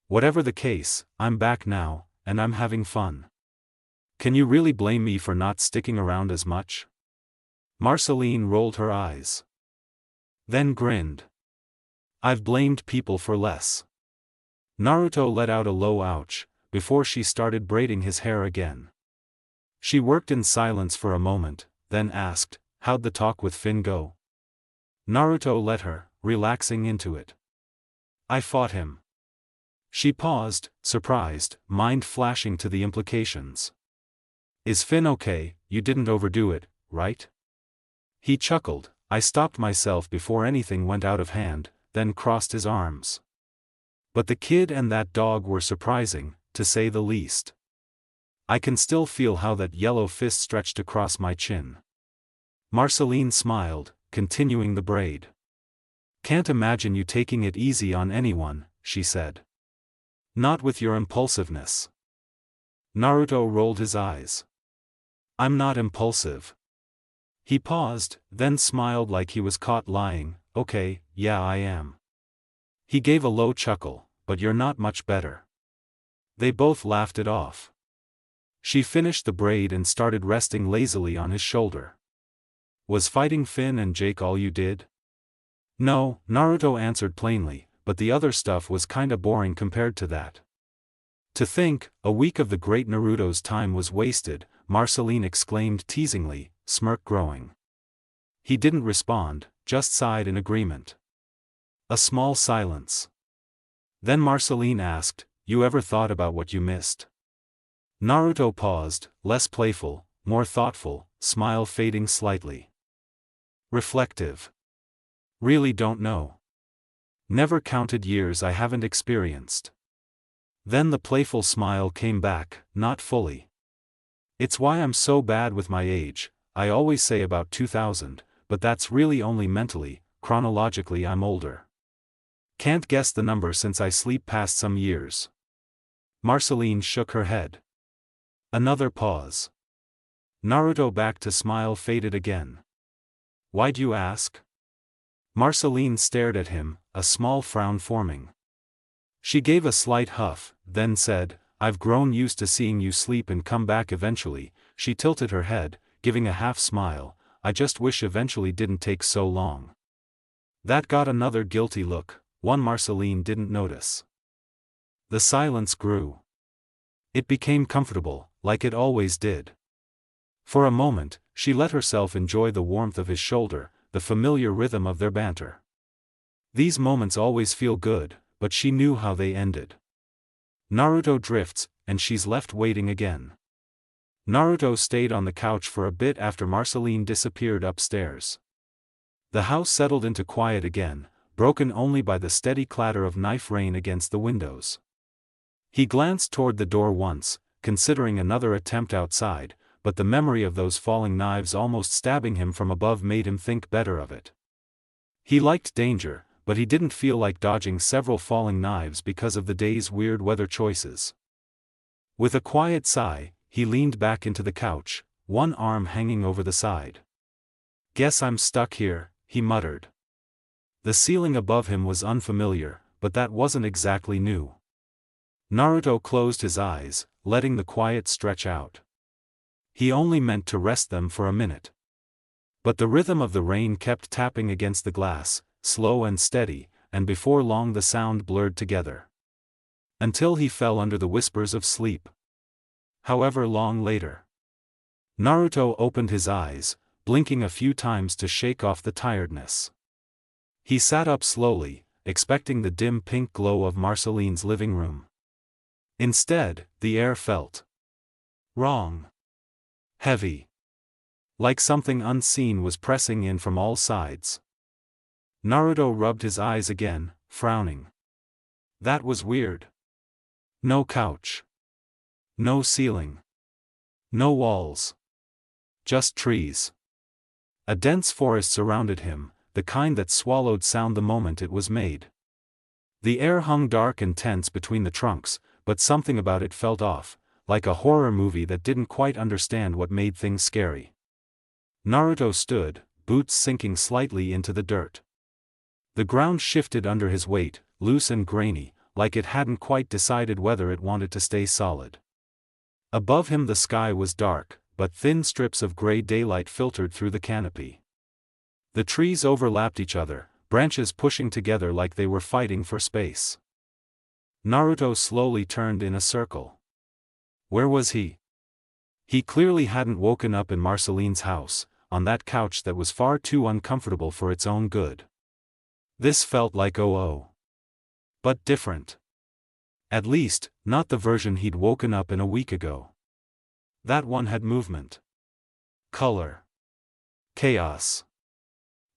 Whatever the case, I'm back now, and I'm having fun. Can you really blame me for not sticking around as much? Marceline rolled her eyes. Then grinned. I've blamed people for less. Naruto let out a low ouch, before she started braiding his hair again. She worked in silence for a moment, then asked, how'd the talk with Finn go? Naruto let her, relaxing into it. I fought him. She paused, surprised, mind flashing to the implications. Is Finn okay? You didn't overdo it, right? He chuckled. I stopped myself before anything went out of hand, then crossed his arms. But the kid and that dog were surprising, to say the least. I can still feel how that yellow fist stretched across my chin. Marceline smiled, continuing the braid. Can't imagine you taking it easy on anyone, she said. Not with your impulsiveness. Naruto rolled his eyes. I'm not impulsive. He paused, then smiled like he was caught lying. Okay, yeah I am. He gave a low chuckle, but you're not much better. They both laughed it off. She finished the braid and started resting lazily on his shoulder. Was fighting Finn and Jake all you did? No, Naruto answered plainly, but the other stuff was kinda boring compared to that. To think, a week of the great Naruto's time was wasted, Marceline exclaimed teasingly, smirk growing. He didn't respond, just sighed in agreement. A small silence. Then Marceline asked, you ever thought about what you missed? Naruto paused, less playful, more thoughtful, smile fading slightly. Reflective. Really don't know. Never counted years I haven't experienced. Then the playful smile came back, not fully. It's why I'm so bad with my age. I always say about 2000, but that's really only mentally, chronologically I'm older. Can't guess the number since I sleep past some years. Marceline shook her head. Another pause. Naruto back to smile faded again. Why'd you ask? Marceline stared at him, a small frown forming. She gave a slight huff, then said, I've grown used to seeing you sleep and come back eventually. She tilted her head, giving a half smile. I just wish eventually didn't take so long. That got another guilty look, one Marceline didn't notice. The silence grew. It became comfortable, like it always did. For a moment, she let herself enjoy the warmth of his shoulder, the familiar rhythm of their banter. These moments always feel good, but she knew how they ended. Naruto drifts, and she's left waiting again. Naruto stayed on the couch for a bit after Marceline disappeared upstairs. The house settled into quiet again, broken only by the steady clatter of knife rain against the windows. He glanced toward the door once, considering another attempt outside, but the memory of those falling knives almost stabbing him from above made him think better of it. He liked danger, but he didn't feel like dodging several falling knives because of the day's weird weather choices. With a quiet sigh, he leaned back into the couch, one arm hanging over the side. Guess I'm stuck here, he muttered. The ceiling above him was unfamiliar, but that wasn't exactly new. Naruto closed his eyes, letting the quiet stretch out. He only meant to rest them for a minute. But the rhythm of the rain kept tapping against the glass, slow and steady, and before long the sound blurred together. Until he fell under the whispers of sleep. However long later. Naruto opened his eyes, blinking a few times to shake off the tiredness. He sat up slowly, expecting the dim pink glow of Marceline's living room. Instead, the air felt wrong. Heavy. Like something unseen was pressing in from all sides. Naruto rubbed his eyes again, frowning. That was weird. No couch. No ceiling. No walls. Just trees. A dense forest surrounded him, the kind that swallowed sound the moment it was made. The air hung dark and tense between the trunks, but something about it felt off, like a horror movie that didn't quite understand what made things scary. Naruto stood, boots sinking slightly into the dirt. The ground shifted under his weight, loose and grainy, like it hadn't quite decided whether it wanted to stay solid. Above him the sky was dark, but thin strips of gray daylight filtered through the canopy. The trees overlapped each other, branches pushing together like they were fighting for space. Naruto slowly turned in a circle. Where was he? He clearly hadn't woken up in Marceline's house, on that couch that was far too uncomfortable for its own good. This felt like Ooo. But different. At least, not the version he'd woken up in a week ago. That one had movement. Color. Chaos.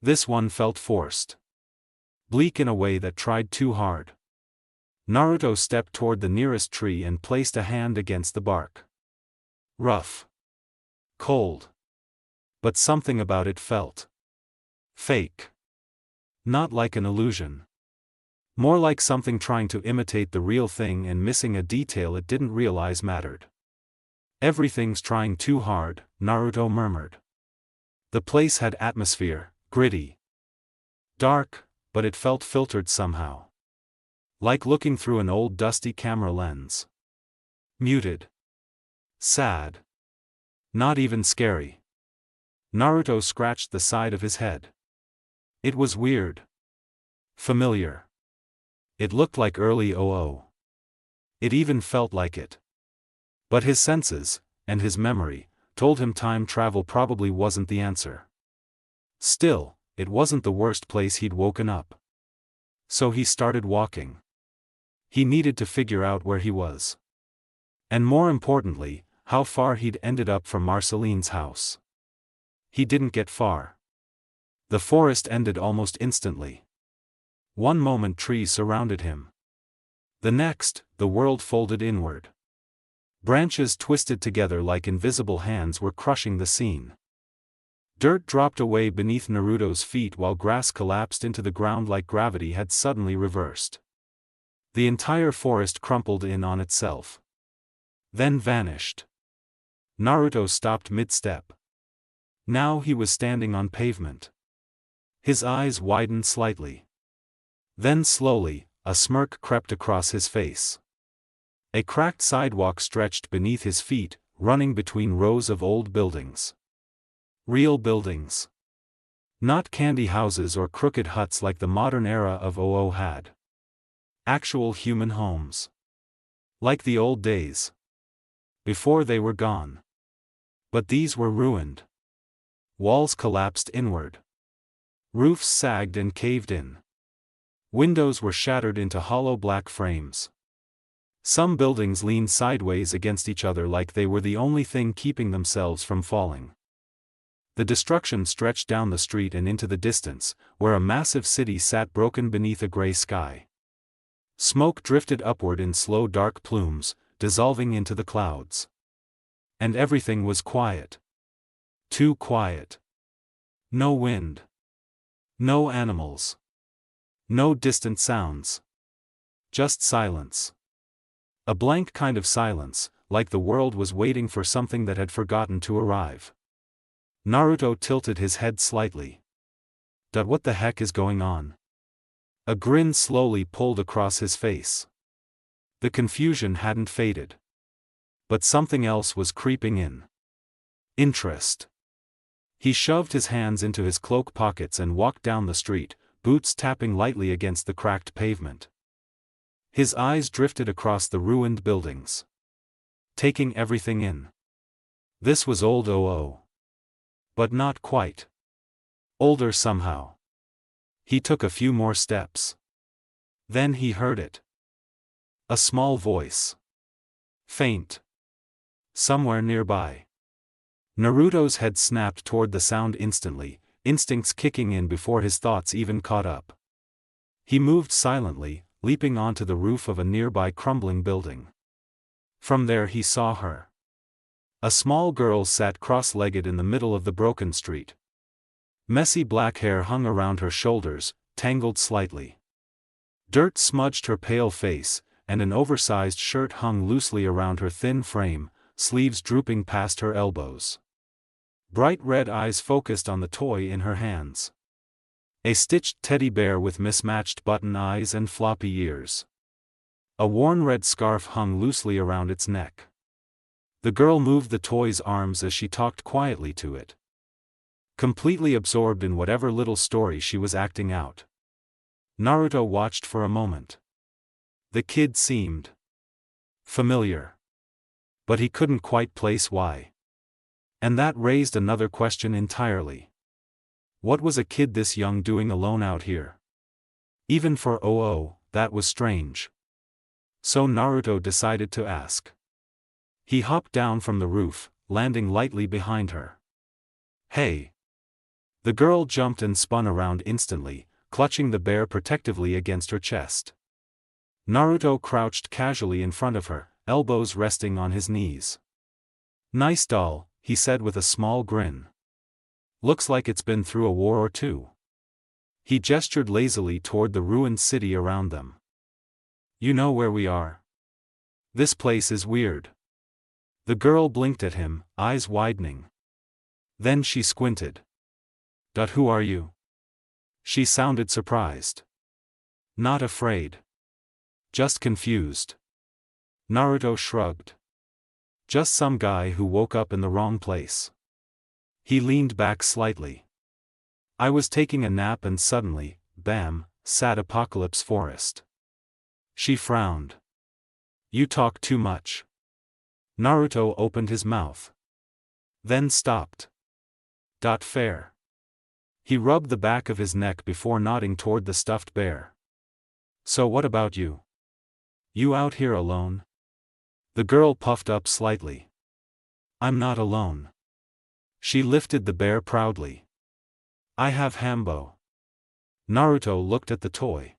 This one felt forced. Bleak in a way that tried too hard. Naruto stepped toward the nearest tree and placed a hand against the bark. Rough. Cold. But something about it felt fake. Not like an illusion. More like something trying to imitate the real thing and missing a detail it didn't realize mattered. Everything's trying too hard, Naruto murmured. The place had atmosphere, gritty. Dark, but it felt filtered somehow. Like looking through an old dusty camera lens. Muted. Sad. Not even scary. Naruto scratched the side of his head. It was weird. Familiar. It looked like early Ooo. It even felt like it. But his senses, and his memory, told him time travel probably wasn't the answer. Still, it wasn't the worst place he'd woken up. So he started walking. He needed to figure out where he was. And more importantly, how far he'd ended up from Marceline's house. He didn't get far. The forest ended almost instantly. One moment trees surrounded him. The next, the world folded inward. Branches twisted together like invisible hands were crushing the scene. Dirt dropped away beneath Naruto's feet while grass collapsed into the ground like gravity had suddenly reversed. The entire forest crumpled in on itself. Then vanished. Naruto stopped mid-step. Now he was standing on pavement. His eyes widened slightly. Then slowly, a smirk crept across his face. A cracked sidewalk stretched beneath his feet, running between rows of old buildings. Real buildings. Not candy houses or crooked huts like the modern era of Ooo had. Actual human homes. Like the old days. Before they were gone. But these were ruined. Walls collapsed inward. Roofs sagged and caved in. Windows were shattered into hollow black frames. Some buildings leaned sideways against each other like they were the only thing keeping themselves from falling. The destruction stretched down the street and into the distance, where a massive city sat broken beneath a gray sky. Smoke drifted upward in slow dark plumes, dissolving into the clouds. And everything was quiet. Too quiet. No wind. No animals. No distant sounds. Just silence. A blank kind of silence, like the world was waiting for something that had forgotten to arrive. Naruto tilted his head slightly. What the heck is going on? A grin slowly pulled across his face. The confusion hadn't faded. But something else was creeping in. Interest. He shoved his hands into his cloak pockets and walked down the street, boots tapping lightly against the cracked pavement. His eyes drifted across the ruined buildings, taking everything in. This was old Ooo. But not quite. Older somehow. He took a few more steps. Then he heard it. A small voice. Faint. Somewhere nearby. Naruto's head snapped toward the sound instantly, instincts kicking in before his thoughts even caught up. He moved silently, leaping onto the roof of a nearby crumbling building. From there he saw her. A small girl sat cross-legged in the middle of the broken street. Messy black hair hung around her shoulders, tangled slightly. Dirt smudged her pale face, and an oversized shirt hung loosely around her thin frame, sleeves drooping past her elbows. Bright red eyes focused on the toy in her hands. A stitched teddy bear with mismatched button eyes and floppy ears. A worn red scarf hung loosely around its neck. The girl moved the toy's arms as she talked quietly to it. Completely absorbed in whatever little story she was acting out. Naruto watched for a moment. The kid seemed familiar. But he couldn't quite place why. And that raised another question entirely. What was a kid this young doing alone out here? Even for Ooo, that was strange. So Naruto decided to ask. He hopped down from the roof, landing lightly behind her. Hey! The girl jumped and spun around instantly, clutching the bear protectively against her chest. Naruto crouched casually in front of her, elbows resting on his knees. Nice doll, he said with a small grin. Looks like it's been through a war or two. He gestured lazily toward the ruined city around them. You know where we are? This place is weird. The girl blinked at him, eyes widening. Then she squinted. Who are you? She sounded surprised. Not afraid. Just confused. Naruto shrugged. Just some guy who woke up in the wrong place. He leaned back slightly. I was taking a nap and suddenly, bam, sat Apocalypse Forest. She frowned. You talk too much. Naruto opened his mouth. Then stopped. Fair. He rubbed the back of his neck before nodding toward the stuffed bear. So what about you? You out here alone? The girl puffed up slightly. I'm not alone. She lifted the bear proudly. I have Hambo. Naruto looked at the toy.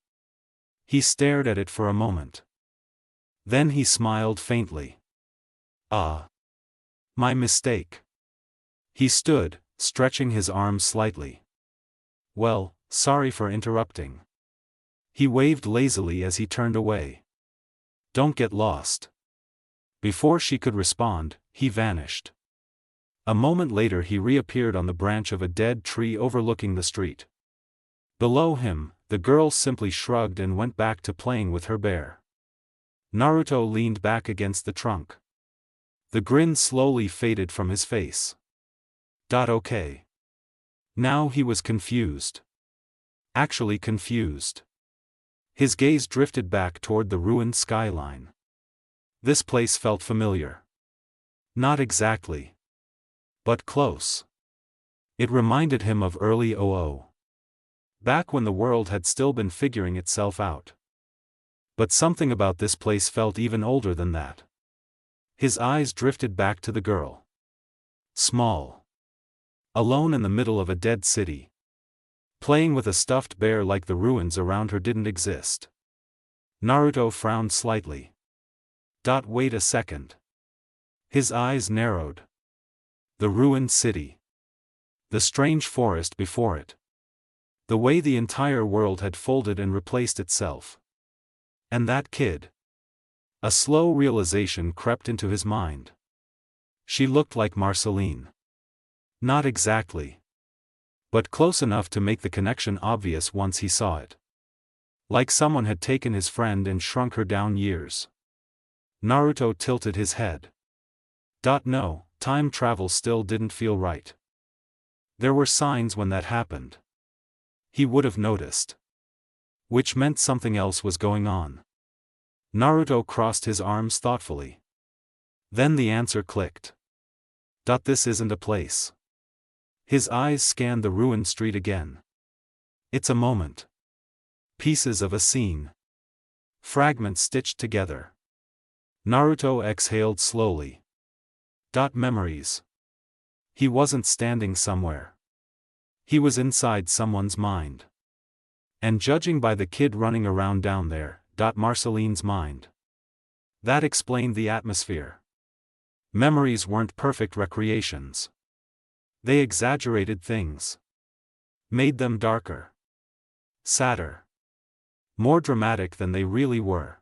He stared at it for a moment. Then he smiled faintly. Ah. My mistake. He stood, stretching his arms slightly. Well, sorry for interrupting. He waved lazily as he turned away. Don't get lost. Before she could respond, he vanished. A moment later he reappeared on the branch of a dead tree overlooking the street. Below him, the girl simply shrugged and went back to playing with her bear. Naruto leaned back against the trunk. The grin slowly faded from his face. Okay. Now he was confused. Actually confused. His gaze drifted back toward the ruined skyline. This place felt familiar. Not exactly. But close. It reminded him of early Ooo. Back when the world had still been figuring itself out. But something about this place felt even older than that. His eyes drifted back to the girl. Small. Alone in the middle of a dead city. Playing with a stuffed bear like the ruins around her didn't exist. Naruto frowned slightly. Wait a second. His eyes narrowed. The ruined city. The strange forest before it. The way the entire world had folded and replaced itself. And that kid. A slow realization crept into his mind. She looked like Marceline. Not exactly. But close enough to make the connection obvious once he saw it. Like someone had taken his friend and shrunk her down years. Naruto tilted his head. No, time travel still didn't feel right. There were signs when that happened. He would have noticed. Which meant something else was going on. Naruto crossed his arms thoughtfully. Then the answer clicked. This isn't a place. His eyes scanned the ruined street again. It's a moment. Pieces of a scene. Fragments stitched together. Naruto exhaled slowly. Memories. He wasn't standing somewhere. He was inside someone's mind. And judging by the kid running around down there, Marceline's mind. That explained the atmosphere. Memories weren't perfect recreations. They exaggerated things. Made them darker. Sadder. More dramatic than they really were.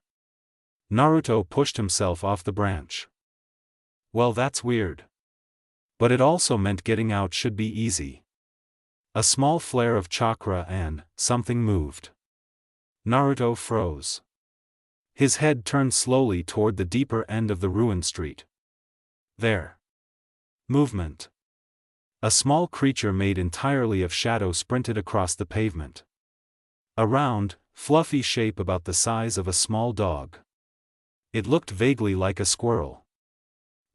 Naruto pushed himself off the branch. Well, that's weird. But it also meant getting out should be easy. A small flare of chakra and something moved. Naruto froze. His head turned slowly toward the deeper end of the ruined street. There. Movement. A small creature made entirely of shadow sprinted across the pavement. A round, fluffy shape about the size of a small dog. It looked vaguely like a squirrel.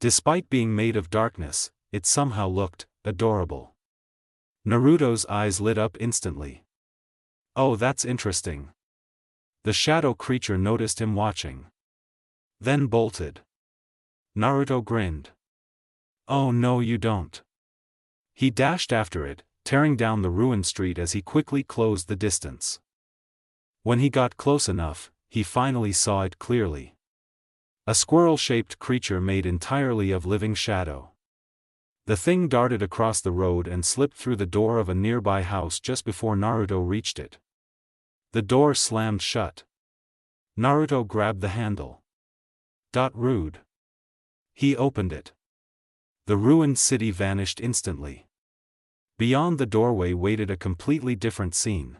Despite being made of darkness, it somehow looked adorable. Naruto's eyes lit up instantly. Oh, that's interesting. The shadow creature noticed him watching. Then bolted. Naruto grinned. Oh no, you don't. He dashed after it, tearing down the ruined street as he quickly closed the distance. When he got close enough, he finally saw it clearly. A squirrel-shaped creature made entirely of living shadow. The thing darted across the road and slipped through the door of a nearby house just before Naruto reached it. The door slammed shut. Naruto grabbed the handle. Rude. He opened it. The ruined city vanished instantly. Beyond the doorway waited a completely different scene.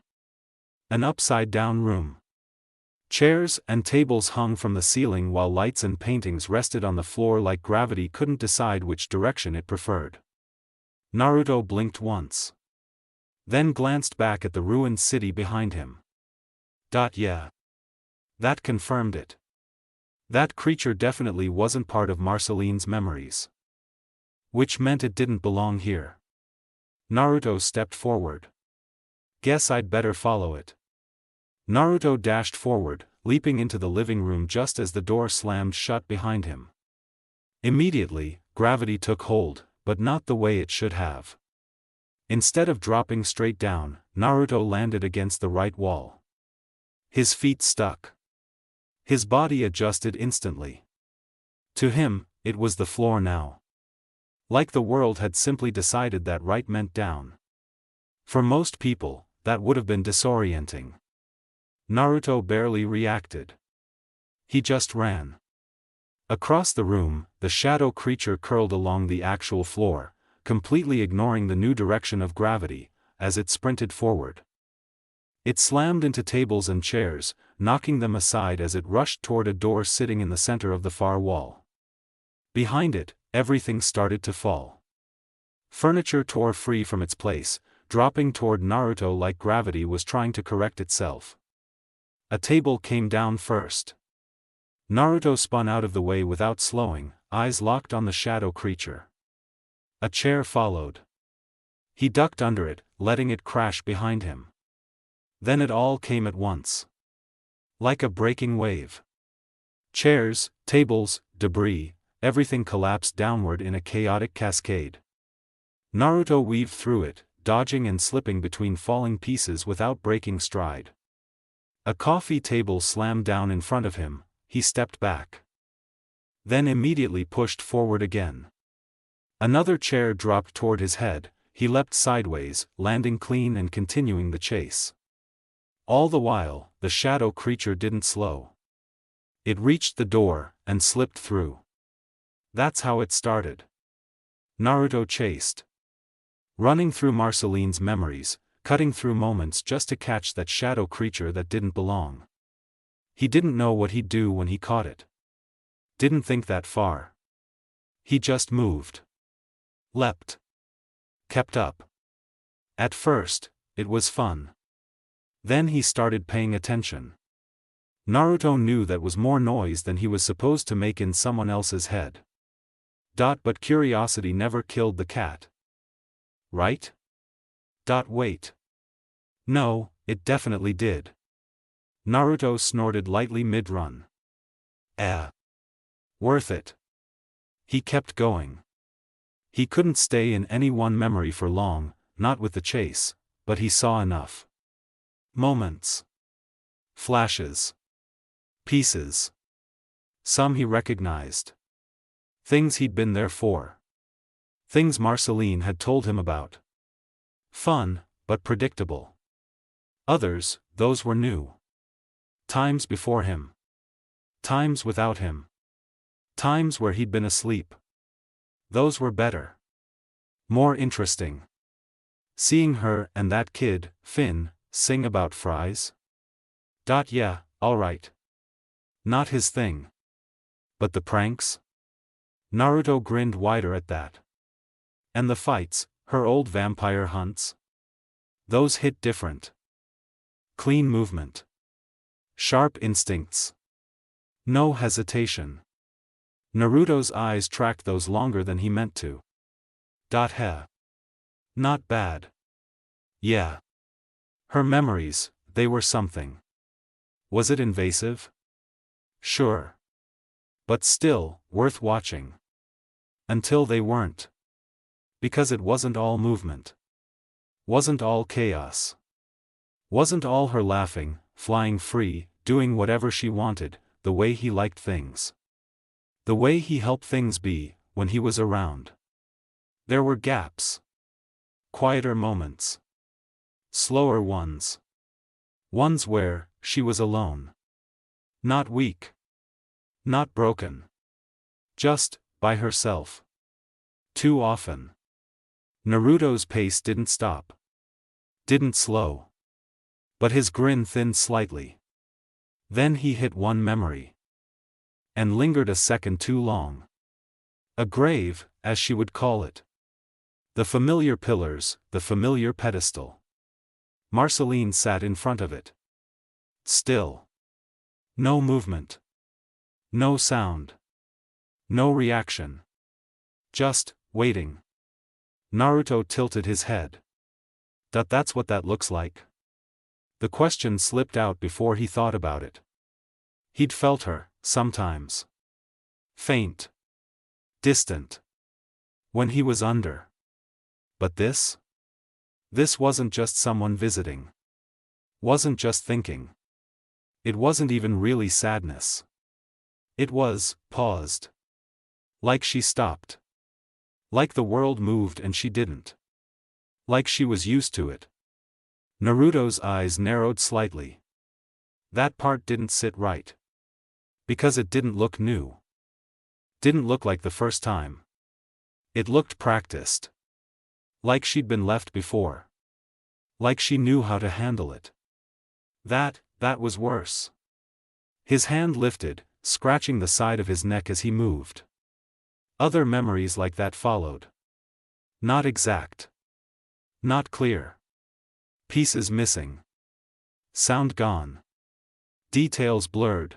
An upside-down room. Chairs and tables hung from the ceiling while lights and paintings rested on the floor like gravity couldn't decide which direction it preferred. Naruto blinked once. Then glanced back at the ruined city behind him. Yeah. That confirmed it. That creature definitely wasn't part of Marceline's memories. Which meant it didn't belong here. Naruto stepped forward. Guess I'd better follow it. Naruto dashed forward, leaping into the living room just as the door slammed shut behind him. Immediately, gravity took hold, but not the way it should have. Instead of dropping straight down, Naruto landed against the right wall. His feet stuck. His body adjusted instantly. To him, it was the floor now. Like the world had simply decided that right meant down. For most people, that would have been disorienting. Naruto barely reacted. He just ran. Across the room, the shadow creature curled along the actual floor, completely ignoring the new direction of gravity, as it sprinted forward. It slammed into tables and chairs, knocking them aside as it rushed toward a door sitting in the center of the far wall. Behind it, everything started to fall. Furniture tore free from its place, dropping toward Naruto like gravity was trying to correct itself. A table came down first. Naruto spun out of the way without slowing, eyes locked on the shadow creature. A chair followed. He ducked under it, letting it crash behind him. Then it all came at once. Like a breaking wave. Chairs, tables, debris, everything collapsed downward in a chaotic cascade. Naruto weaved through it, dodging and slipping between falling pieces without breaking stride. A coffee table slammed down in front of him, he stepped back. Then immediately pushed forward again. Another chair dropped toward his head, he leapt sideways, landing clean and continuing the chase. All the while, the shadow creature didn't slow. It reached the door, and slipped through. That's how it started. Naruto chased. Running through Marceline's memories, cutting through moments just to catch that shadow creature that didn't belong. He didn't know what he'd do when he caught it. Didn't think that far. He just moved. Leapt. Kept up. At first, it was fun. Then he started paying attention. Naruto knew that was more noise than he was supposed to make in someone else's head. But curiosity never killed the cat. Right? Wait. No, it definitely did. Naruto snorted lightly mid-run. Worth it. He kept going. He couldn't stay in any one memory for long, not with the chase, but he saw enough. Moments. Flashes. Pieces. Some he recognized. Things he'd been there for. Things Marceline had told him about. Fun, but predictable. Others, those were new. Times before him. Times without him. Times where he'd been asleep. Those were better. More interesting. Seeing her and that kid, Finn, sing about fries? Yeah, alright. Not his thing. But the pranks? Naruto grinned wider at that. And the fights, her old vampire hunts? Those hit different. Clean movement. Sharp instincts. No hesitation. Naruto's eyes tracked those longer than he meant to. Not bad. Yeah. Her memories, they were something. Was it invasive? Sure. But still, worth watching. Until they weren't. Because it wasn't all movement. Wasn't all chaos. Wasn't all her laughing, flying free, doing whatever she wanted, the way he liked things. The way he helped things be, when he was around. There were gaps. Quieter moments. Slower ones. Ones where, she was alone. Not weak. Not broken. Just, by herself. Too often. Naruto's pace didn't stop. Didn't slow. But his grin thinned slightly. Then he hit one memory. And lingered a second too long. A grave, as she would call it. The familiar pillars, the familiar pedestal. Marceline sat in front of it. Still. No movement. No sound. No reaction. Just, waiting. Naruto tilted his head. That's what that looks like? The question slipped out before he thought about it. He'd felt her, sometimes. Faint. Distant. When he was under. But this? This wasn't just someone visiting. Wasn't just thinking. It wasn't even really sadness. It was, paused. Like she stopped. Like the world moved and she didn't. Like she was used to it. Naruto's eyes narrowed slightly. That part didn't sit right. Because it didn't look new. Didn't look like the first time. It looked practiced. Like she'd been left before. Like she knew how to handle it. That was worse. His hand lifted, scratching the side of his neck as he moved. Other memories like that followed. Not exact. Not clear. Pieces missing. Sound gone. Details blurred.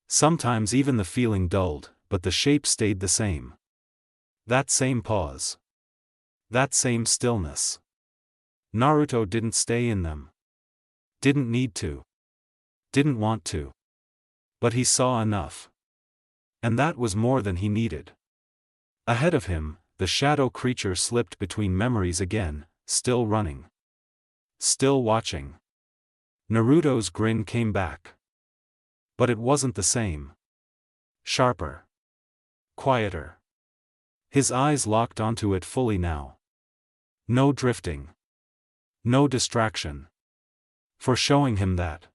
Sometimes even the feeling dulled, but the shape stayed the same. That same pause. That same stillness. Naruto didn't stay in them. Didn't need to. Didn't want to. But he saw enough. And that was more than he needed. Ahead of him, the shadow creature slipped between memories again, still running. Still watching. Naruto's grin came back. But it wasn't the same. Sharper. Quieter. His eyes locked onto it fully now. No drifting. No distraction. For showing him that.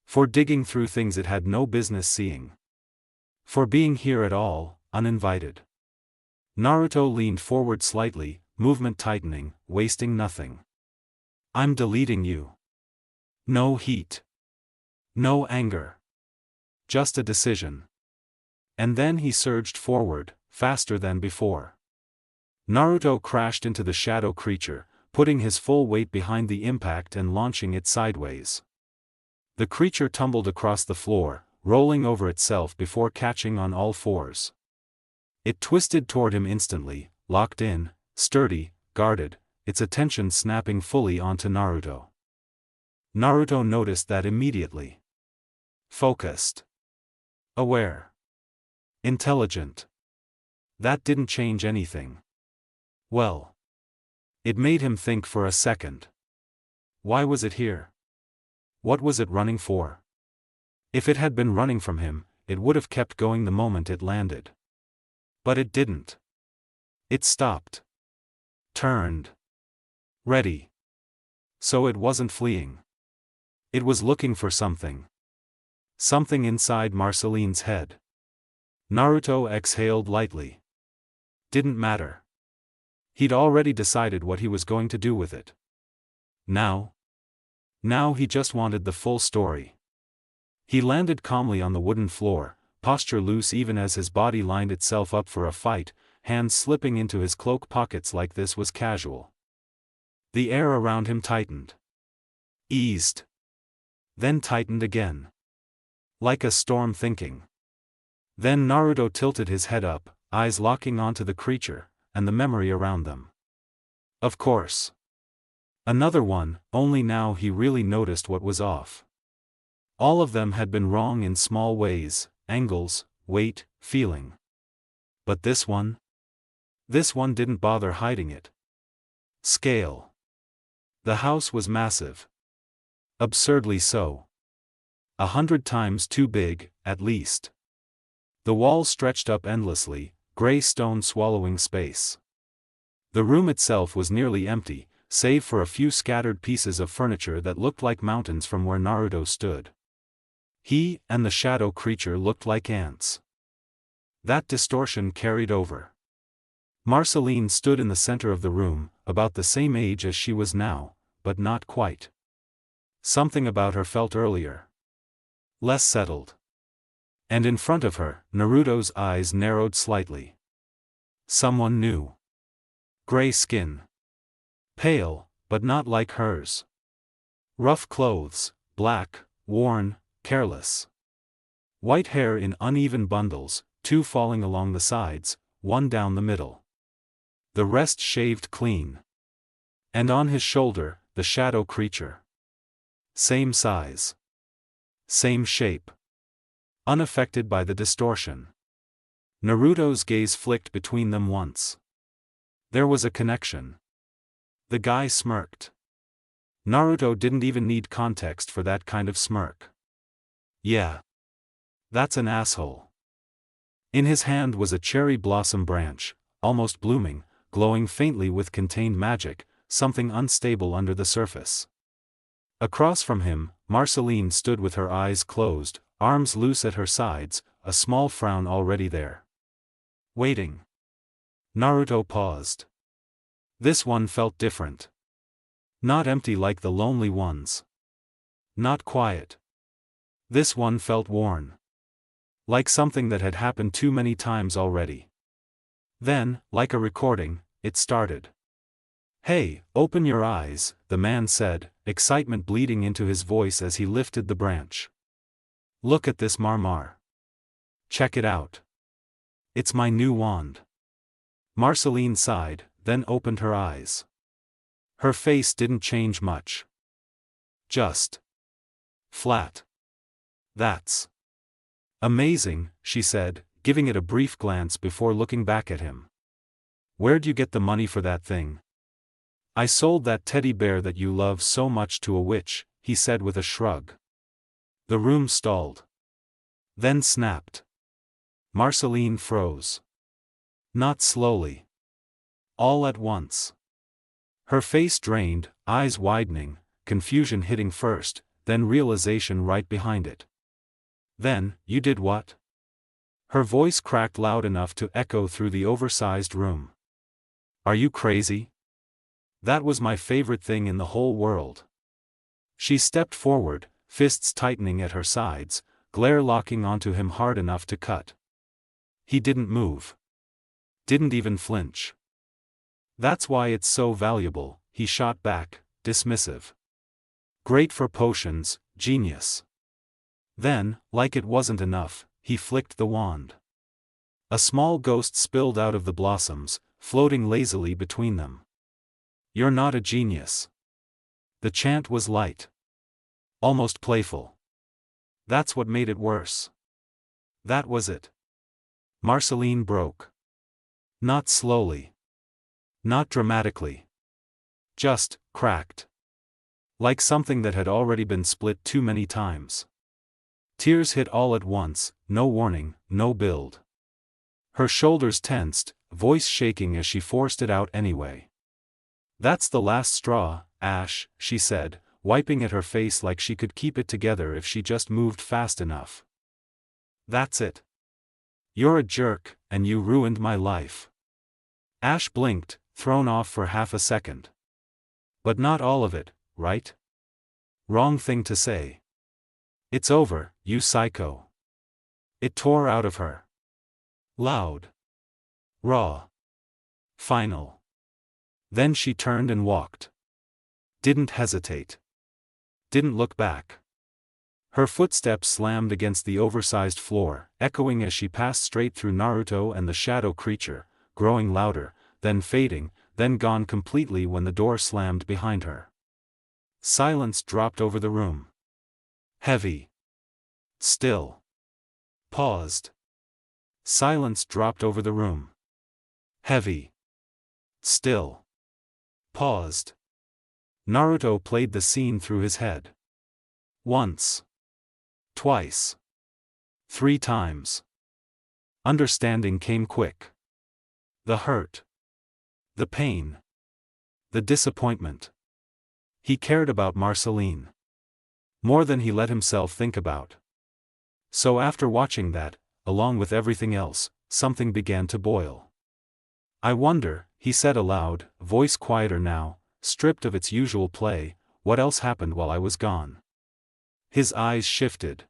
For digging through things it had no business seeing. For being here at all, uninvited. Naruto leaned forward slightly, movement tightening, wasting nothing. I'm deleting you. No heat. No anger. Just a decision. And then he surged forward, faster than before. Naruto crashed into the shadow creature, putting his full weight behind the impact and launching it sideways. The creature tumbled across the floor, rolling over itself before catching on all fours. It twisted toward him instantly, locked in, sturdy, guarded, its attention snapping fully onto Naruto. Naruto noticed that immediately. Focused. Aware. Intelligent. That didn't change anything. Well. It made him think for a second. Why was it here? What was it running for? If it had been running from him, it would have kept going the moment it landed. But it didn't. It stopped. Turned. Ready. So it wasn't fleeing. It was looking for something. Something inside Marceline's head. Naruto exhaled lightly. Didn't matter. He'd already decided what he was going to do with it. Now he just wanted the full story. He landed calmly on the wooden floor, posture loose even as his body lined itself up for a fight, hands slipping into his cloak pockets like this was casual. The air around him tightened. Eased. Then tightened again. Like a storm thinking. Then Naruto tilted his head up, eyes locking onto the creature, and the memory around them. Of course. Another one, only now he really noticed what was off. All of them had been wrong in small ways, angles, weight, feeling. But this one? This one didn't bother hiding it. Scale. The house was massive. Absurdly so. 100 times too big, at least. The walls stretched up endlessly, gray stone swallowing space. The room itself was nearly empty, save for a few scattered pieces of furniture that looked like mountains from where Naruto stood. He and the shadow creature looked like ants. That distortion carried over. Marceline stood in the center of the room, about the same age as she was now, but not quite. Something about her felt earlier. Less settled. And in front of her, Naruto's eyes narrowed slightly. Someone new. Gray skin. Pale, but not like hers. Rough clothes, black, worn, careless. White hair in uneven bundles, 2 falling along the sides, 1 down the middle. The rest shaved clean. And on his shoulder, the shadow creature. Same size. Same shape. Unaffected by the distortion. Naruto's gaze flicked between them once. There was a connection. The guy smirked. Naruto didn't even need context for that kind of smirk. Yeah. That's an asshole. In his hand was a cherry blossom branch, almost blooming, glowing faintly with contained magic, something unstable under the surface. Across from him, Marceline stood with her eyes closed, arms loose at her sides, a small frown already there. Waiting. Naruto paused. This one felt different. Not empty like the lonely ones. Not quiet. This one felt worn. Like something that had happened too many times already. Then, like a recording, it started. "Hey, open your eyes," the man said, excitement bleeding into his voice as he lifted the branch. "Look at this marmar. Check it out. It's my new wand." Marceline sighed, then opened her eyes. Her face didn't change much. Just flat. "That's amazing," she said, giving it a brief glance before looking back at him. "Where'd you get the money for that thing?" "I sold that teddy bear that you love so much to a witch," he said with a shrug. The room stalled. Then snapped. Marceline froze. Not slowly. All at once. Her face drained, eyes widening, confusion hitting first, then realization right behind it. "Then, you did what?" Her voice cracked loud enough to echo through the oversized room. "Are you crazy? That was my favorite thing in the whole world." She stepped forward, fists tightening at her sides, glare locking onto him hard enough to cut. He didn't move. Didn't even flinch. That's why it's so valuable, he shot back, dismissive. Great for potions, genius. Then, like it wasn't enough, he flicked the wand. A small ghost spilled out of the blossoms, floating lazily between them. You're not a genius. The chant was light. Almost playful. That's what made it worse. That was it. Marceline broke. Not slowly. Not dramatically. Just, cracked. Like something that had already been split too many times. Tears hit all at once, no warning, no build. Her shoulders tensed, voice shaking as she forced it out anyway. That's the last straw, Ash, she said, wiping at her face like she could keep it together if she just moved fast enough. That's it. You're a jerk, and you ruined my life. Ash blinked, thrown off for half a second. But not all of it, right? Wrong thing to say. It's over, you psycho. It tore out of her. Loud. Raw. Final. Then she turned and walked. Didn't hesitate. Didn't look back. Her footsteps slammed against the oversized floor, echoing as she passed straight through Naruto and the shadow creature, growing louder, then fading, then gone completely when the door slammed behind her. Silence dropped over the room. Heavy. Still. Paused. Silence dropped over the room. Heavy. Still. Paused. Naruto played the scene through his head. Once. Twice. 3 times. Understanding came quick. The hurt. The pain. The disappointment. He cared about Marceline. More than he let himself think about. So after watching that, along with everything else, something began to boil. I wonder, he said aloud, voice quieter now, stripped of its usual play, what else happened while I was gone? His eyes shifted.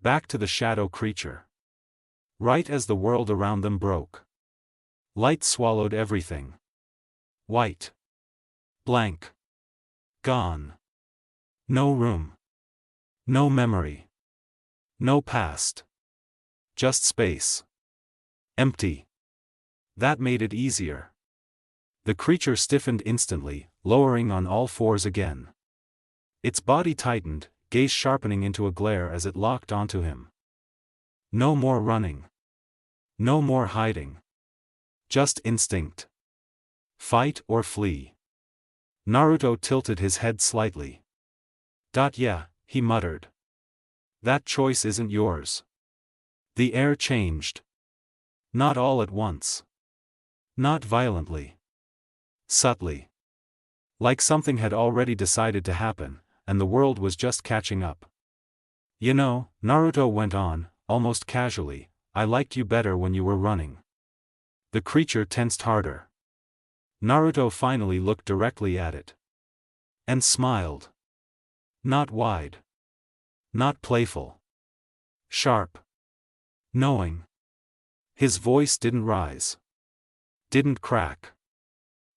Back to the shadow creature. Right as the world around them broke. Light swallowed everything. White. Blank. Gone. No room. No memory. No past. Just space. Empty. That made it easier. The creature stiffened instantly, lowering on all fours again. Its body tightened, gaze sharpening into a glare as it locked onto him. No more running. No more hiding. Just instinct. Fight or flee. Naruto tilted his head slightly. Yeah, he muttered. That choice isn't yours. The air changed. Not all at once. Not violently. Subtly. Like something had already decided to happen, and the world was just catching up. You know, Naruto went on, almost casually, I liked you better when you were running. The creature tensed harder. Naruto finally looked directly at it. And smiled. Not wide. Not playful. Sharp. Knowing. His voice didn't rise. Didn't crack.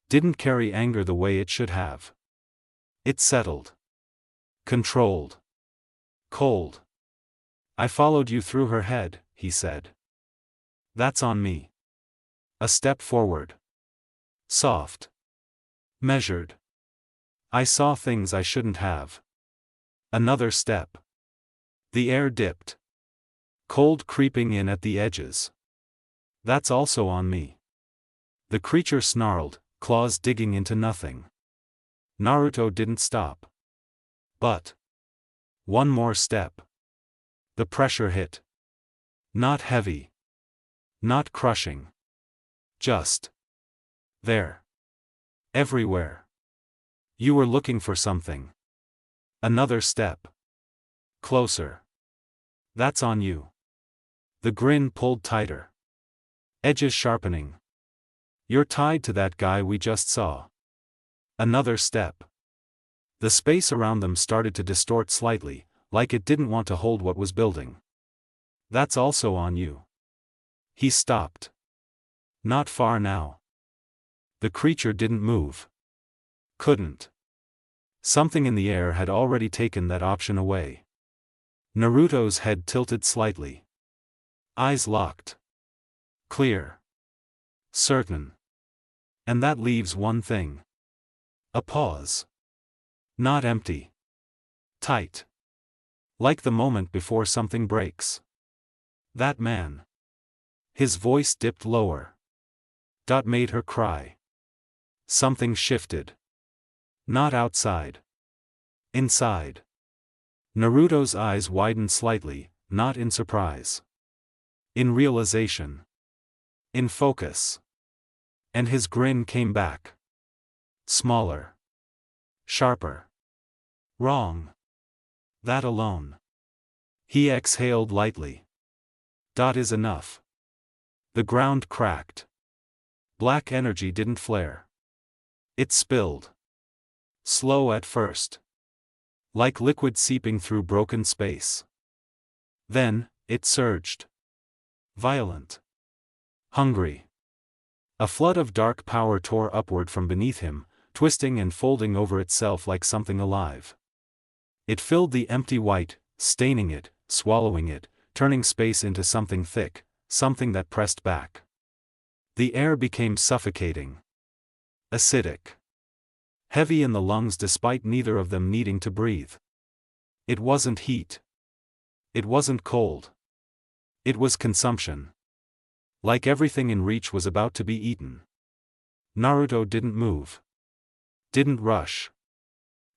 Didn't carry anger the way it should have. It settled. Controlled. Cold. I followed you through her head, he said. That's on me. A step forward. Soft. Measured. I saw things I shouldn't have. Another step. The air dipped. Cold creeping in at the edges. That's also on me. The creature snarled, claws digging into nothing. Naruto didn't stop. But. One more step. The pressure hit. Not heavy. Not crushing. Just. There. Everywhere. You were looking for something. Another step. Closer. That's on you. The grin pulled tighter. Edges sharpening. You're tied to that guy we just saw. Another step. The space around them started to distort slightly, like it didn't want to hold what was building. That's also on you. He stopped. Not far now. The creature didn't move. Couldn't. Something in the air had already taken that option away. Naruto's head tilted slightly. Eyes locked. Clear. Certain. And that leaves one thing. A pause. Not empty. Tight. Like the moment before something breaks. That man. His voice dipped lower. Dot made her cry. Something shifted. Not outside. Inside. Naruto's eyes widened slightly, not in surprise. In realization. In focus. And his grin came back. Smaller. Sharper. Wrong. That alone. He exhaled lightly. Dot is enough. The ground cracked. Black energy didn't flare. It spilled. Slow at first. Like liquid seeping through broken space. Then, it surged. Violent. Hungry. A flood of dark power tore upward from beneath him, twisting and folding over itself like something alive. It filled the empty white, staining it, swallowing it, turning space into something thick, something that pressed back. The air became suffocating. Acidic. Heavy in the lungs despite neither of them needing to breathe. It wasn't heat. It wasn't cold. It was consumption. Like everything in reach was about to be eaten. Naruto didn't move. Didn't rush.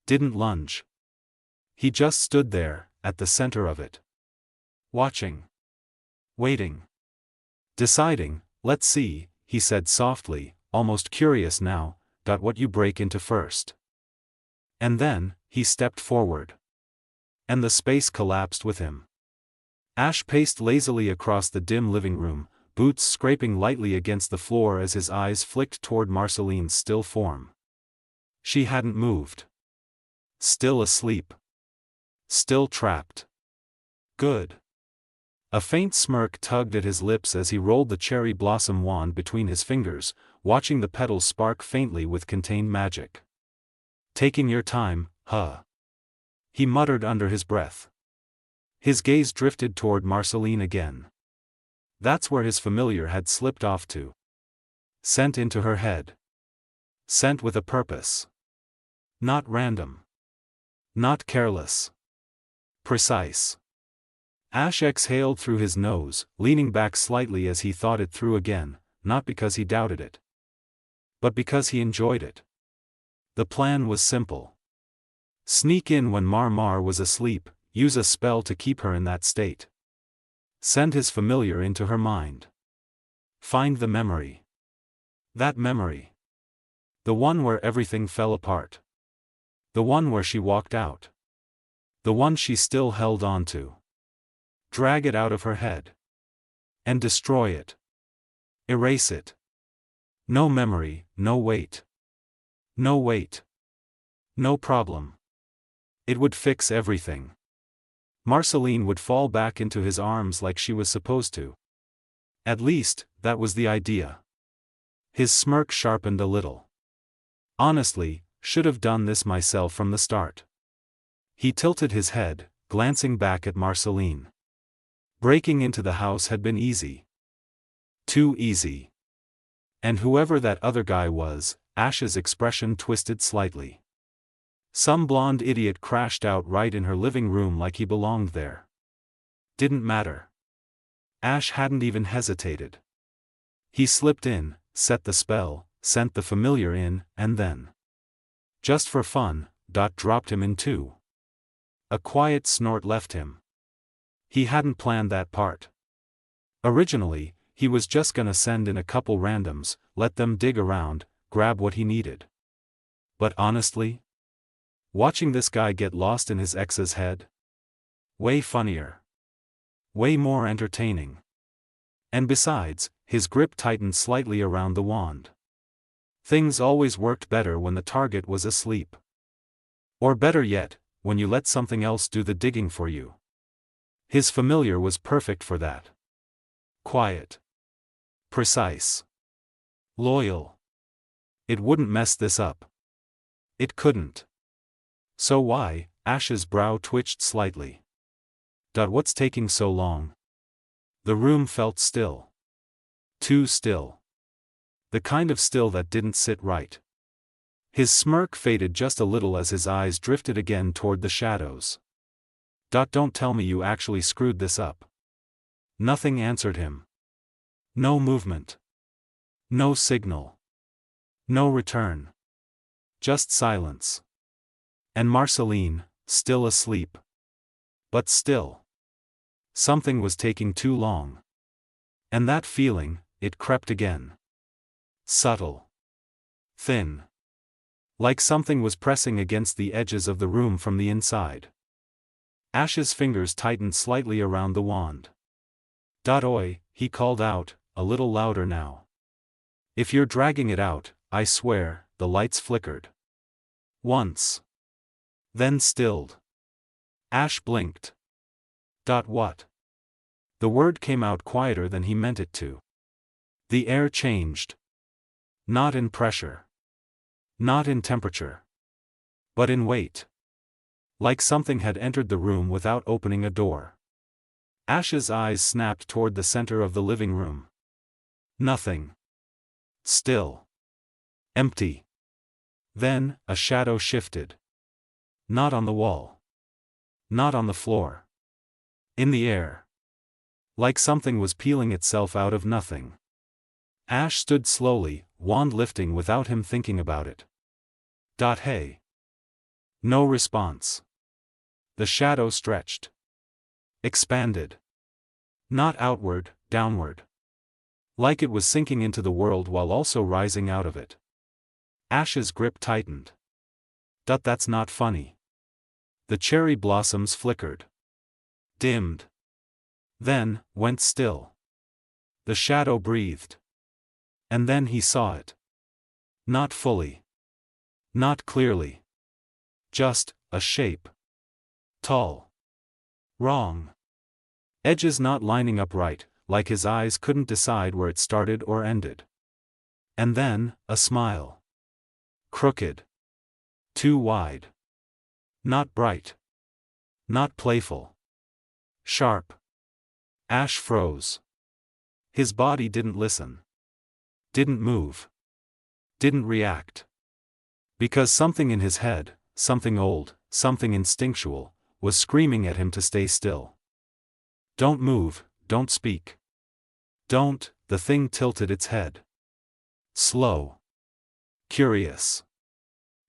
Didn't lunge. He just stood there, at the center of it. Watching. Waiting. Deciding, let's see, he said softly, almost curious now, what you break into first. And then, he stepped forward. And the space collapsed with him. Ash paced lazily across the dim living room, boots scraping lightly against the floor as his eyes flicked toward Marceline's still form. She hadn't moved. Still asleep. Still trapped. Good. A faint smirk tugged at his lips as he rolled the cherry blossom wand between his fingers, watching the petals spark faintly with contained magic. Taking your time, huh? He muttered under his breath. His gaze drifted toward Marceline again. That's where his familiar had slipped off to. Sent into her head. Sent with a purpose. Not random. Not careless. Precise. Ash exhaled through his nose, leaning back slightly as he thought it through again, not because he doubted it. But because he enjoyed it. The plan was simple. Sneak in when Mar was asleep, use a spell to keep her in that state. Send his familiar into her mind. Find the memory. That memory. The one where everything fell apart. The one where she walked out. The one she still held on to. Drag it out of her head. And destroy it. Erase it. No memory, no weight. No weight. No problem. It would fix everything. Marceline would fall back into his arms like she was supposed to. At least, that was the idea. His smirk sharpened a little. Honestly, should have done this myself from the start. He tilted his head, glancing back at Marceline. Breaking into the house had been easy. Too easy. And whoever that other guy was, Ash's expression twisted slightly. Some blonde idiot crashed out right in her living room like he belonged there. Didn't matter. Ash hadn't even hesitated. He slipped in, set the spell, sent the familiar in, and then, just for fun, dropped him in too. A quiet snort left him. He hadn't planned that part. Originally, he was just gonna send in a couple randoms, let them dig around, grab what he needed. But honestly? Watching this guy get lost in his ex's head? Way funnier. Way more entertaining. And besides, his grip tightened slightly around the wand. Things always worked better when the target was asleep. Or better yet, when you let something else do the digging for you. His familiar was perfect for that. Quiet. Precise. Loyal. It wouldn't mess this up. It couldn't. So why? Ash's brow twitched slightly. What's taking so long? The room felt still. Too still. The kind of still that didn't sit right. His smirk faded just a little as his eyes drifted again toward the shadows. Don't tell me you actually screwed this up. Nothing answered him. No movement. No signal. No return. Just silence. And Marceline, still asleep. But still. Something was taking too long. And that feeling, it crept again. Subtle. Thin. Like something was pressing against the edges of the room from the inside. Ash's fingers tightened slightly around the wand. Oi, he called out, a little louder now. If you're dragging it out, I swear. The lights flickered. Once. Then stilled. Ash blinked. What? The word came out quieter than he meant it to. The air changed. Not in pressure. Not in temperature. But in weight. Like something had entered the room without opening a door. Ash's eyes snapped toward the center of the living room. Nothing. Still. Empty. Then, a shadow shifted. Not on the wall. Not on the floor. In the air. Like something was peeling itself out of nothing. Ash stood slowly, wand lifting without him thinking about it. Hey. No response. The shadow stretched. Expanded. Not outward, downward. Like it was sinking into the world while also rising out of it. Ash's grip tightened. That's not funny. The cherry blossoms flickered. Dimmed. Then, went still. The shadow breathed. And then he saw it. Not fully. Not clearly. Just, a shape. Tall. Wrong. Edges not lining up right, like his eyes couldn't decide where it started or ended. And then, a smile. Crooked. Too wide. Not bright. Not playful. Sharp. Ash froze. His body didn't listen. Didn't move. Didn't react. Because something in his head, something old, something instinctual, was screaming at him to stay still. Don't move, don't speak. Don't. The thing tilted its head. Slow. Curious.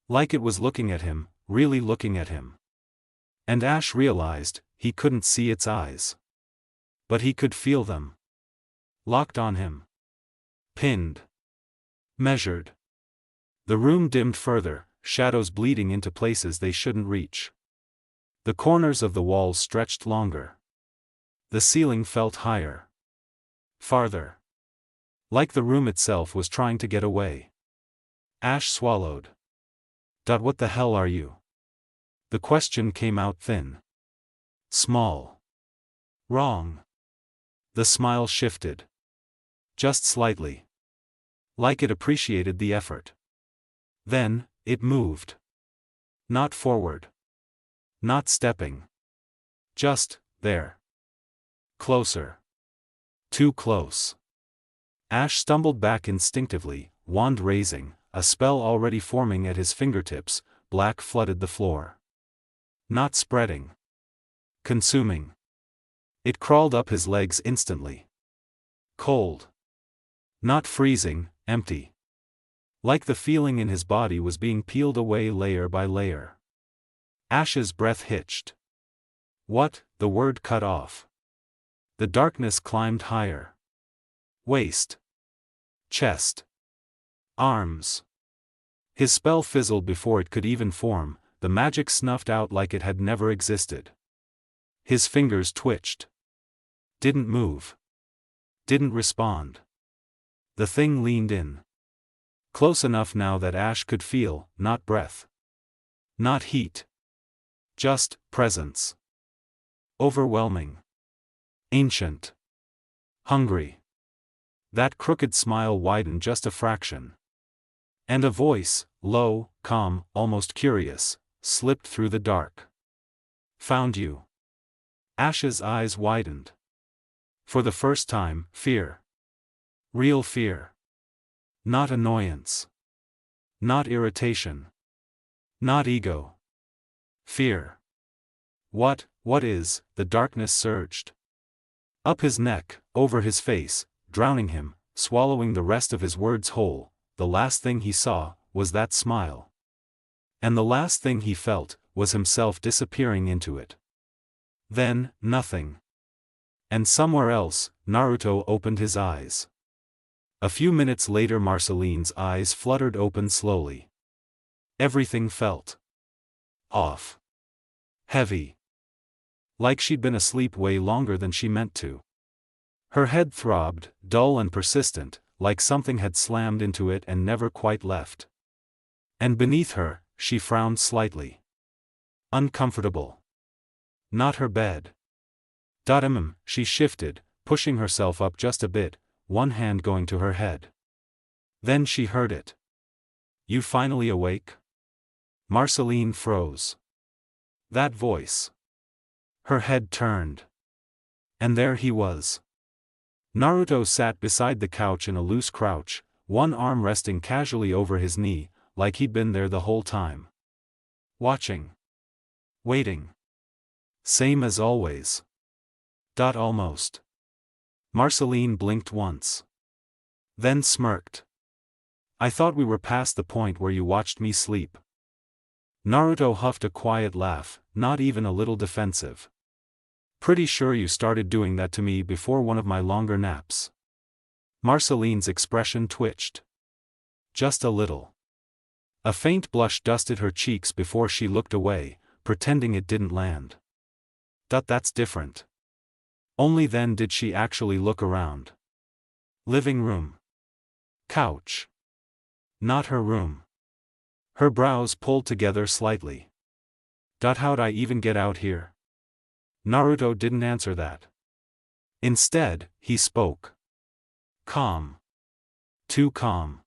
Like it was looking at him, really looking at him. And Ash realized, he couldn't see its eyes. But he could feel them. Locked on him. Pinned. Measured. The room dimmed further, shadows bleeding into places they shouldn't reach. The corners of the walls stretched longer. The ceiling felt higher. Farther. Like the room itself was trying to get away. Ash swallowed. What the hell are you? The question came out thin. Small. Wrong. The smile shifted. Just slightly. Like it appreciated the effort. Then, it moved. Not forward. Not stepping. Just, there. Closer. Too close. Ash stumbled back instinctively, wand raising, a spell already forming at his fingertips. Black flooded the floor. Not spreading. Consuming. It crawled up his legs instantly. Cold. Not freezing, empty. Like the feeling in his body was being peeled away layer by layer. Ash's breath hitched. What? The word cut off. The darkness climbed higher. Waist. Chest. Arms. His spell fizzled before it could even form, the magic snuffed out like it had never existed. His fingers twitched. Didn't move. Didn't respond. The thing leaned in. Close enough now that Ash could feel, not breath. Not heat. Just, presence. Overwhelming. Ancient. Hungry. That crooked smile widened just a fraction. And a voice, low, calm, almost curious, slipped through the dark. Found you. Ash's eyes widened. For the first time, fear. Real fear. Not annoyance. Not irritation. Not ego. Fear. What is, the darkness surged. Up his neck, over his face, drowning him, swallowing the rest of his words whole. The last thing he saw, was that smile. And the last thing he felt, was himself disappearing into it. Then, nothing. And somewhere else, Naruto opened his eyes. A few minutes later Marceline's eyes fluttered open slowly. Everything felt off. Heavy. Like she'd been asleep way longer than she meant to. Her head throbbed, dull and persistent, like something had slammed into it and never quite left. And beneath her, she frowned slightly. Uncomfortable. Not her bed. She shifted, pushing herself up just a bit, one hand going to her head. Then she heard it. You finally awake? Marceline froze. That voice. Her head turned. And there he was. Naruto sat beside the couch in a loose crouch, one arm resting casually over his knee, like he'd been there the whole time. Watching. Waiting. Same as always. Almost. Marceline blinked once. Then smirked. I thought we were past the point where you watched me sleep. Naruto huffed a quiet laugh, not even a little defensive. Pretty sure you started doing that to me before one of my longer naps. Marceline's expression twitched. Just a little. A faint blush dusted her cheeks before she looked away, pretending it didn't land. That's different. Only then did she actually look around. Living room. Couch. Not her room. Her brows pulled together slightly. How'd I even get out here? Naruto didn't answer that. Instead, he spoke. Calm. Too calm.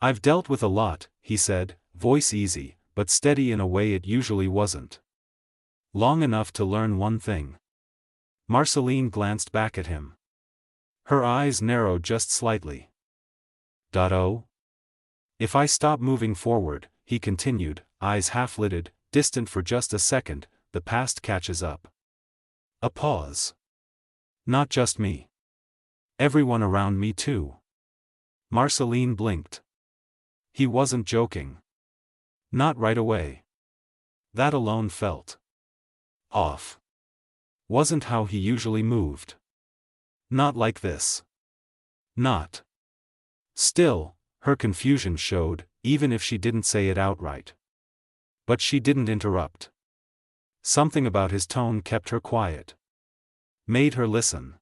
I've dealt with a lot, he said, voice easy, but steady in a way it usually wasn't. Long enough to learn one thing. Marceline glanced back at him. Her eyes narrowed just slightly. Oh? If I stop moving forward, he continued, eyes half-lidded, distant for just a second, the past catches up. A pause. Not just me. Everyone around me too. Marceline blinked. He wasn't joking. Not right away. That alone felt off. Wasn't how he usually moved. Not like this. Not. Still, her confusion showed, even if she didn't say it outright. But she didn't interrupt. Something about his tone kept her quiet. Made her listen.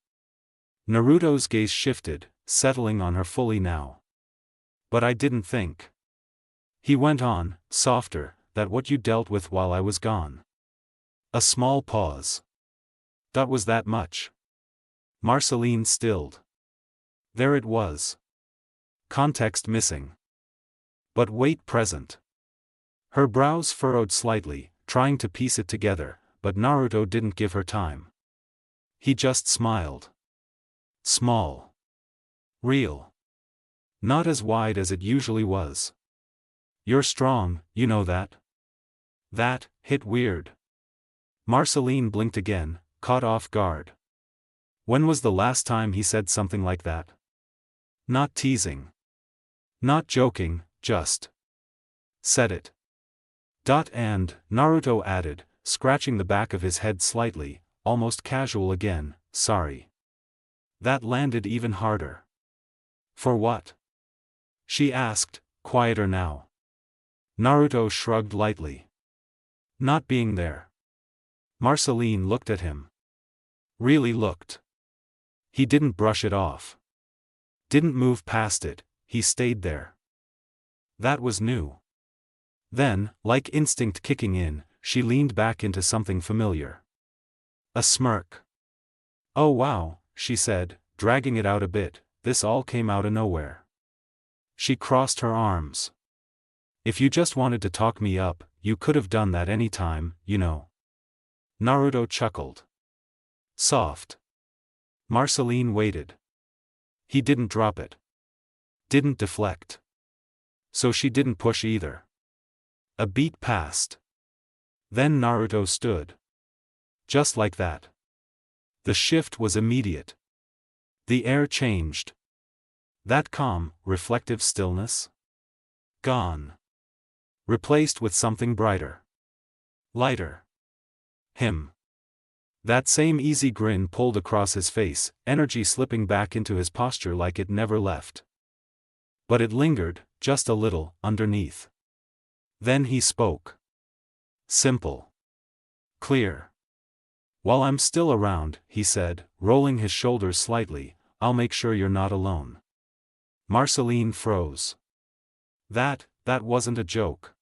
Naruto's gaze shifted, settling on her fully now. But I didn't think. He went on, softer, that what you dealt with while I was gone. A small pause. That was that much. Marceline stilled. There it was. Context missing. But weight present. Her brows furrowed slightly, trying to piece it together, but Naruto didn't give her time. He just smiled. Small. Real. Not as wide as it usually was. You're strong, you know that? That hit weird. Marceline blinked again, caught off guard. When was the last time he said something like that? Not teasing. Not joking, just said it. And, Naruto added, scratching the back of his head slightly, almost casual again, sorry. That landed even harder. For what? She asked, quieter now. Naruto shrugged lightly. Not being there. Marceline looked at him. Really looked. He didn't brush it off. Didn't move past it, he stayed there. That was new. Then, like instinct kicking in, she leaned back into something familiar. A smirk. Oh wow, she said, dragging it out a bit, this all came out of nowhere. She crossed her arms. If you just wanted to talk me up, you could have done that any time, you know. Naruto chuckled. Soft. Marceline waited. He didn't drop it. Didn't deflect. So she didn't push either. A beat passed. Then Naruto stood. Just like that. The shift was immediate. The air changed. That calm, reflective stillness? Gone. Replaced with something brighter. Lighter. Him. That same easy grin pulled across his face, energy slipping back into his posture like it never left. But it lingered, just a little, underneath. Then he spoke. Simple. Clear. While I'm still around, he said, rolling his shoulders slightly, I'll make sure you're not alone. Marceline froze. That wasn't a joke.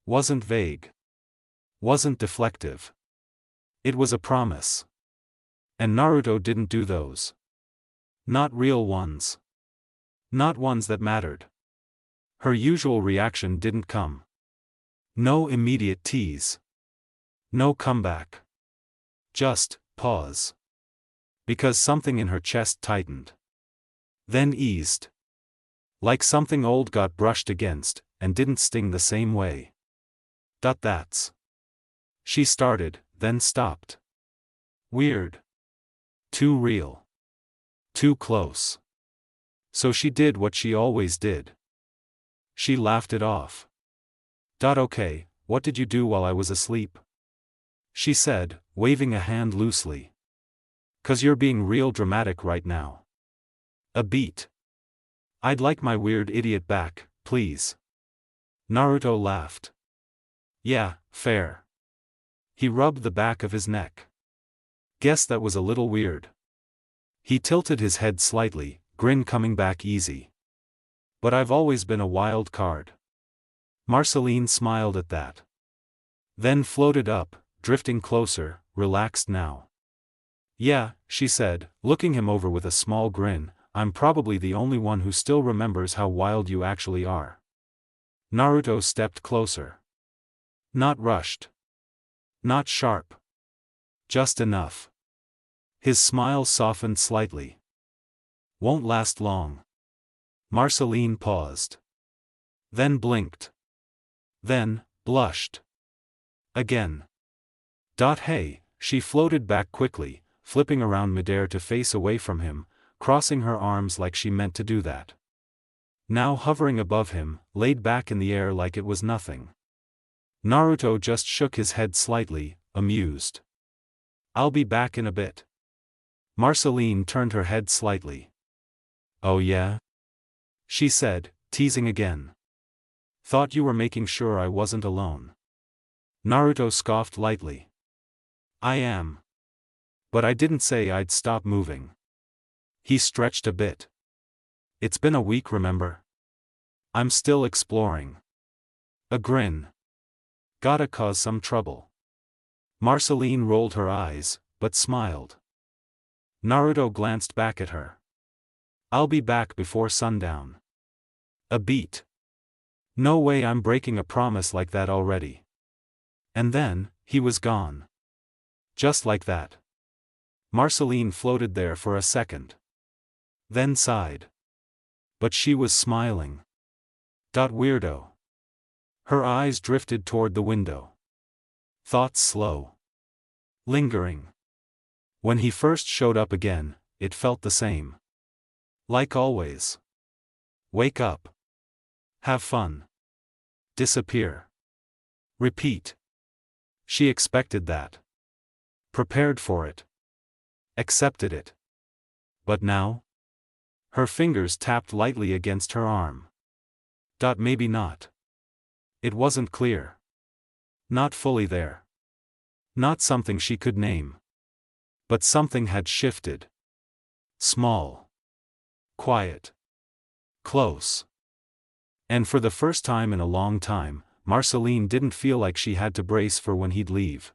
Wasn't vague. Wasn't deflective. It was a promise. And Naruto didn't do those. Not real ones. Not ones that mattered. Her usual reaction didn't come. No immediate tease. No comeback. Just, pause. Because something in her chest tightened. Then eased. Like something old got brushed against, and didn't sting the same way. That's. She started, then stopped. Weird. Too real. Too close. So she did what she always did. She laughed it off. Okay, what did you do while I was asleep? She said, waving a hand loosely. 'Cause you're being real dramatic right now. A beat. I'd like my weird idiot back, please. Naruto laughed. Yeah, fair. He rubbed the back of his neck. Guess that was a little weird. He tilted his head slightly, grin coming back easy. But I've always been a wild card. Marceline smiled at that. Then floated up, drifting closer, relaxed now. Yeah, she said, looking him over with a small grin, I'm probably the only one who still remembers how wild you actually are. Naruto stepped closer. Not rushed. Not sharp. Just enough. His smile softened slightly. Won't last long. Marceline paused. Then blinked. Then, blushed. Again. Hey, she floated back quickly, flipping around midair to face away from him, crossing her arms like she meant to do that. Now hovering above him, laid back in the air like it was nothing. Naruto just shook his head slightly, amused. I'll be back in a bit. Marceline turned her head slightly. Oh yeah? She said, teasing again. Thought you were making sure I wasn't alone. Naruto scoffed lightly. I am. But I didn't say I'd stop moving. He stretched a bit. It's been a week, remember? I'm still exploring. A grin. Gotta cause some trouble. Marceline rolled her eyes, but smiled. Naruto glanced back at her. I'll be back before sundown. A beat. No way I'm breaking a promise like that already. And then, he was gone. Just like that. Marceline floated there for a second. Then sighed. But she was smiling. Weirdo. Her eyes drifted toward the window. Thoughts slow. Lingering. When he first showed up again, it felt the same. Like always. Wake up. Have fun. Disappear. Repeat. She expected that. Prepared for it. Accepted it. But now? Her fingers tapped lightly against her arm. Maybe not. It wasn't clear. Not fully there. Not something she could name. But something had shifted. Small. Quiet. Close. And for the first time in a long time, Marceline didn't feel like she had to brace for when he'd leave.